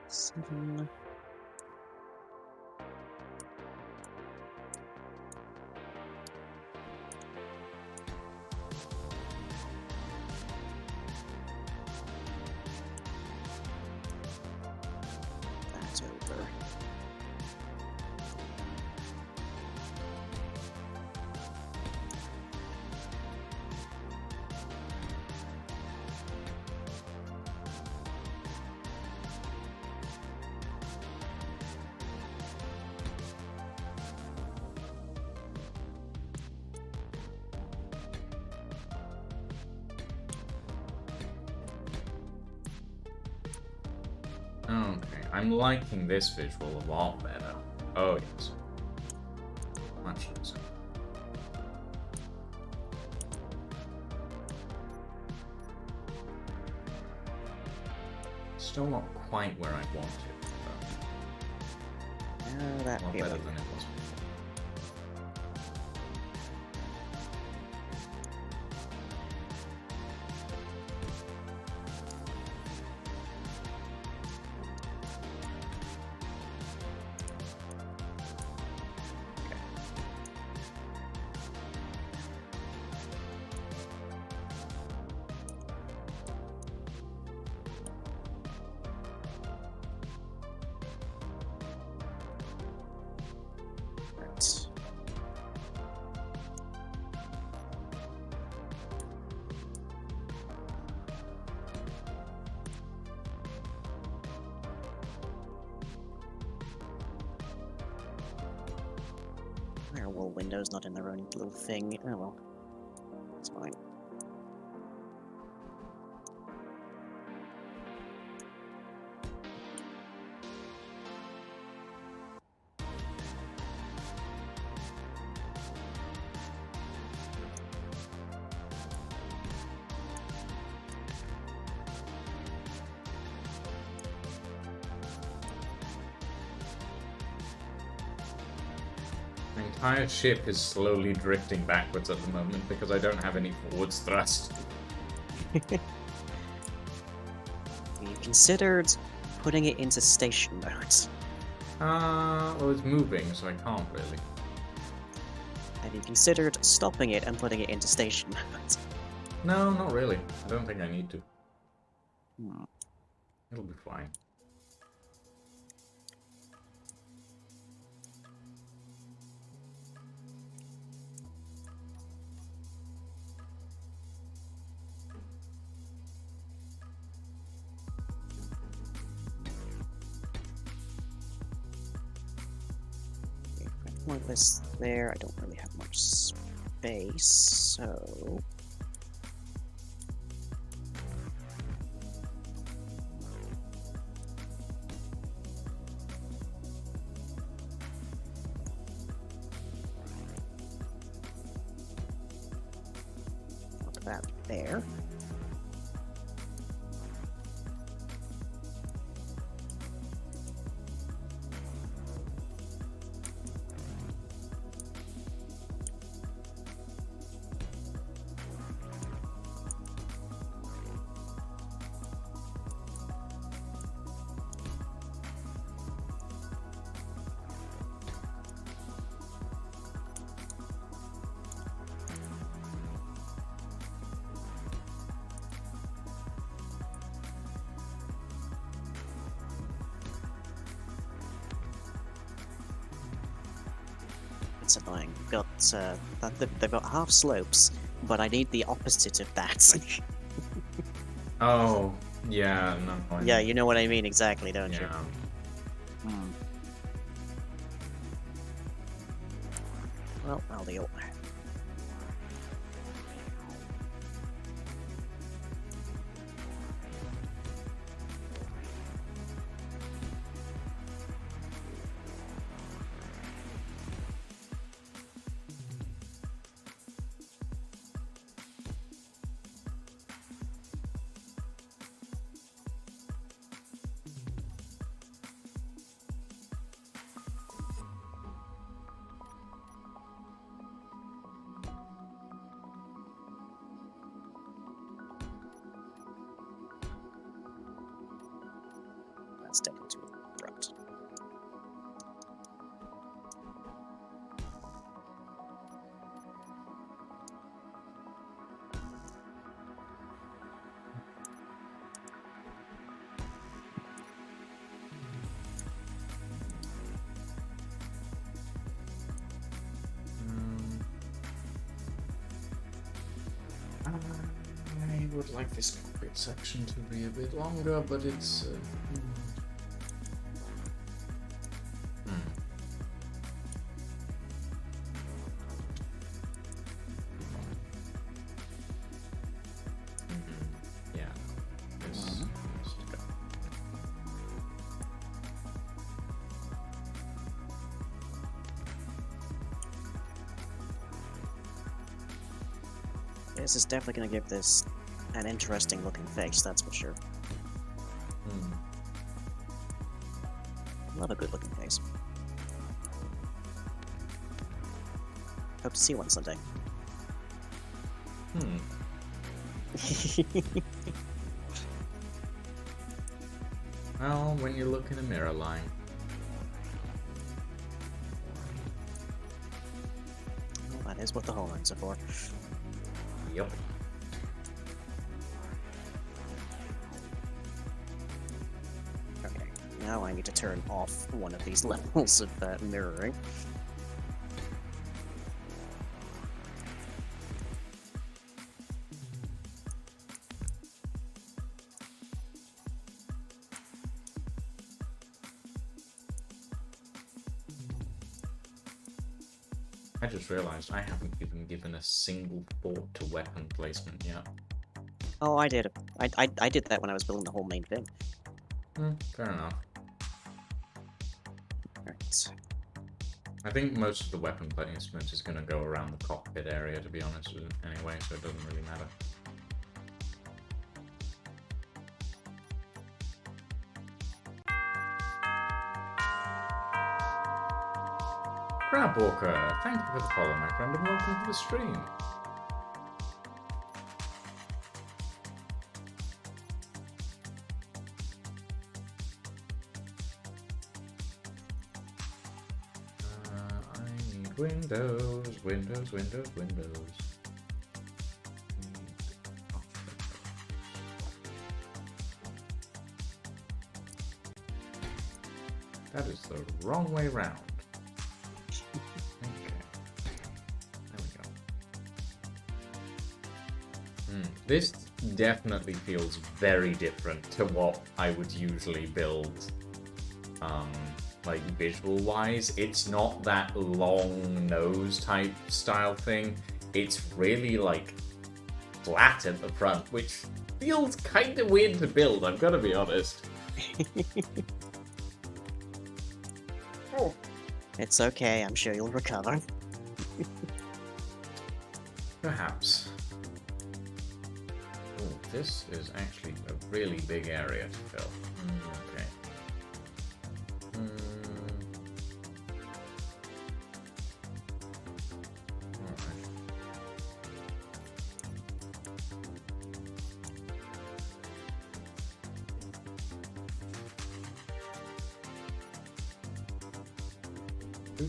Seven. That's over. Okay, I'm liking this visual a lot better. Oh yes. Much nicer. Still not quite where I want it, but That a lot feeling. better than it was before. Right. Why are wall windows not in their own little thing? Oh well. It's fine. My entire ship is slowly drifting backwards at the moment because I don't have any forwards thrust. You considered putting it into station mode. Well, it's moving, so I can't really. Have you considered stopping it and putting it into station mode? No, not really. I don't think I need to. Hmm. It'll be fine. Point this there. I don't really have much base, so... Put that there. It's annoying. They've got half slopes, but I need the opposite of that. Oh, yeah, no. Yeah, you know what I mean exactly, don't you? Yeah. Hmm. Well, I'll deal. That's taken too abrupt. I would like this concrete section to be a bit longer, but it's... Yeah. This has to go. This is definitely going to give this an interesting looking face, that's for sure. Love a good looking face. Hope to see one someday. Well, when you look in a mirror line. Well, that is what the horns are for. Yep. Okay, now I need to turn off one of these levels of mirroring. I just realized I haven't even given a single thought to weapon placement yet. Oh, I did. I did that when I was building the whole main thing. Fair enough. Alright. I think most of the weapon placement is going to go around the cockpit area, to be honest, anyway, so it doesn't really matter. Crabwalker, thank you for the follow, my friend, and welcome to the stream. I need windows, windows, windows, windows. That is the wrong way round. This definitely feels very different to what I would usually build, like visual-wise. It's not that long nose type style thing. it's really like flat at the front, which feels kind of weird to build, I'm gonna be honest. Oh. It's okay, I'm sure you'll recover. Perhaps. Oh, this is actually a really big area to fill. Okay. Alright. Do.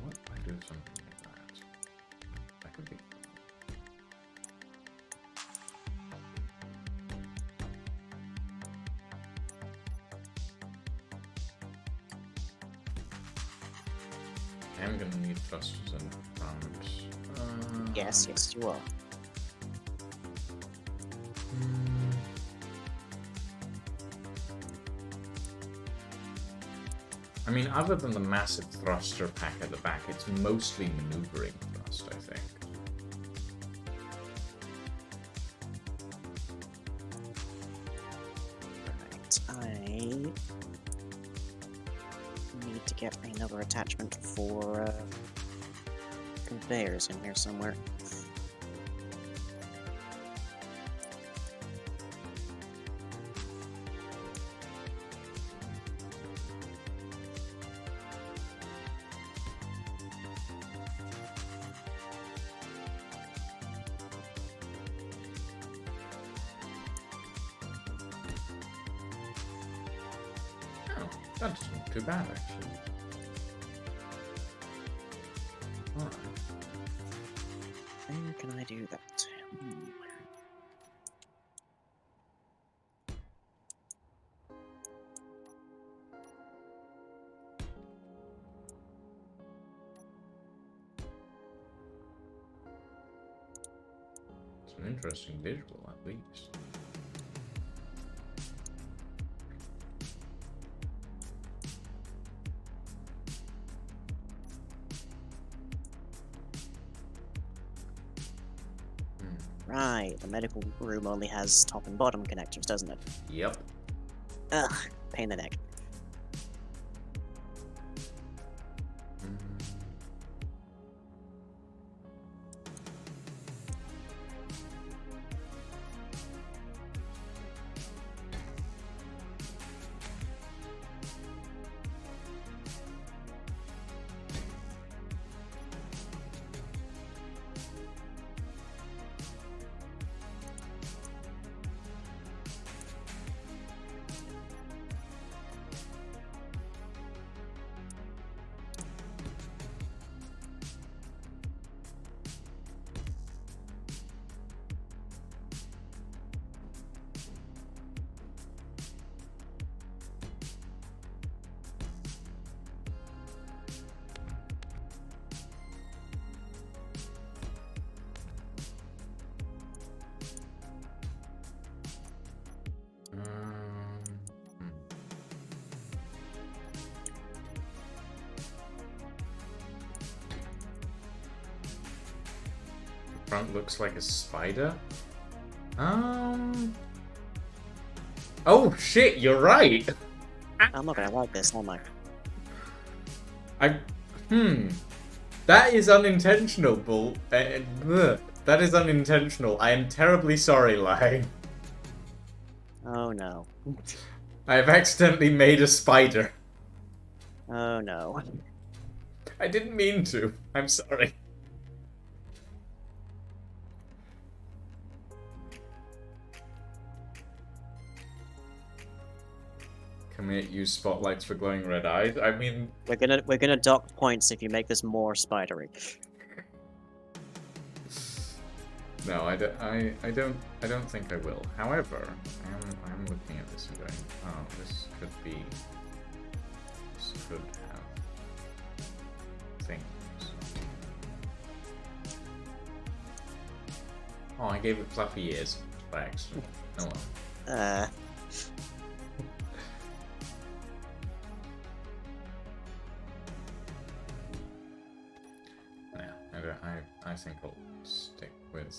What if I do something like that? That could be. I'm gonna need thrusters in front. Yes, you are. I mean, other than the massive thruster pack at the back, it's mostly maneuvering thrust, I think. Right, I need to get another attachment for conveyors in here somewhere. That doesn't look too bad, actually. Alright. Where can I do that? It's an interesting visual, at least. Right, the medical room only has top and bottom connectors, doesn't it? Yep. Ugh, pain in the neck. Front looks like a spider. Oh shit, you're right. I'm not gonna like this, am I? That is unintentional, Bull. That is unintentional. I am terribly sorry, Lai. Oh no. I have accidentally made a spider. Oh no. I didn't mean to. I'm sorry. Can we use spotlights for glowing red eyes? I mean, We're gonna dock points if you make this more spidery. no, I don't think I will. However, I'm looking at this and going, oh, this could have things. Oh, I gave it fluffy ears by accident. Oh well. I think I'll stick with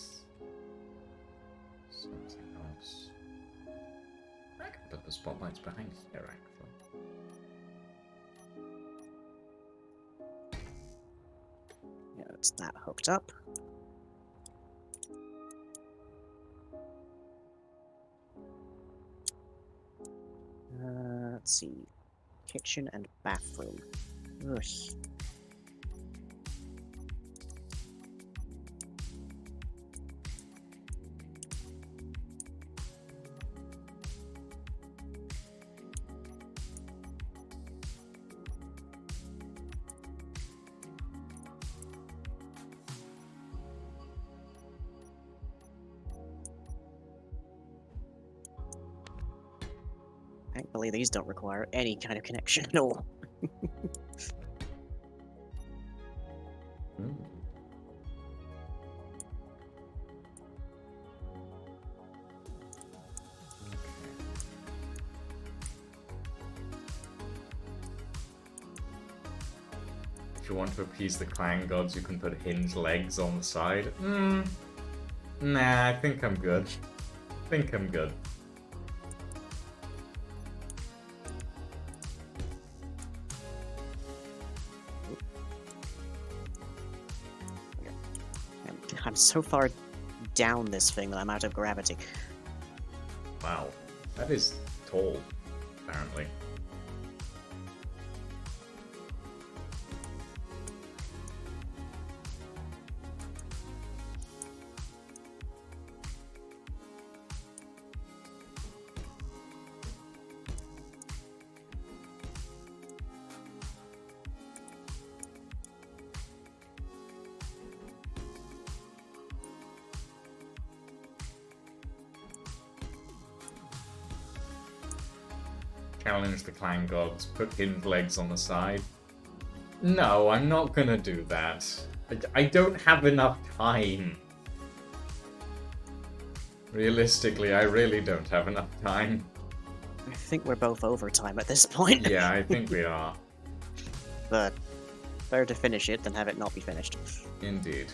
something else. I can put the spotlights behind here, actually. Yeah, it's that hooked up. Let's see. Kitchen and bathroom. Ugh. Thankfully, these don't require any kind of connection at all. Mm. If you want to appease the clan gods, you can put hinge legs on the side. Nah, I think I'm good. I'm so far down this thing that I'm out of gravity. Wow, that is tall, apparently. Challenge the clan gods, put hinge legs on the side. No, I'm not gonna do that. I don't have enough time. Realistically, I really don't have enough time. I think we're both overtime at this point. Yeah, I think we are. But better to finish it than have it not be finished. Indeed.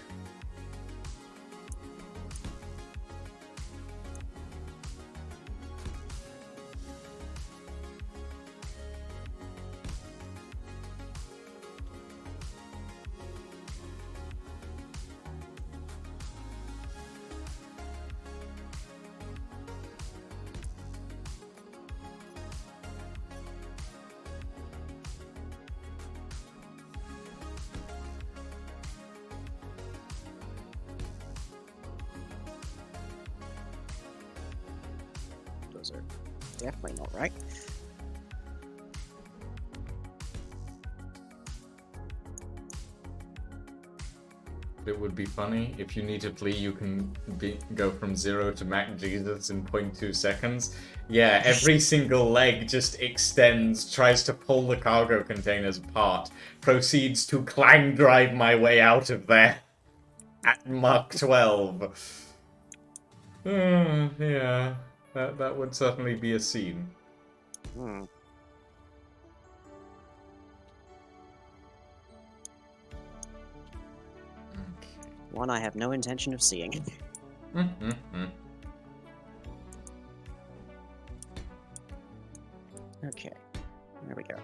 Those are definitely not right. It would be funny if you need to flee, you can go from 0 to Mac Jesus in 0.2 seconds. Yeah, every single leg just extends, tries to pull the cargo containers apart, proceeds to clang drive my way out of there at Mach 12. Yeah, that would certainly be a scene. Hmm. One I have no intention of seeing. Okay, there we go.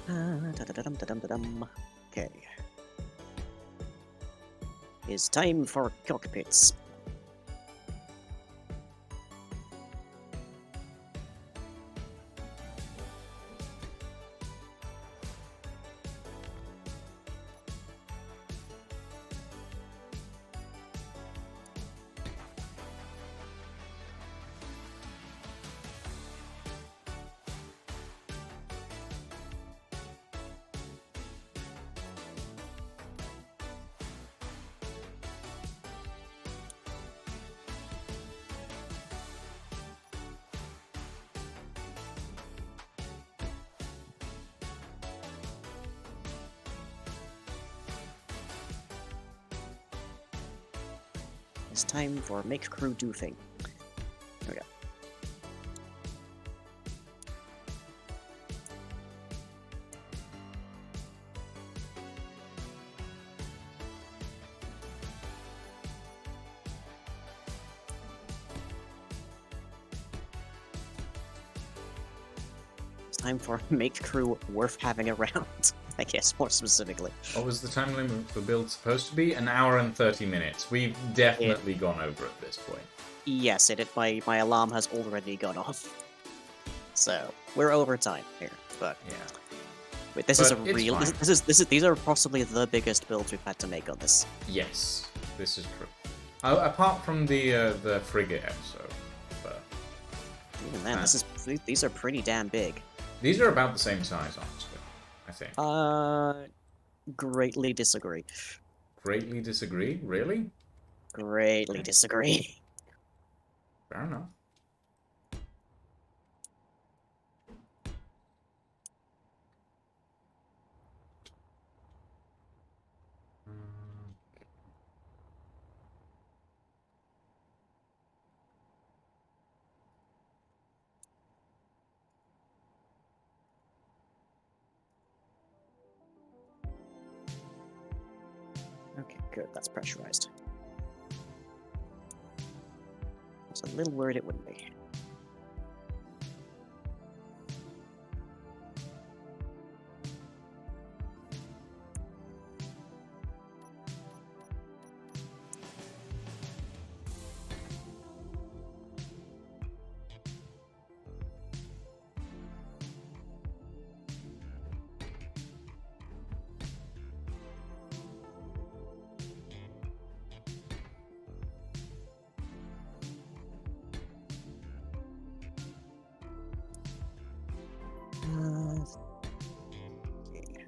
Da-da-da-dum-da-dum-da-dum. Okay. It's time for cockpits. It's time for make crew do thing. There we go. It's time for make crew worth having around, I guess, more specifically. What was the time limit for build supposed to be? An hour and 30 minutes. We've definitely gone over at this point. Yes, my alarm has already gone off. So we're over time here, but Yeah. wait, this But is a it's real. fine. These are possibly the biggest builds we've had to make on this. Yes, this is true. Apart from the frigate episode, but Even then, these are pretty damn big. these are about the same size, honestly. I think. Greatly disagree. Greatly disagree. Really? Greatly disagree. Fair enough. Okay, good. That's pressurized. I was a little worried it wouldn't be. Okay.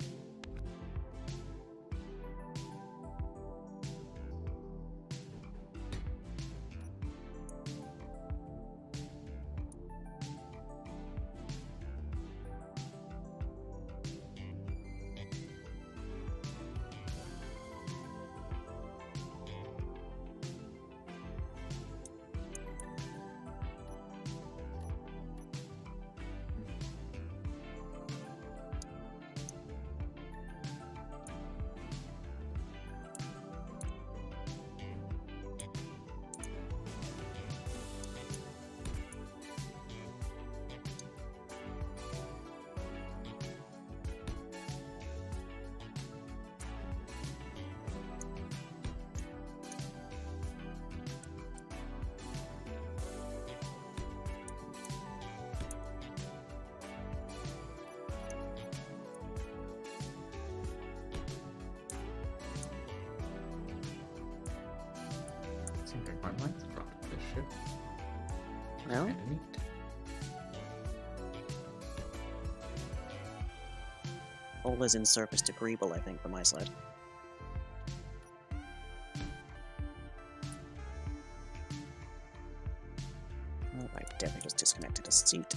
I think I quite like the front of this ship. Well, Kinda neat. all is in service to Greeble, I think, from my side. Oh, I definitely just disconnected a seat.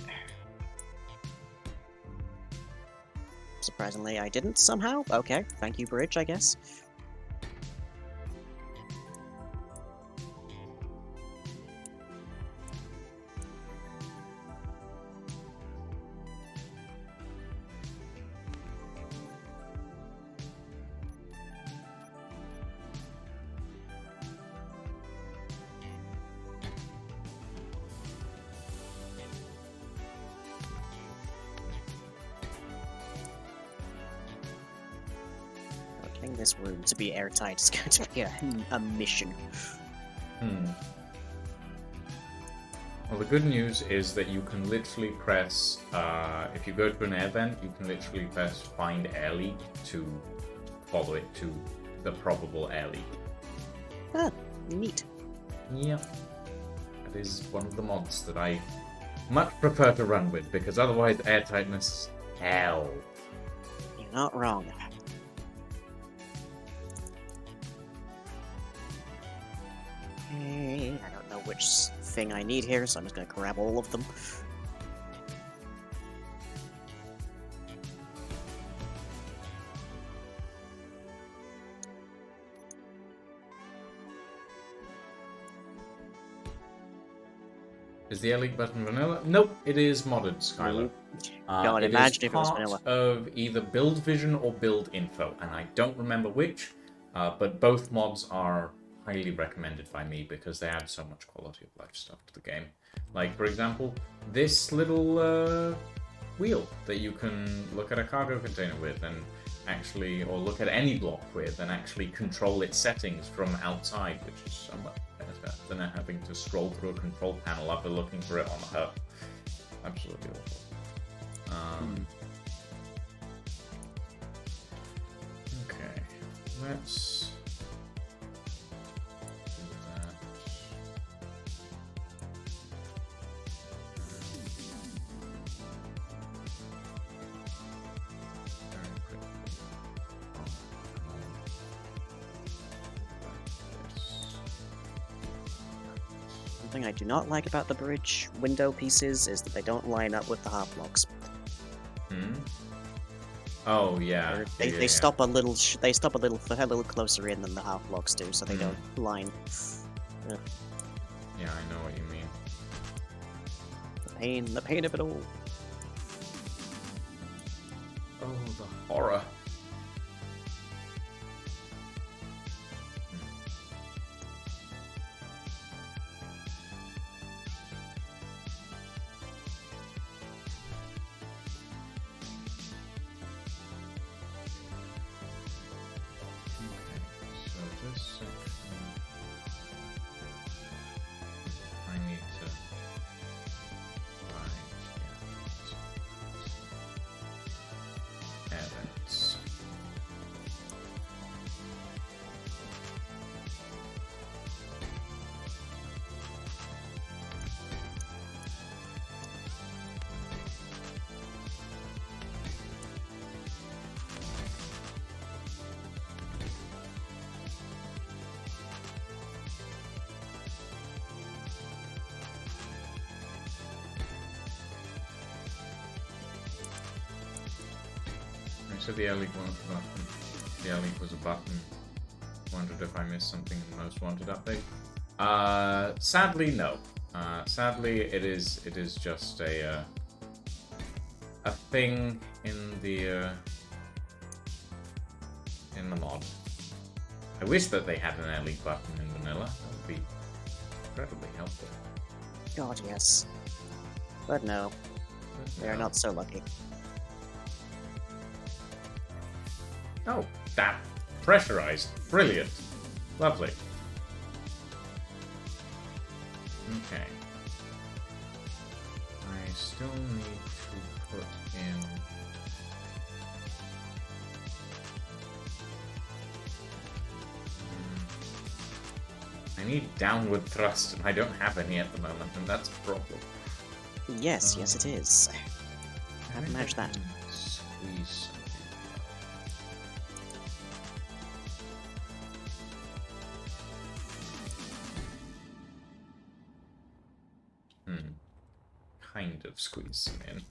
Surprisingly, I didn't somehow. Okay, thank you, Bridge, I guess. Getting this room to be airtight is going to be a mission. Hmm. Well, the good news is that you can literally press, if you go to an air vent, you can literally press find air leak to follow it to the probable air leak. Ah, neat. Yep. That is one of the mods that I much prefer to run with, because otherwise airtightness is hell. You're not wrong. Okay, I don't know which thing I need here, so I'm just gonna grab all of them. Is the air leak button vanilla? Nope, it is modded, Skylar. God, It imagine is if it was part vanilla. of either build vision or build info, and I don't remember which, but both mods are highly recommended by me because they add so much quality of life stuff to the game. Like, for example, this little wheel that you can look at a cargo container with and actually, or look at any block with and actually control its settings from outside, which is so much better than having to scroll through a control panel after looking for it on a hub. Absolutely awful. Okay, let's do that. Very quickly. Something I do not like about the bridge window pieces is that they don't line up with the half blocks. Hmm? Oh yeah. They stop a little. They stop a little closer in than the half blocks do, so they don't line. Yeah, I know what you mean. The pain of it all. Oh, the horror. I need to find, edits. So the air leak was a button. The air leak was a button. Wondered if I missed something in the most wanted update. Sadly, no. Sadly, it is just a thing in the mod. I wish that they had an air leak button in vanilla. That would be incredibly helpful. God, yes. But no, they are not so lucky. Oh, that pressurized. Brilliant. Lovely. Okay. I still need to put in... I need downward thrust, and I don't have any at the moment, and that's a problem. Yes, yes it is. I haven't managed that. Squeeze. Kind of squeeze some in.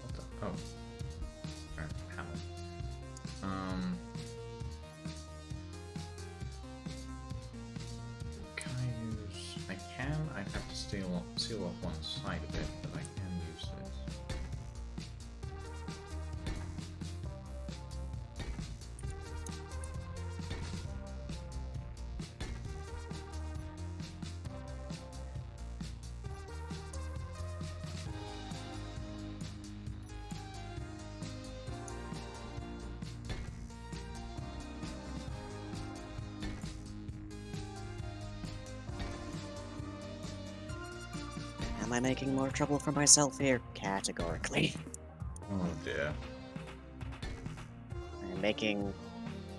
What the? Oh. Panel. Can I use... I can. I'd have to seal off one side of it, but I can use this. I making more trouble for myself here? Categorically. Oh dear. I'm making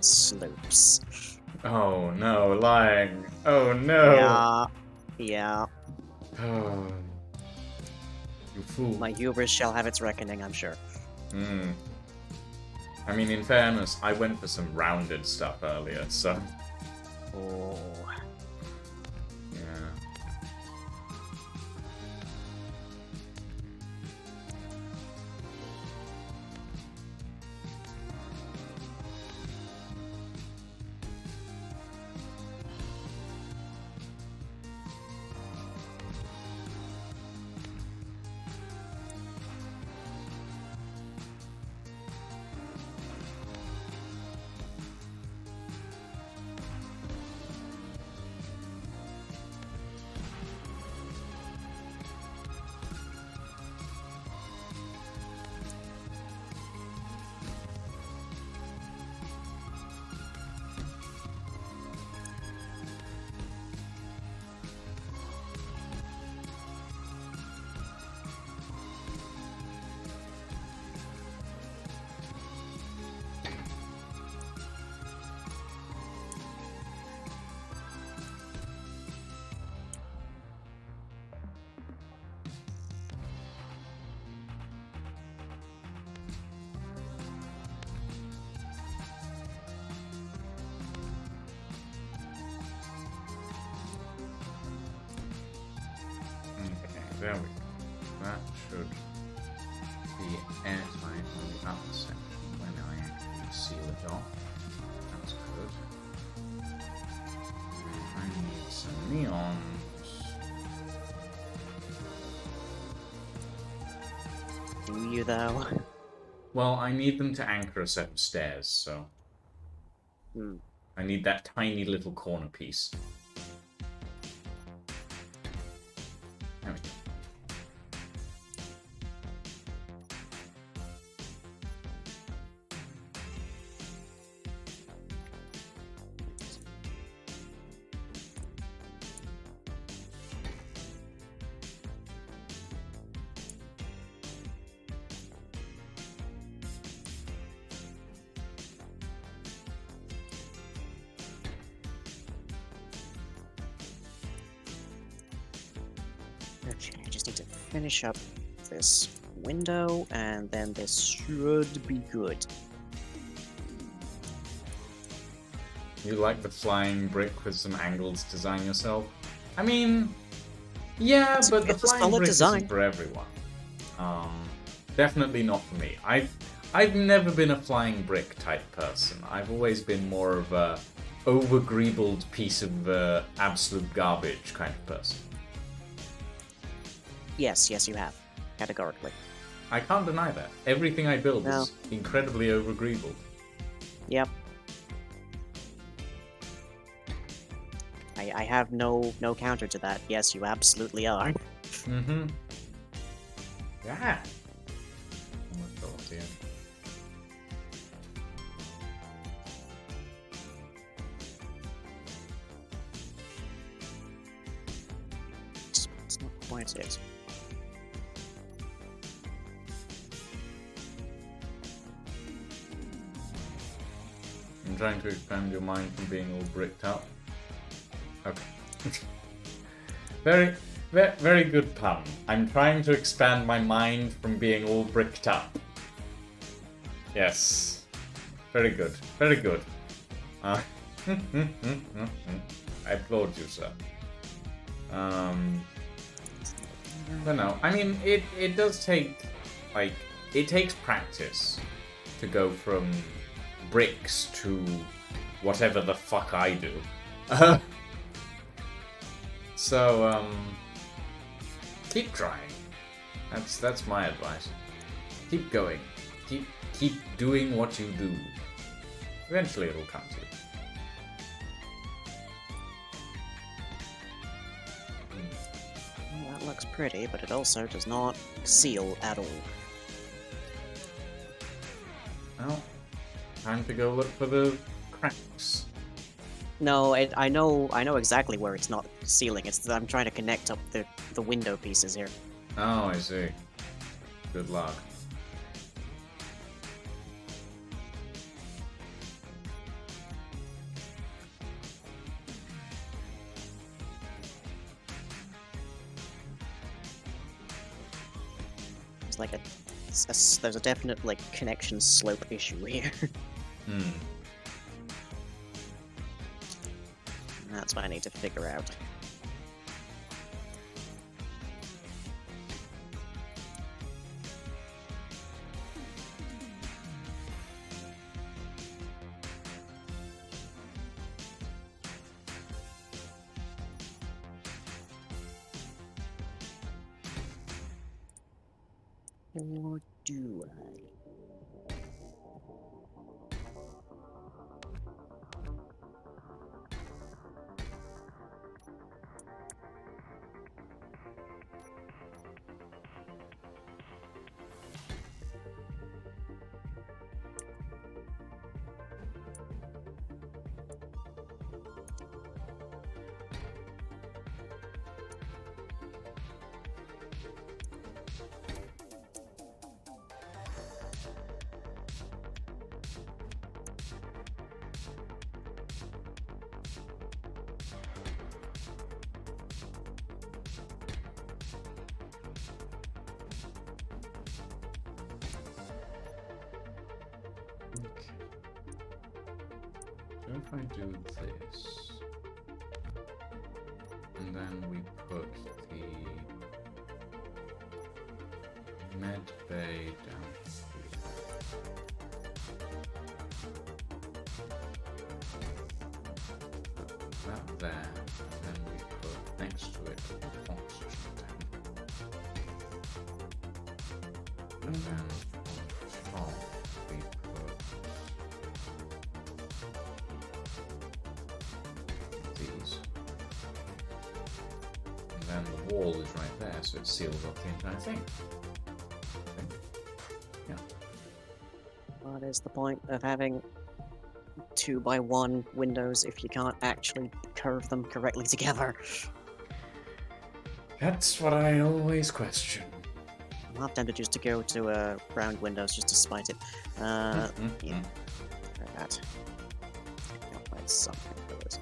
slopes. Oh no, lying. Oh no. Yeah. Oh, you fool. My hubris shall have its reckoning, I'm sure. Hmm. I mean, in fairness, I went for some rounded stuff earlier, so... Oh. Yeah. Okay, there we go. That should be airtight on the upper section when I actually seal it off. That's good. I need some neons. Do you, though? Well, I need them to anchor a set of stairs, so... Hmm. I need that tiny little corner piece. There we go. Okay, I just need to finish up this window, and then this should be good. You like the flying brick with some angles design yourself? I mean, yeah, but the It's a flying solid brick design. isn't for everyone. Definitely not for me. I've never been a flying brick type person. I've always been more of a over-greebled piece of absolute garbage kind of person. Yes, you have. Categorically. I can't deny that. Everything I build No. is incredibly over-greebled. Yep. I have no counter to that. Yes, you absolutely are. Mm-hmm. Yeah. Almost fell off the end. It's not quite it. I'm trying to expand your mind from being all bricked up. Okay. Very good pun. I'm trying to expand my mind from being all bricked up. Yes. Very good. Very good. I applaud you, sir. But no, I mean, it does take, like, it takes practice to go from bricks to whatever the fuck I do. So, keep trying. That's my advice. Keep going. Keep doing what you do. Eventually it'll come to you. Well, that looks pretty, but it also does not seal at all. Well, time to go look for the cracks. No, I know exactly where it's not sealing. It's that I'm trying to connect up the the window pieces here. Oh, I see. Good luck. It's like there's a definite like connection slope issue here. Hmm. And that's what I need to figure out. Or do I? So if I do this, and then we put the med bay down here. Put that there, and then we put next to it oxygen tank. And then on top we put these. And then the wall is right there, so it seals up the entire thing. Yeah. What is the point of having 2x1 windows if you can't actually curve them correctly together? That's what I always question. I'm half tempted just to go to round windows just to spite it. Yeah. Try that. I'll find something for this.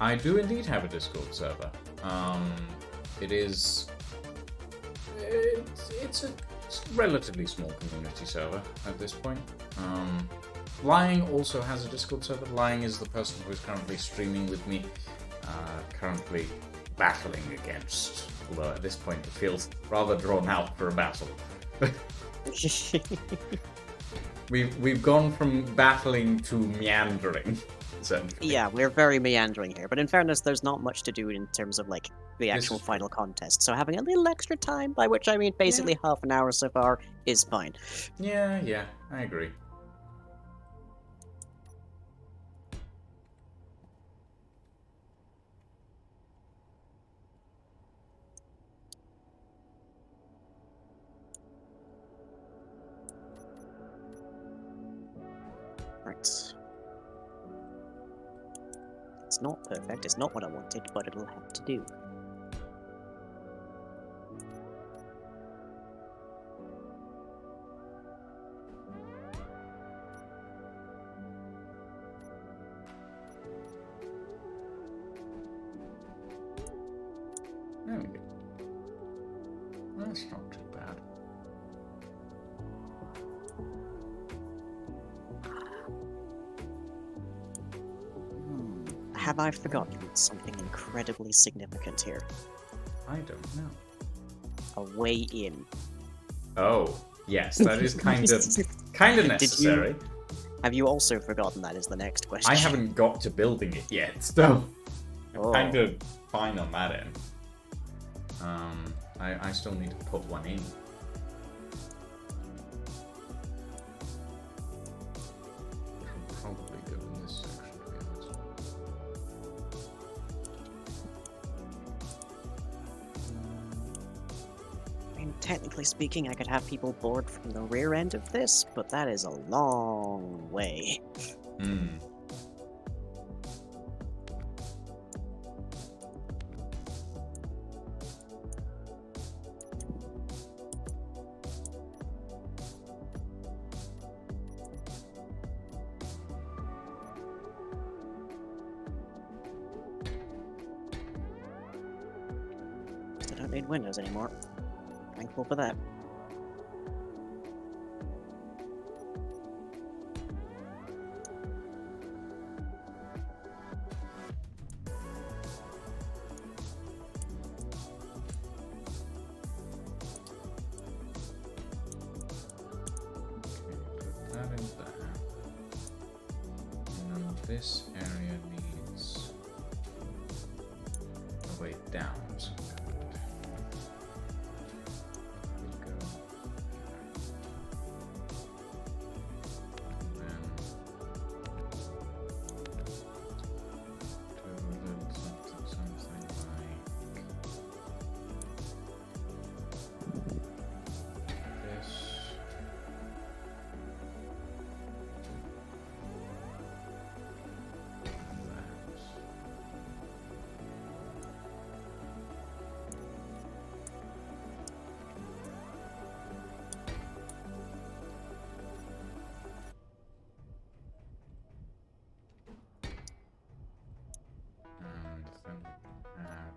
I do indeed have a Discord server. It is... It's a relatively small community server at this point. Lying also has a Discord server. Lying is the person who is currently streaming with me, currently battling against, although at this point it feels rather drawn out for a battle. We've gone from battling to meandering. Yeah, we're very meandering here, but in fairness, there's not much to do in terms of, like, the actual final contest, so having a little extra time, by which I mean basically half an hour so far, is fine. Yeah, I agree. Right. It's not perfect, it's not what I wanted, but it'll have to do. There we go. That's not too bad. Have I forgotten something incredibly significant here? I don't know. A way in. Oh, yes, that is kind of necessary. Have you also forgotten that is the next question? I haven't got to building it yet, so Oh. I'm kind of fine on that end. I still need to put one in. technically speaking, I could have people board from the rear end of this, but that is a long way. Hmm. I don't need windows anymore. Thankful for that. Put that in there. And then this area needs a way down. So we go. And then do a little something like this. And then have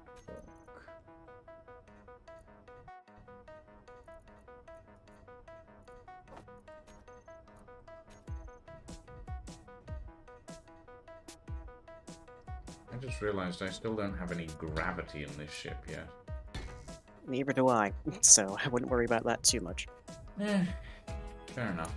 a fork. I just realized I still don't have any gravity in this ship yet. Neither do I, so I wouldn't worry about that too much. Eh, fair enough.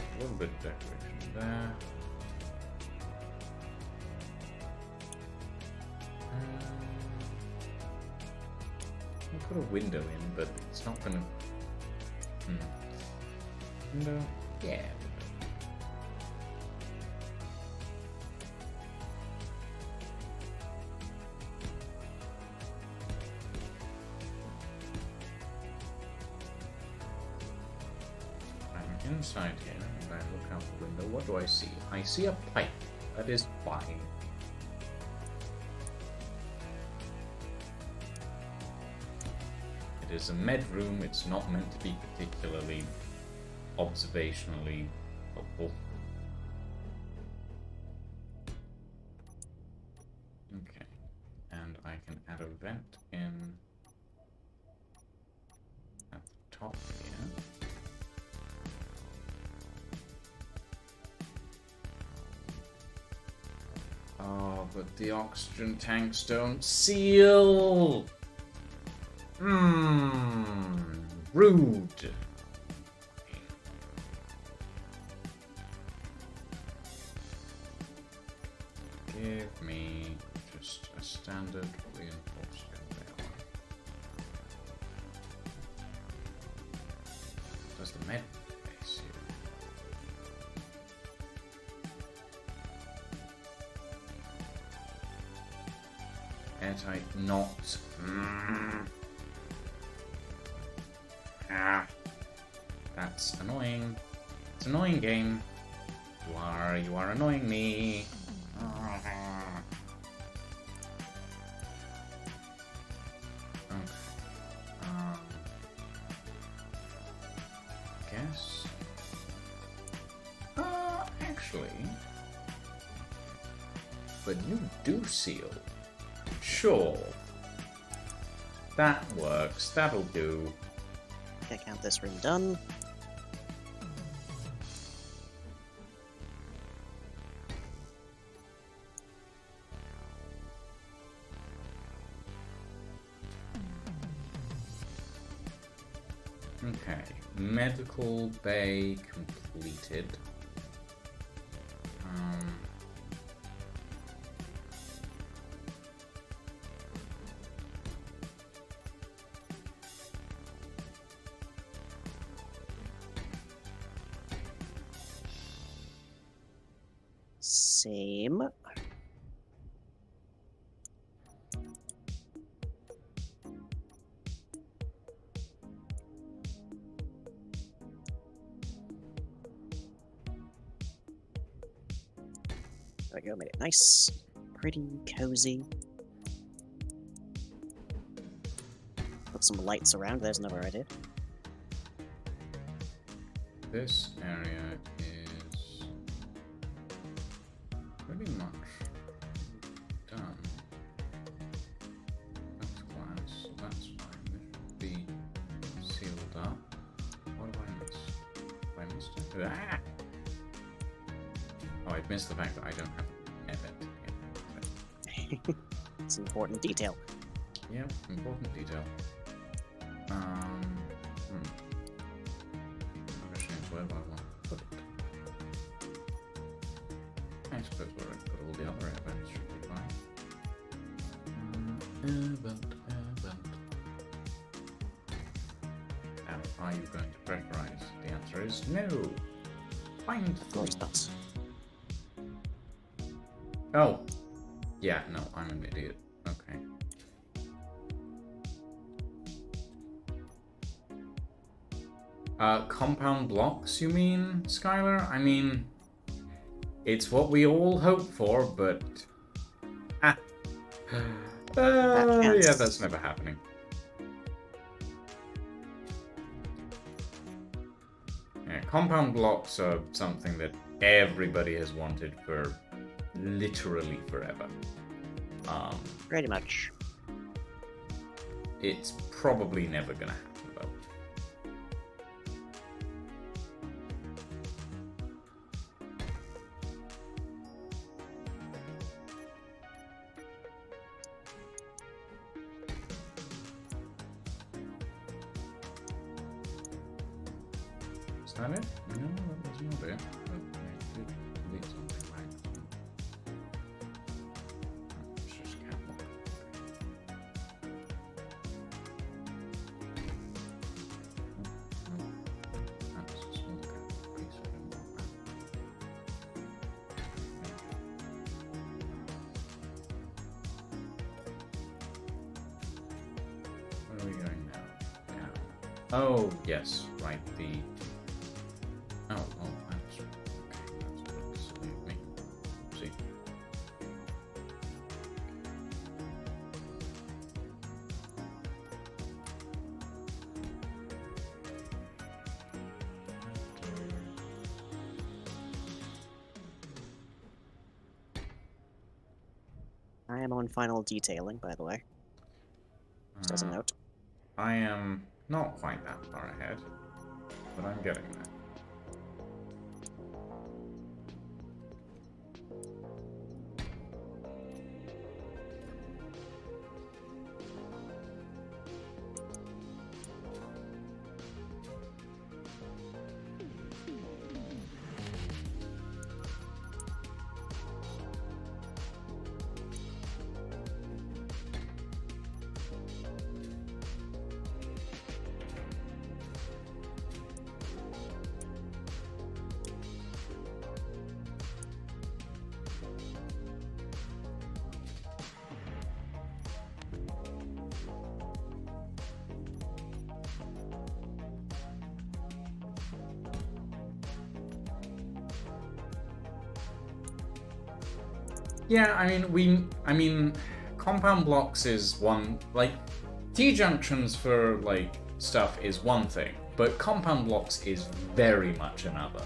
A little bit of decoration there. I'll put a window in, but it's not gonna. Window? Yeah. I'm inside here, and I look out the window. What do I see? I see a pipe. That is fine. It is a med room. It's not meant to be particularly observationally helpful. Okay, and I can add a vent in at the top here. Oh, but the oxygen tanks don't seal! Rude. Give me just a standard reinforced conveyor. Does the med base here? Airtight not. That's annoying. It's an annoying game. You are annoying me. but you do seal. Sure. That works. That'll do. Okay, count this room done. Okay, medical bay completed. Same. There we go, made it nice, pretty cozy. Put some lights around, there's another idea. This area is pretty much done. That's glass, that's fine. This should be sealed up. What have I missed? Have I missed it? Ah! Oh, I missed the fact that I don't have event yet. It's an important detail. Yep, important detail. Where do I want to put it? I suppose where I put all the other events should be fine. Event. Now, are you going to pressurize? The answer is no. Find Of course not. Oh. Yeah, no, I'm an idiot. Okay. Compound blocks, you mean, Skylar? I mean, it's what we all hope for, but... Ah. Yeah, that's never happening. Yeah, compound blocks are something that everybody has wanted for literally forever. Pretty much. It's probably never gonna happen, though. Is that it? No, that was not it. But I did delete something like that. It's just catwalk. That's a small catwalk piece. I didn't want that. Where are we going now? Down. Oh, yes, right, the... Oh, that's okay. That's what saved me. See. I am on final detailing, by the way. Just as a note. I am not quite that far ahead, but I'm getting there. Yeah, I mean, compound blocks is one, like, T-junctions for, like, stuff is one thing, but compound blocks is very much another.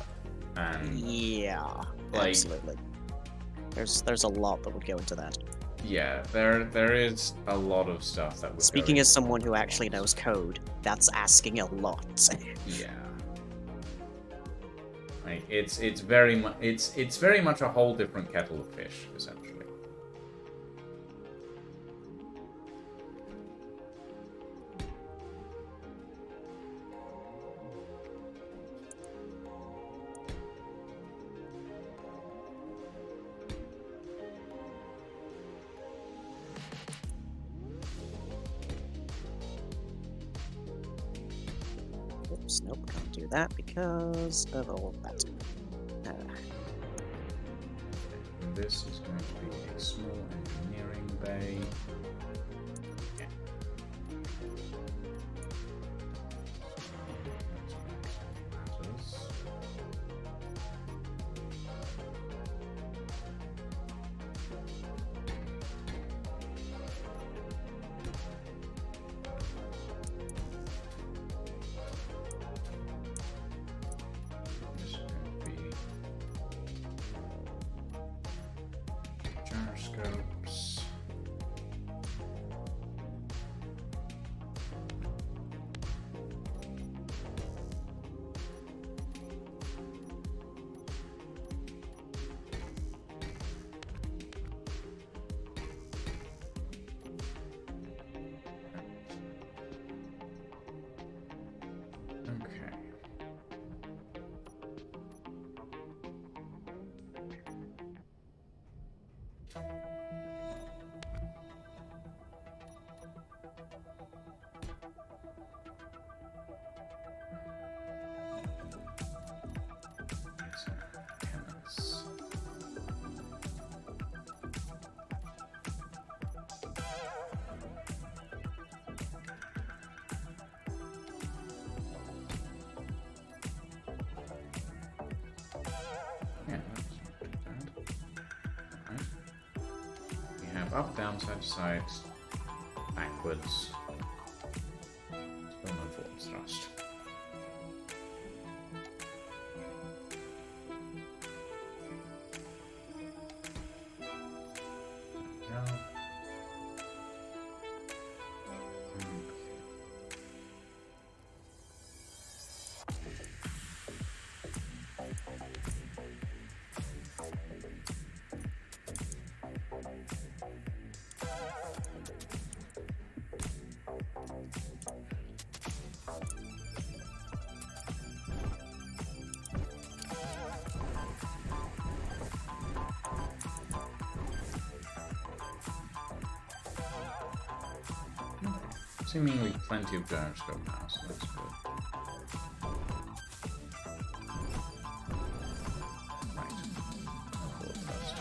And, Yeah, like, absolutely. There's a lot that would go into that. Yeah, there is a lot of stuff that would go Speaking as into someone who actually knows code, that's asking a lot. Yeah. Like, it's very much it's very much a whole different kettle of fish, essentially. Oops, nope, can't do that because of all that. This is going to be a small engineering bay. Yeah. Matters. This is going to be gyroscopes. Okay. Chemists. Yeah, that's not too bad. Alright. We have up, down, side to side, backwards. Still no forward thrust. There we go. Seemingly plenty of gyroscope now, so that's good. Right. Forward thrust.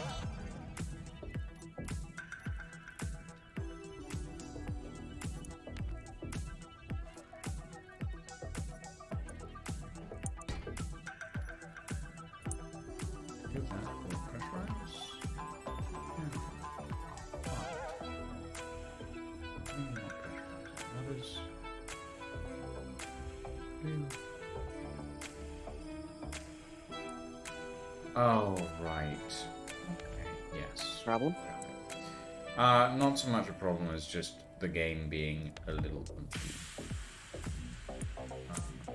Do that for pressurize. Yeah. Others. Oh, right. Okay, yes. Problem? Not so much a problem as just the game being a little confused.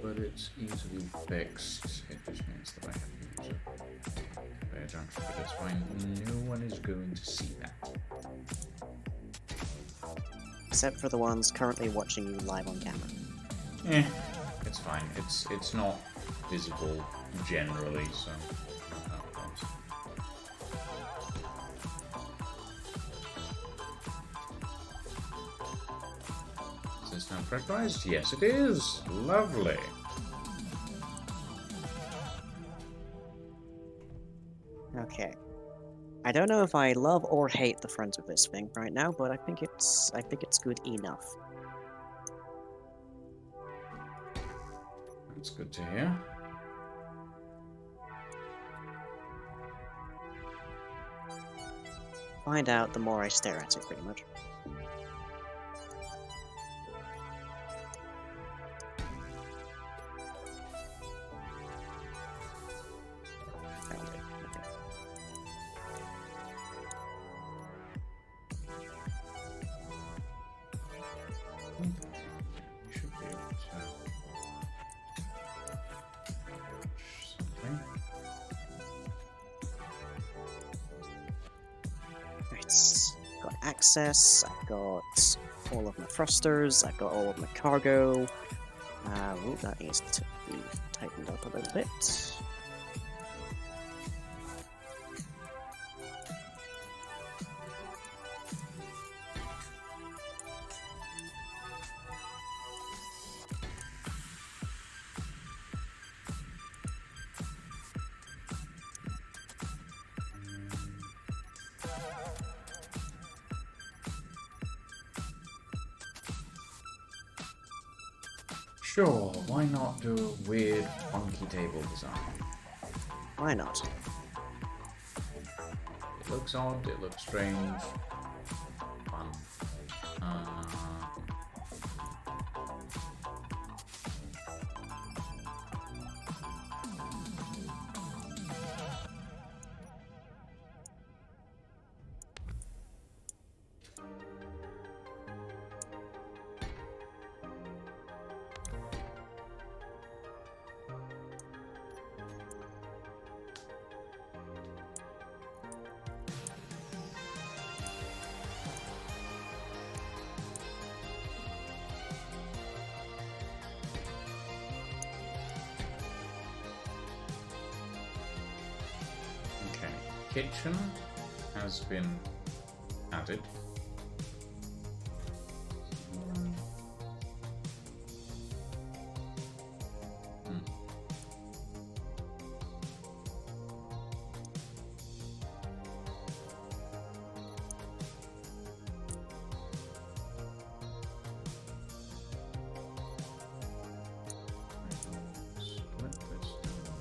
But it's easily fixed. It just means that I have to use a conveyor junction, but it's fine. No one is going to see that. Except for the ones currently watching you live on camera. It's fine. It's not visible generally, so. Is this now pressurized? Yes, it is. Lovely. Okay. I don't know if I love or hate the front of this thing right now, but I think it's good enough. That's good to hear. Find out the more I stare at it, pretty much. Found it. Okay. lights, got access, I've got all of my thrusters, I've got all of my cargo. Ooh, that needs to be tightened up a little bit. Sure, why not do a weird, funky table design? Why not? It looks odd, it looks strange. Fun. Okay, kitchen has been added. Split this down.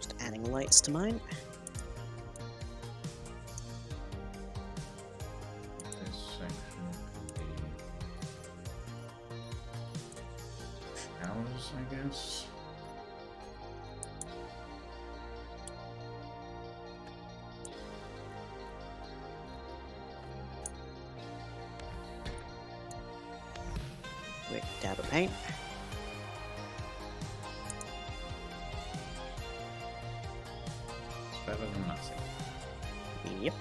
Just adding lights to mine. This section can be showers, I guess. Quick dab of paint. It's better than nothing. Yep.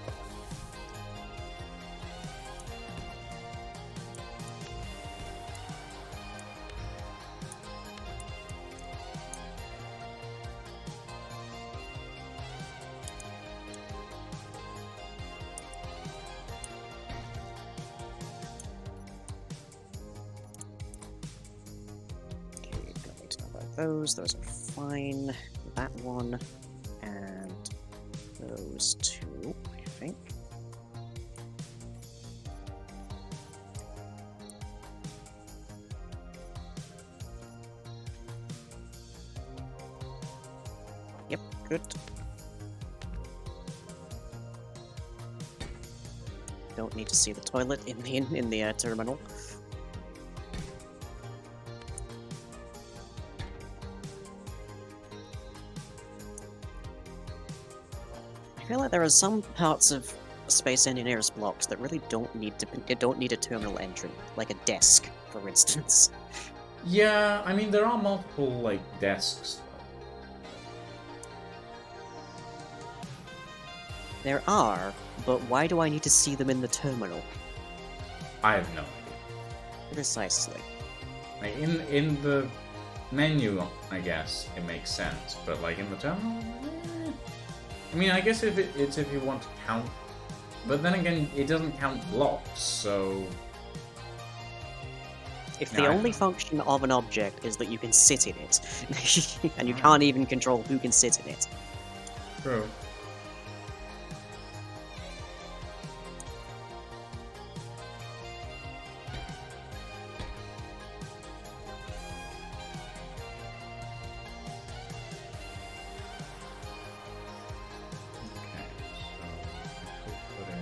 Okay, don't need to know about those. Those are fine. That one and those two, I think. Yep, good. Don't need to see the toilet in the terminal. I feel like there are some parts of Space Engineers blocks that really don't need a terminal entry, like a desk, for instance. Yeah, I mean, there are multiple, like, desks. There are, but why do I need to see them in the terminal? I have no idea. Precisely. Like, in the menu, I guess, it makes sense, but, like, in the terminal? I mean, I guess it's if you want to count, but then again, it doesn't count blocks, so... If Yeah, the I only know. function of an object is that you can sit in it, and you can't even control who can sit in it. True. Okay, so I could put in...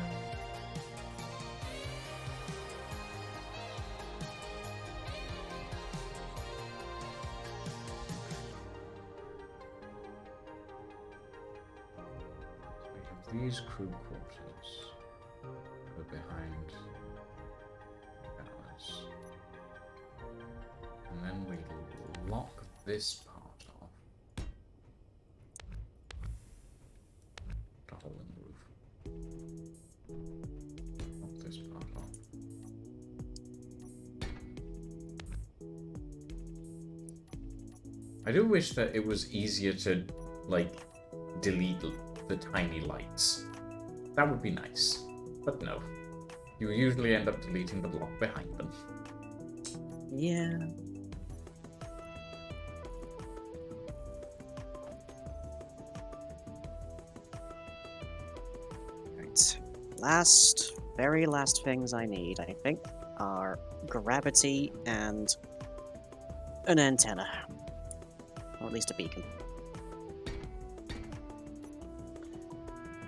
So we have these crew quarters go behind ours. And then we lock this part off. I do wish that it was easier to, like, delete the tiny lights. That would be nice. But no. You usually end up deleting the block behind them. Yeah. Right. Very last things I need, I think, are gravity and an antenna. Or at least a beacon.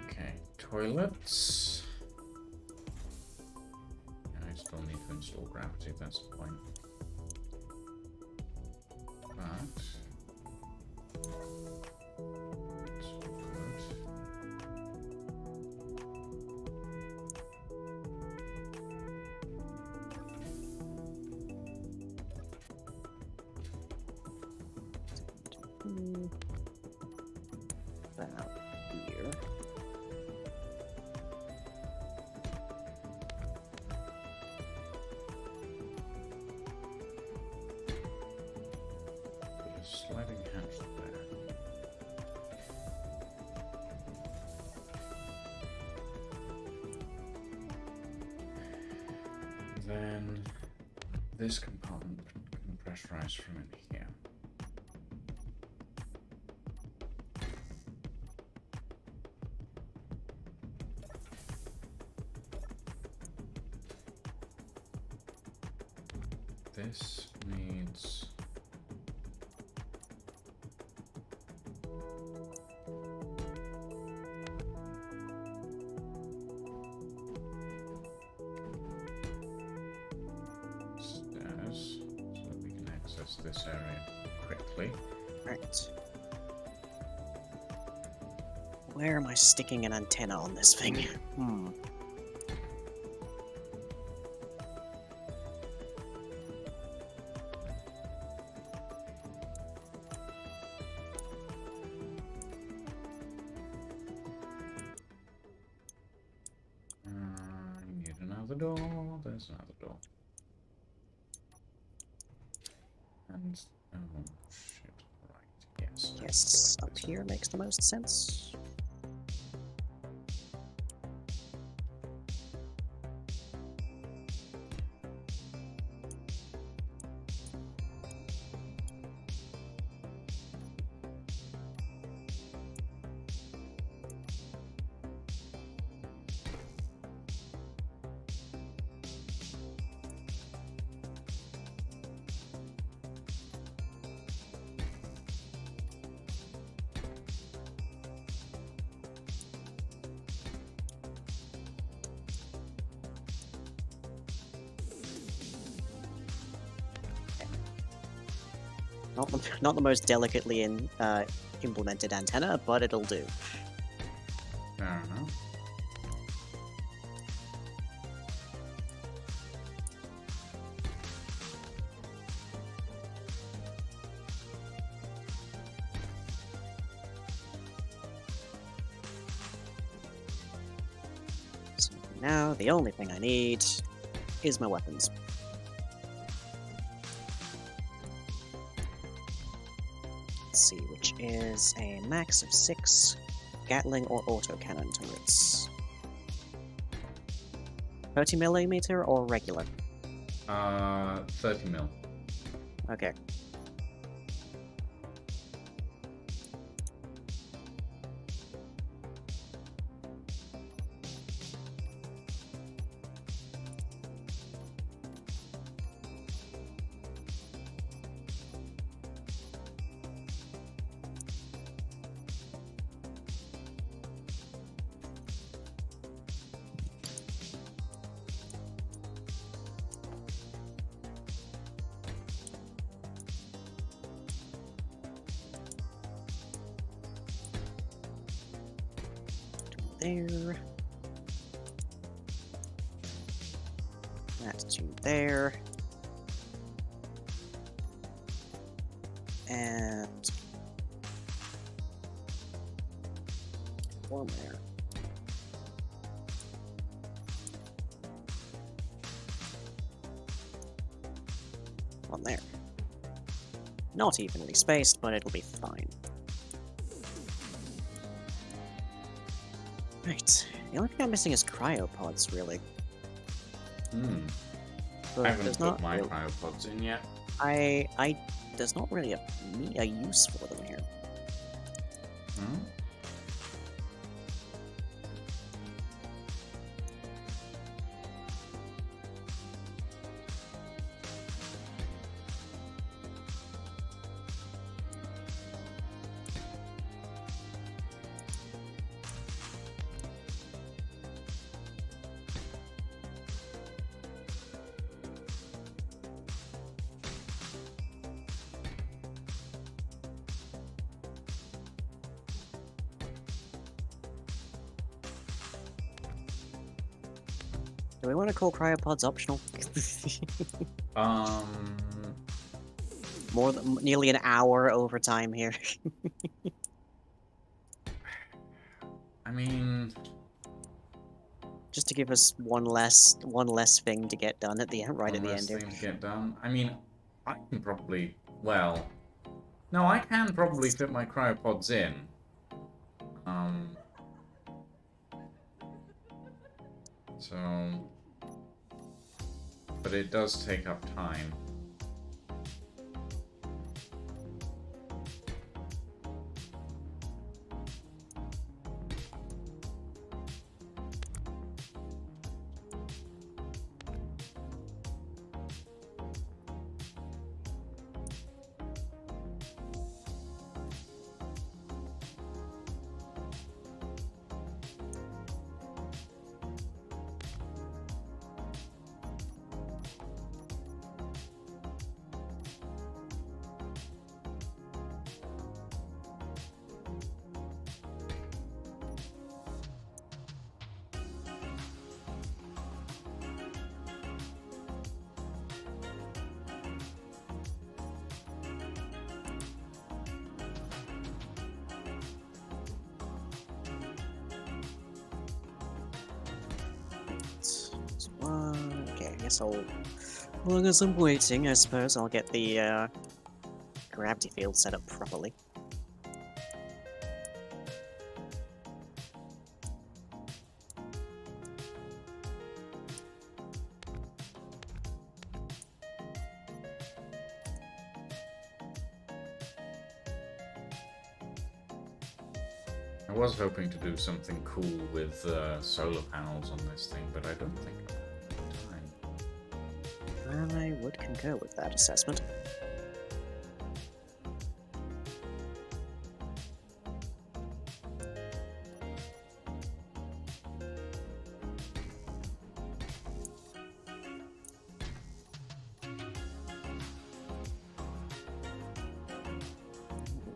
Okay, toilets. I still need to install gravity, that's the point. But... About here. Put a sliding hatch there. Then this compartment can pressurize from in here. This needs... stairs, so that we can access this area quickly. Right. Where am I sticking an antenna on this thing? Need another door. There's another door. And... oh, shit. Right, yes. Yes, up here makes the most sense. Not the most delicately implemented antenna, but it'll do. Fair enough. So now the only thing I need is my weapons. Let's see, which is a max of 6 Gatling or autocannon turrets. 30mm or regular? 30 mil. Okay. There. That's 2 there. And 1 there. One there. not evenly spaced, but it'll be fine. Right. The only thing I'm missing is cryopods, really. Hmm. But I haven't there's put not my really, cryopods in yet. there's not really a use for them here. Hmm? Do we want to call cryopods optional? Um, More than nearly an hour overtime here. I mean, Just to give us one less thing to get done at the end, right at one the less end here. thing to get done. I mean, I can probably, well, no, I can probably fit my cryopods in. Um, so, but it does take up time. Okay, I guess I'll. Well, as I'm waiting, I suppose I'll get the gravity field set up properly. I was hoping to do something cool with solar panels on this thing, but I don't think I have time. I would concur with that assessment.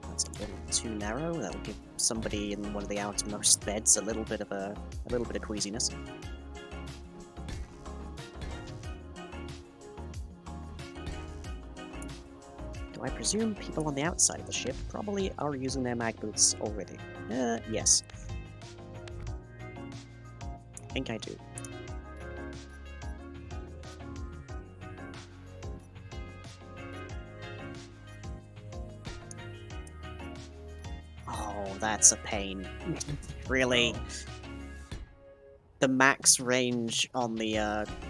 That's a little too narrow. That'll give somebody in one of the outermost beds a little bit of queasiness. Do I presume people on the outside of the ship probably are using their mag boots already? Yes. I think I do. Oh, that's a pain. Really? The max range on the,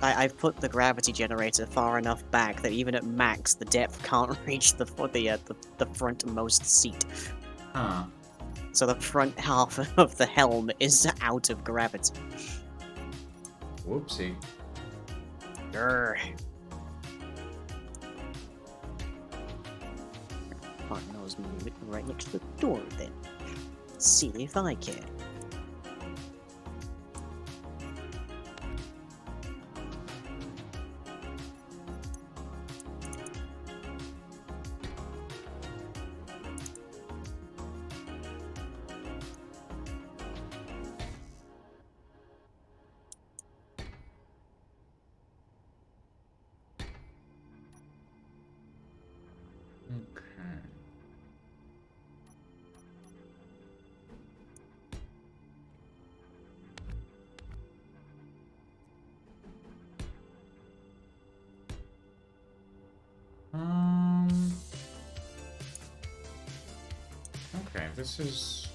I've put the gravity generator far enough back that even at max, the depth can't reach the frontmost seat. Huh. So the front half of the helm is out of gravity. Whoopsie. Grr. Fine, I was moving right next to the door then. See if I can. Okay. this has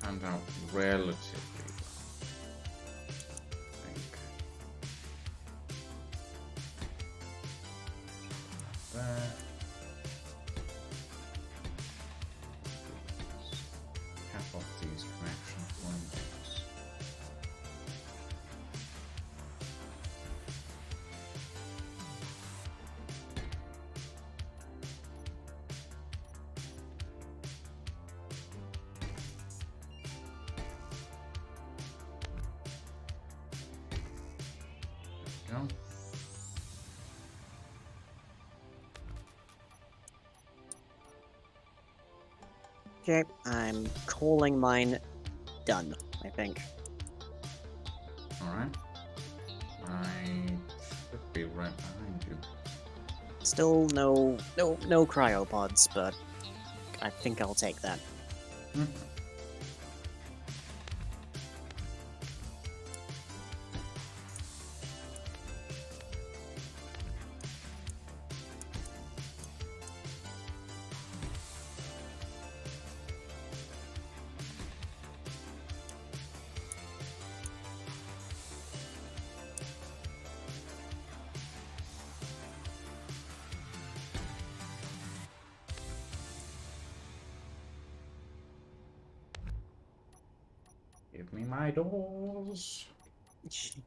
turned out relatively well, I think. There. Cap off these connection points. There we go. Okay, I'm calling mine done, I think. Alright. I should be right behind you. Still no cryopods, but I think I'll take that. Hmm. Give me my doors. Okay,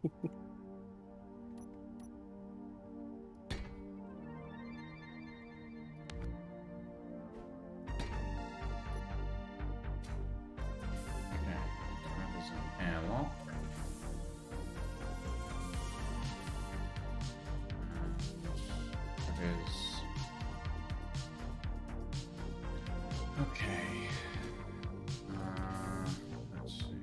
that is an airlock. And that is... Okay. Let's see.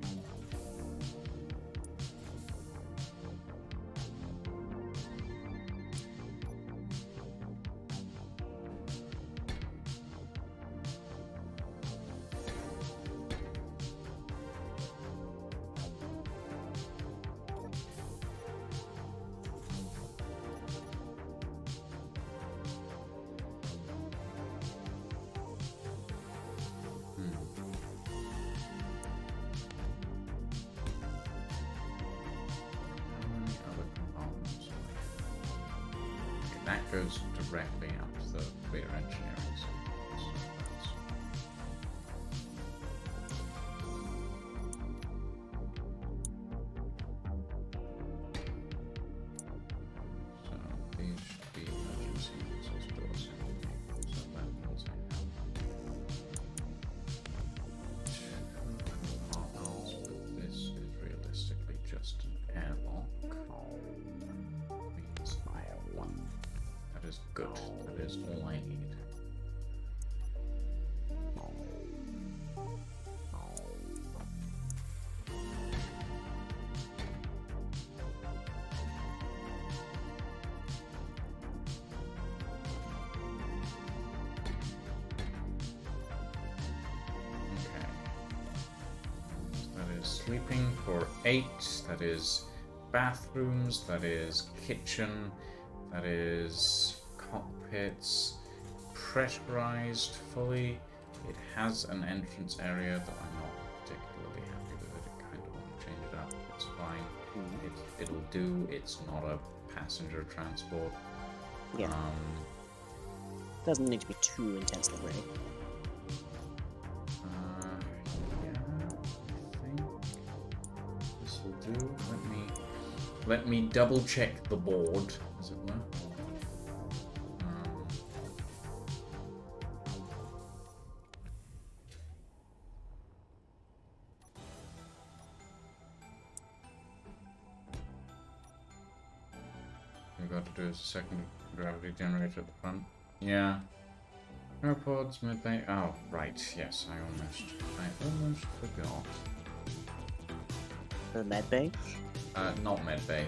How many other compartments? Okay, that goes directly up to the rear engineering systems. So these should be emergency access doors. So that means I have two compartments, but this is realistically just an airlock. Means I have one. That is good. That is all I need. Okay. That is sleeping for 8. That is bathrooms. That is kitchen. That is cockpits. Pressurized fully. It has an entrance area that I'm not particularly happy with it. I kind of want to change it up. It's fine. It'll do. It's not a passenger transport. Yeah. Doesn't need to be too intense, though, really. Yeah, I think this will do. Let me double check the board, as it were. We've got to do a second gravity generator at the front. Yeah. Airpods, midday. Oh, right. Yes, I almost forgot. The medbay? Not medbay.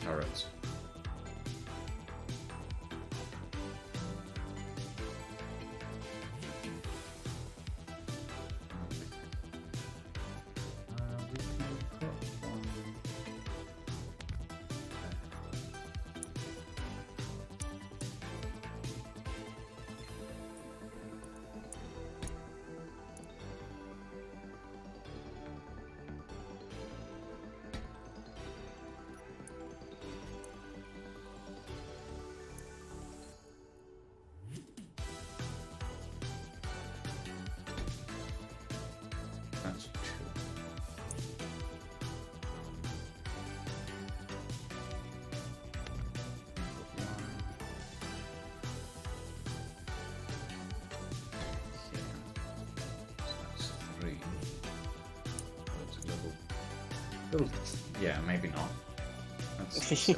Turrets. We can put one there. That's 2. That's 3. That's a little, yeah, maybe not. That's silly.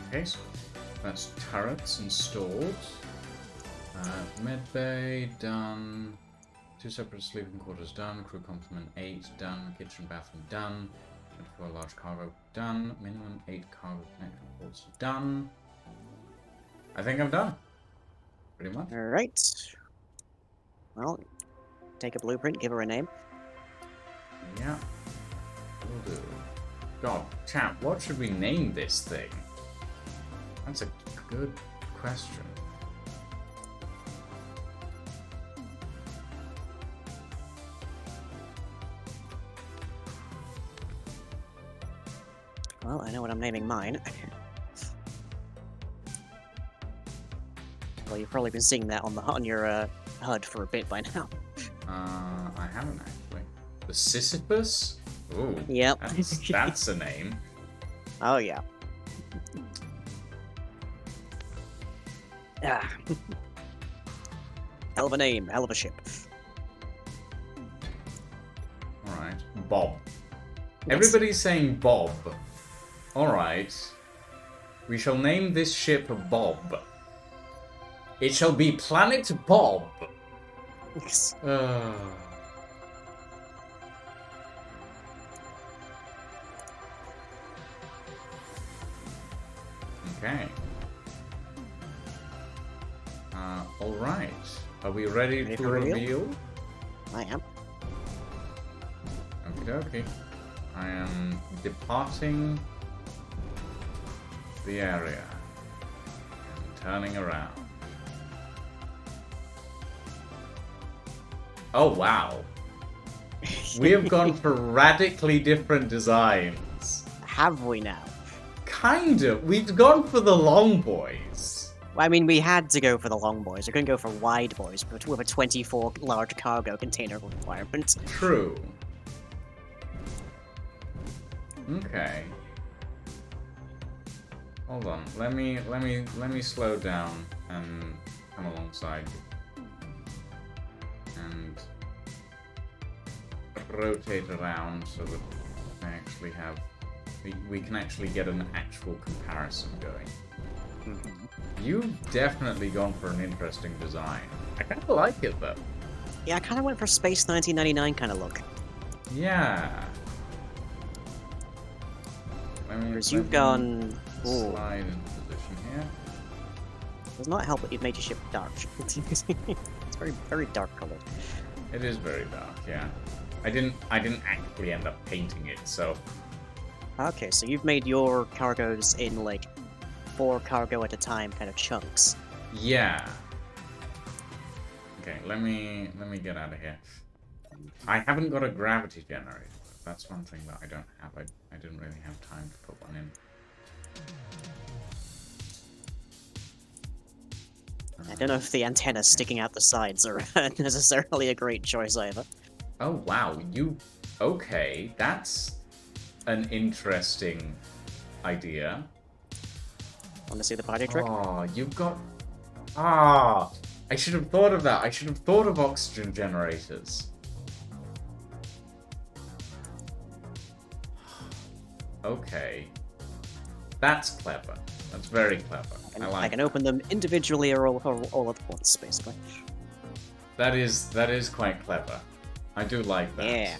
Case. That's turrets installed. Medbay done. 2 separate sleeping quarters done. Crew complement 8 done. Kitchen bathroom done. 24 large cargo done. Minimum 8 cargo connection ports done. I think I'm done. Pretty much. Alright. Well, take a blueprint, give her a name. Yeah. Will do. God, chat, what should we name this thing? That's a good question. Well, I know what I'm naming mine. Well, you've probably been seeing that on your HUD for a bit by now. I haven't actually. The Sisyphus? Ooh. Yep. That's a name. Oh, yeah. Ah. Hell of a name, hell of a ship. Alright. Bob. Yes. Everybody's saying Bob. Alright. We shall name this ship Bob. It shall be Planet Bob. Yes. Okay. Alright. Are we ready Ready to for reveal? reveal? I am. Okie dokie. I am departing the area and turning around. Oh wow. We have gone for radically different designs. Have we now? Kind of. We've gone for the long boys. Well, I mean, we had to go for the long boys. We couldn't go for wide boys, but with a 24 large cargo container requirement. True. Okay. Hold on. Let me slow down and come alongside you. And rotate around so that I actually have we can actually get an actual comparison going. You've definitely gone for an interesting design. I kind of like it though. Yeah, I kind of went for Space 1999 kind of look. Yeah. Whereas you've gone... Ooh. Slide into position here. Does not help that you've made your ship dark. It's very, very dark colored. It is very dark, yeah. I didn't actually end up painting it, so Okay, so you've made your cargoes in like 4 cargo at a time kind of chunks. yeah. Okay, let me get out of here. I haven't got a gravity generator. That's one thing that I don't have. I didn't really have time to put one in. I don't know if the antennas sticking out the sides are necessarily a great choice either. Oh wow, okay, that's an interesting idea. Want to see the party trick? Oh, you've got I should have thought of that. I should have thought of oxygen generators. Okay. That's clever. That's very clever. I can open them individually or all at once, basically. That is quite clever. I do like that. Yeah.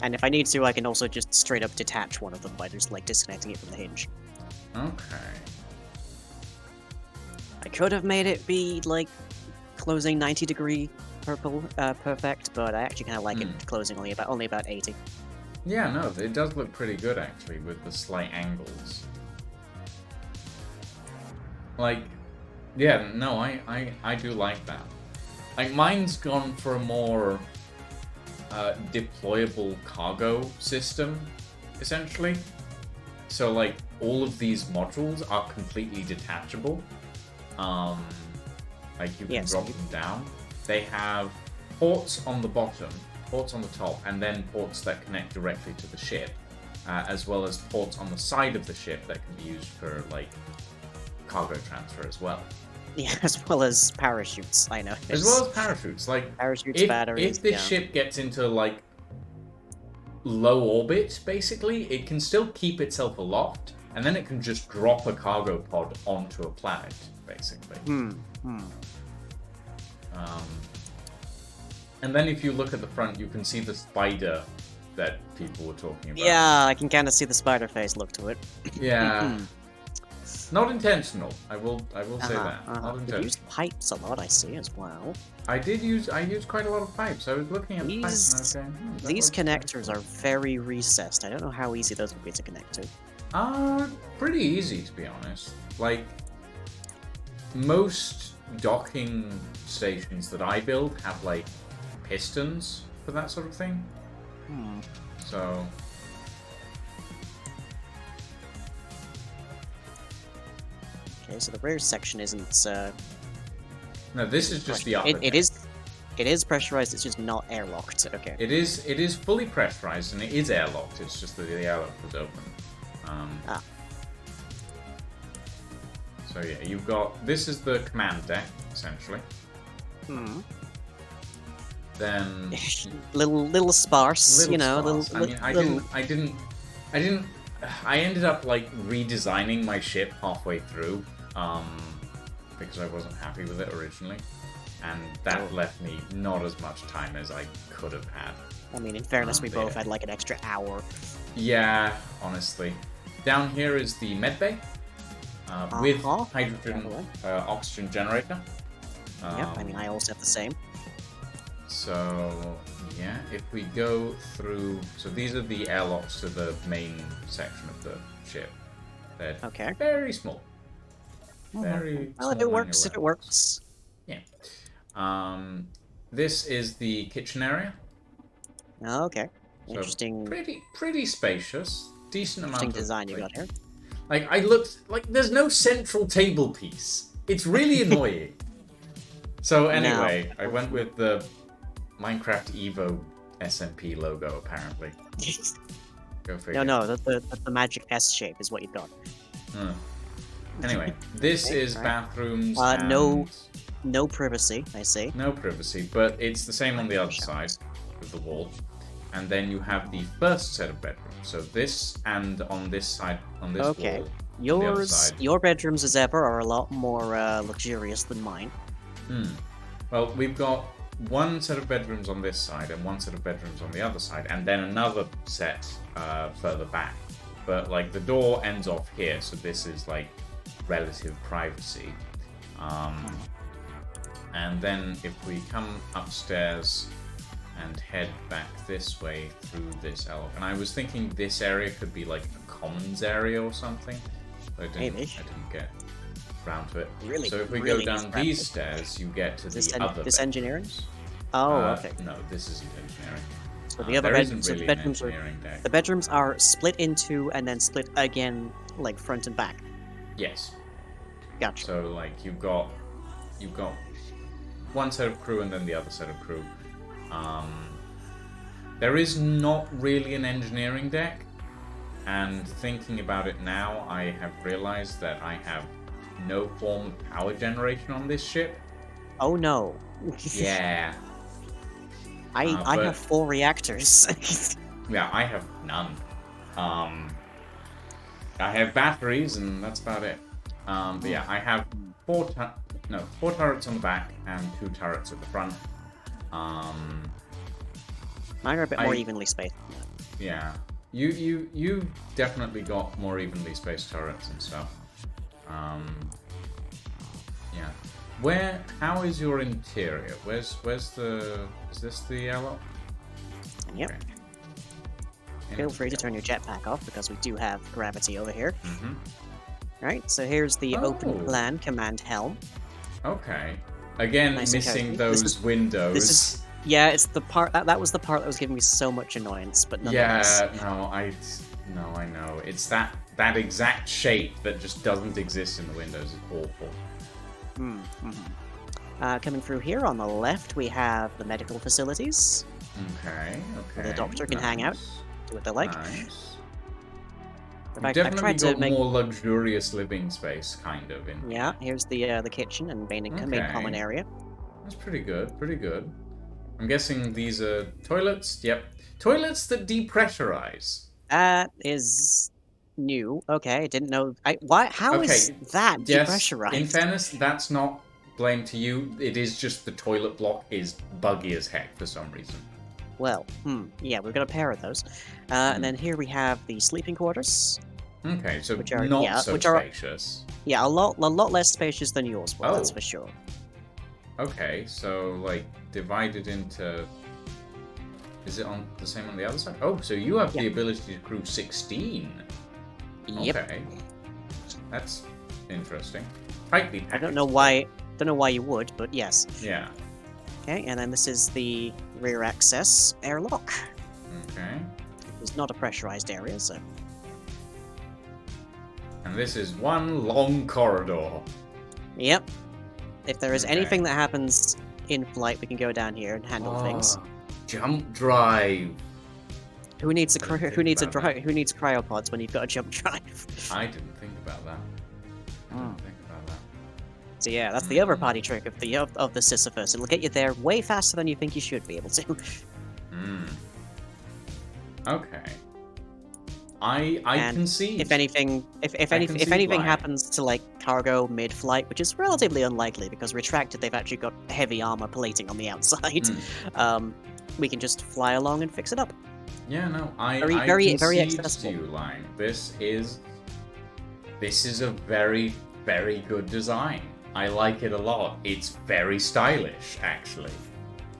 And if I need to, I can also just straight up detach one of them by just like disconnecting it from the hinge. Okay. I could have made it be like closing 90-degree purple perfect, but I actually kind of like it closing only about 80. Yeah, no, it does look pretty good actually with the slight angles. Like, yeah, no, I do like that. Like, mine's gone for a more deployable cargo system, essentially. So, like, all of these modules are completely detachable. Like, you can drop them down. They have ports on the bottom, ports on the top, and then ports that connect directly to the ship, as well as ports on the side of the ship that can be used for, like, cargo transfer as well. Yeah, as well as parachutes, I know. As well as parachutes, like parachutes, batteries. If this ship gets into like low orbit, basically, it can still keep itself aloft, and then it can just drop a cargo pod onto a planet, basically. And then if you look at the front, you can see the spider that people were talking about. Yeah, I can kind of see the spider face look to it. Yeah. Not intentional. I will say that. Not intentional. You use pipes a lot, I see, as well. I used quite a lot of pipes. I was looking at the pipes and I was going, these connectors are very recessed. I don't know how easy those would be to connect to. Pretty easy to be honest. Like most docking stations that I build have like pistons for that sort of thing. So okay, so the rear section isn't. No, this is just the upper. It is pressurized. It's just not airlocked. Okay. It is fully pressurized and it is airlocked. It's just that the airlock was open. So yeah, you've got this is the command deck essentially. Then little sparse, you know. Sparse. I ended up like redesigning my ship halfway through, because I wasn't happy with it originally, and that left me not as much time as I could have had. I mean, in fairness, we both had like an extra hour. Yeah, honestly. Down here is the medbay with hydrogen oxygen generator. Yep, I mean, I also have the same. So, yeah, if we go through... So these are the airlocks to the main section of the ship. They're very small. Very well, small if it works, it works. Yeah. This is the kitchen area. Oh, okay. So interesting. Pretty spacious. Decent amount of design you got here. Like, I looked... Like, there's no central table piece. It's really annoying. So, anyway, I went with the Minecraft Evo SMP logo, apparently. Go figure. No, the magic S shape is what you've got. Anyway, this is bathrooms. No privacy, I see. No privacy, but it's the same on the other side of the wall. And then you have the first set of bedrooms. So this and on this side, on this wall. Your bedrooms, as ever, are a lot more luxurious than mine. Well, we've got one set of bedrooms on this side and one set of bedrooms on the other side, and then another set further back. But like the door ends off here, so this is like relative privacy. And then if we come upstairs and head back this way through this airlock, and I was thinking this area could be like a commons area or something, but I didn't get round to it. Really? So if we go down these stairs, you get to the other. This engineering? Oh, okay. No, this isn't engineering. So the other bedrooms, really the bedrooms are split into and then split again, like front and back. Yes. Gotcha. So like you've got one set of crew and then the other set of crew. There is not really an engineering deck, and thinking about it now, I have realized that I have no form of power generation on this ship, Oh no. Yeah. I But have 4 reactors. yeah, I have none. I have batteries, and that's about it. But yeah, I have four turrets on the back and 2 turrets at the front. Mine are a bit more I evenly spaced. yeah, you definitely got more evenly spaced turrets and stuff. Yeah. How is your interior? Where's the? Is this the airlock? Yep. Okay. Feel free to turn your jetpack off because we do have gravity over here. Mm-hmm. Right, so here's the open Oh. plan command helm. Okay. Again, Nice and missing cozy. those windows. This is yeah, it's the part that was the part that was giving me so much annoyance, but nonetheless. Yeah, no, I know. It's that exact shape that just doesn't exist in the windows is awful. Coming through here on the left, we have the medical facilities. Okay. Where the doctor can hang out, do what they like. Nice. In You've fact, I've definitely tried to got make. more luxurious living space, kind of. Yeah, here's the kitchen and main common area. That's pretty good. Pretty good. I'm guessing these are toilets. Yep, toilets that depressurize. That is new. Okay, I didn't know. How is Okay, that yes, depressurized? in fairness, that's not blame to you. It is just the toilet block is buggy as heck for some reason. Well, yeah, we've got a pair of those. And then here we have the sleeping quarters. Okay, so which are, not yeah, so which are, spacious. Yeah, a lot less spacious than yours were, that's Oh. for sure. Okay, so like divided into. Is it on the same on the other side? Oh, so you have the ability to crew 16. Yep. Okay, that's interesting. Tightly packaged. I don't know why you would, but yes. Yeah. Okay, and then this is the rear access airlock. Okay. It's not a pressurized area, so. And this is one long corridor. Yep. If there is Okay. anything that happens in flight, we can go down here and handle things. Jump drive. Who needs I didn't who needs think about who needs cryopods when you've got a jump drive? I didn't think about that. I didn't think about that. So yeah, that's the other party trick of the Sisyphus. It'll get you there way faster than you think you should be able to. Okay. I can see. If anything happens to like cargo mid-flight, which is relatively unlikely because retracted they've actually got heavy armor plating on the outside, we can just fly along and fix it up. Yeah, no, I very concede accessible. to you, Line. This is a very, very good design. I like it a lot. It's very stylish, actually.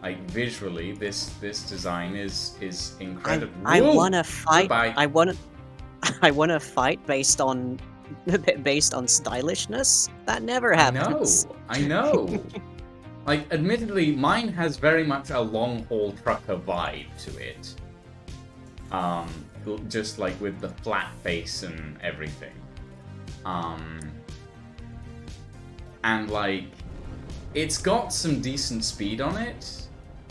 Like visually, this design is incredible. I want to fight. Goodbye. I want to fight based on stylishness. That never happens. I know. Like, admittedly, mine has very much a long-haul trucker vibe to it. Just like with the flat base and everything. And like, it's got some decent speed on it.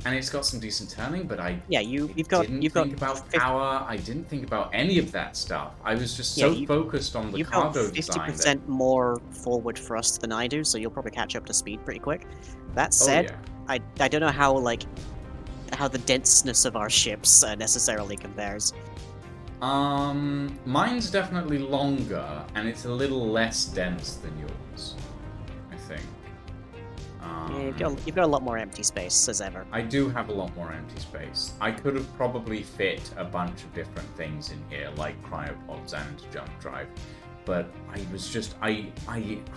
And it's got some decent turning, but I didn't think about power. I didn't think about any of that stuff. I was just so focused on the cargo design. You've got 50% more forward thrust than I do, so you'll probably catch up to speed pretty quick. That said, I don't know how the denseness of our ships necessarily compares. Mine's definitely longer, and it's a little less dense than yours, I think. Yeah, you've got a lot more empty space, as ever. I do have a lot more empty space. I could have probably fit a bunch of different things in here, like cryopods and jump drive. But I was just, I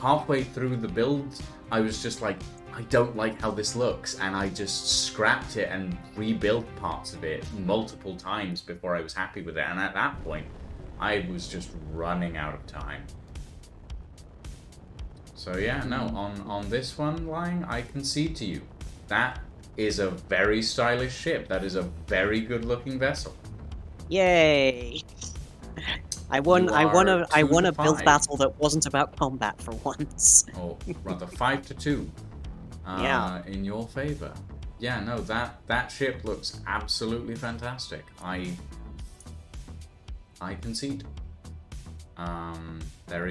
halfway through the build, I was just like, I don't like how this looks, and I just scrapped it and rebuilt parts of it multiple times before I was happy with it. And at that point, I was just running out of time. So yeah, no, on this one, Lying, I concede to you. That is a very stylish ship. That is a very good-looking vessel. Yay! I won a build battle that wasn't about combat for once. Or rather, 5-2. Yeah. In your favor. Yeah, no, that ship looks absolutely fantastic. I concede. There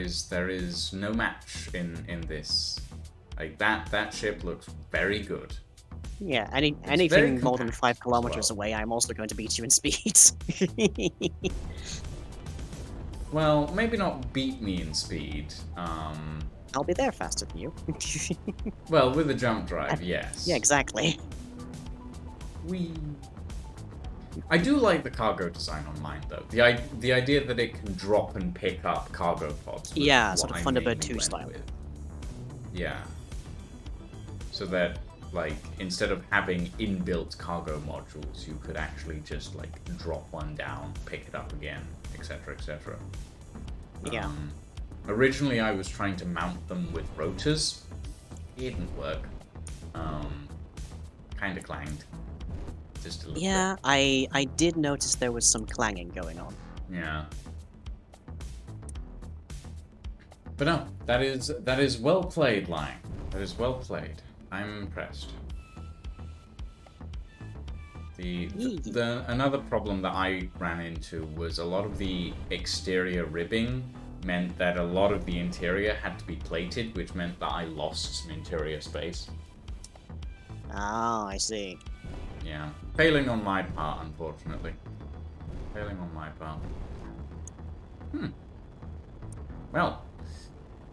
is no match in this Like that ship looks very good. Yeah, very anything more than compact 5 as kilometers well. away, I'm also going to beat you in speed. Well, maybe not beat me in speed. I'll be there faster than you. Well, with the jump drive, yes. Yeah, exactly. I do like the cargo design on mine, though. The idea that it can drop and pick up cargo pods. Was Yeah, what sort of I Thunderbird mainly 2 went style. with. Yeah. So that, like, instead of having inbuilt cargo modules, you could actually just, like, drop one down, pick it up again, etc., etc. Yeah. Originally, I was trying to mount them with rotors. It didn't work. Kind of clanged. Just a little Yeah, I did notice there was some clanging going on. bit. Yeah. But no, that is well played, Lang. That is well played. I'm impressed. Another problem that I ran into was a lot of the exterior ribbing meant that a lot of the interior had to be plated, which meant that I lost some interior space. Ah, I see. Yeah. Failing on my part, unfortunately. Failing on my part. Well,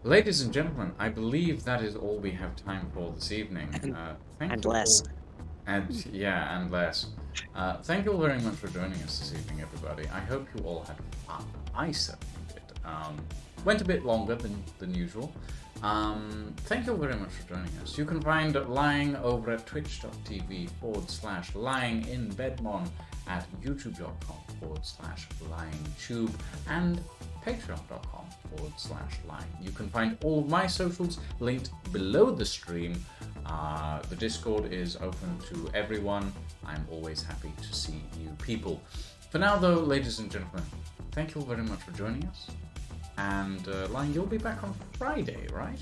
ladies and gentlemen, I believe that is all we have time for this evening. Thank And you less. all- and less. Thank you all very much for joining us this evening, everybody. I hope you all had fun. I certainly did. Went a bit longer than usual. Thank you all very much for joining us. You can find Lying over at twitch.tv/lyinginbedmon, at youtube.com/lyingtube, and patreon.com/lying. You can find all of my socials linked below the stream. The Discord is open to everyone. I'm always happy to see new people. For now, though, ladies and gentlemen, thank you all very much for joining us. And, Lying, you'll be back on Friday, right?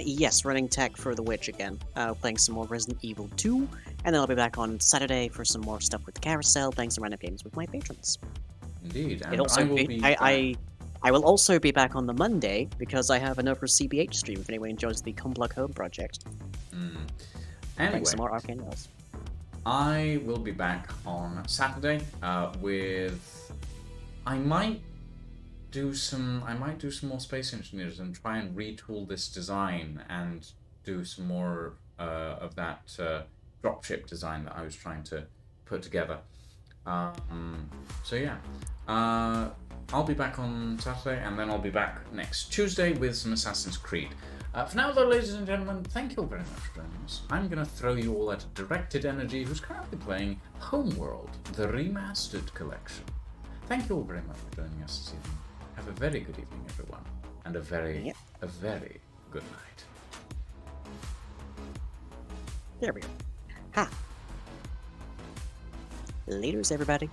Yes, running tech for The Witch again. Playing some more Resident Evil 2, and then I'll be back on Saturday for some more stuff with the Carousel, playing some random games with my patrons. Indeed, and I will also be back on the Monday, because I have another CBH stream if anyone enjoys the Cumblug Home project. Anyway, Playing some more Arcane Nails. I will be back on Saturday with. I might do some more Space Engineers and try and retool this design and do some more of that dropship design that I was trying to put together. So yeah, I'll be back on Saturday, and then I'll be back next Tuesday with some Assassin's Creed. For now, though, ladies and gentlemen, thank you all very much for joining us. I'm going to throw you all at Directed Energy, who's currently playing Homeworld, the Remastered Collection. Thank you all very much for joining us this evening. Have a very good evening, everyone, and a very good night. There we go. Ha! Laters, everybody.